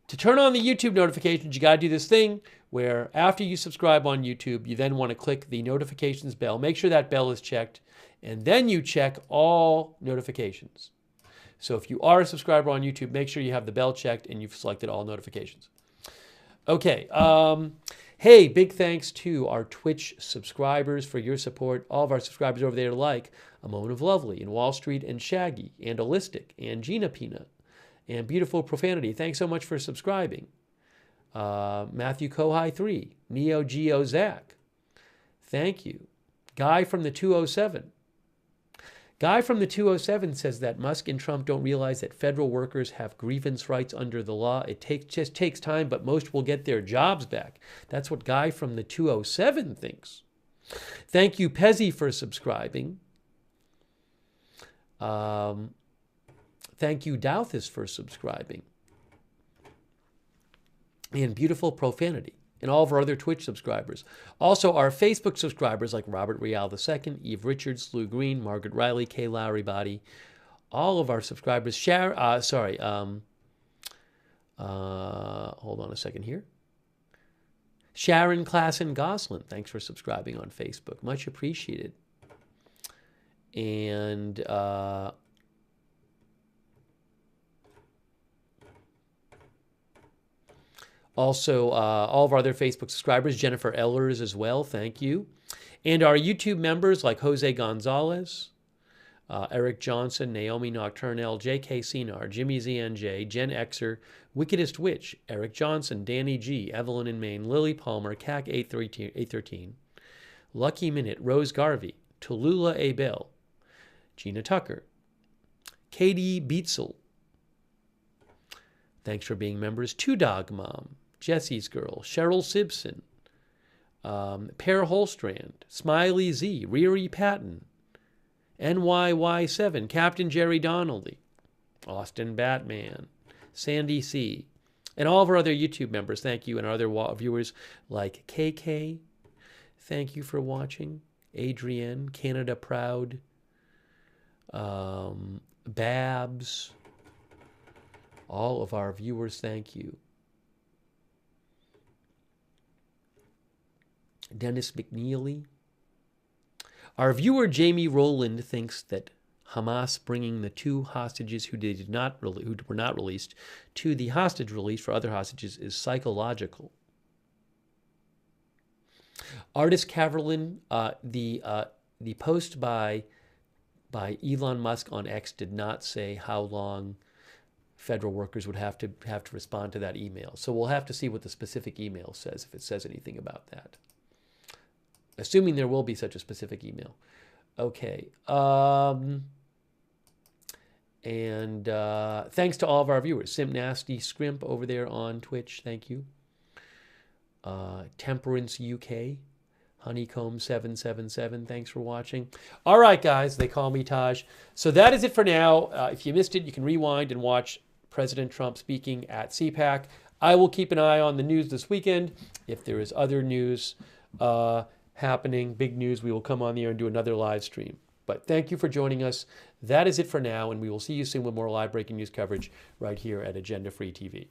Speaker 1: turn on the YouTube notifications, you got to do this thing where after you subscribe on YouTube, you then want to click the notifications bell. Make sure that bell is checked, and then you check all notifications. So if you are a subscriber on YouTube, make sure you have the bell checked and you've selected all notifications. Okay. Hey, big thanks to our Twitch subscribers for your support. All of our subscribers over there like A Moment of Lovely and Wall Street and Shaggy and Holistic and Gina Pina and Beautiful Profanity. Thanks so much for subscribing. Matthew Kohai 3, Neo Geo Zach. Thank you. Guy from the 207. Guy from the 207 says that Musk and Trump don't realize that federal workers have grievance rights under the law. It just takes time, but most will get their jobs back. That's what Guy from the 207 thinks. Thank you, Pezzy, for subscribing. Thank you, Douthis, for subscribing. And Beautiful Profanity. And all of our other Twitch subscribers. Also, our Facebook subscribers like Robert Real II, Eve Richards, Lou Green, Margaret Riley, Kay Lowry Body. All of our subscribers. Hold on a second here. Sharon Klassen Goslin, thanks for subscribing on Facebook. Much appreciated. And also, all of our other Facebook subscribers, Jennifer Ellers as well, thank you. And our YouTube members like Jose Gonzalez, Eric Johnson, Naomi Nocturnell, J.K. Sinar, Jimmy ZNJ, Jen Exer, Wickedest Witch, Eric Johnson, Danny G, Evelyn in Maine, Lily Palmer, CAC 813, Lucky Minute, Rose Garvey, Tallulah A. Bell, Gina Tucker, Katie Beetzel. Thanks for being members. Two Dog Mom, Jesse's Girl, Cheryl Simpson, Per Holstrand, Smiley Z, Riri Patton, NYY7, Captain Jerry Donnelly, Austin Batman, Sandy C, and all of our other YouTube members. Thank you. And our other viewers like KK. Thank you for watching. Adrienne, Canada Proud, Babs. All of our viewers, thank you. Dennis McNeely. Our viewer Jamie Rowland thinks that Hamas bringing the two hostages who were not released to the hostage release for other hostages is psychological. Artist Caverlin, the post by Elon Musk on X did not say how long federal workers would have to respond to that email. So we'll have to see what the specific email says, if it says anything about that. Assuming there will be such a specific email. Okay. And thanks to all of our viewers. Sim Nasty Scrimp over there on Twitch. Thank you. Temperance UK. Honeycomb 777. Thanks for watching. All right, guys. They call me Taj. So that is it for now. If you missed it, you can rewind and watch President Trump speaking at CPAC. I will keep an eye on the news this weekend. If there is other news happening, big news, we will come on the air and do another live stream. But thank you for joining us. That is it for now, and we will see you soon with more live breaking news coverage right here at Agenda Free TV.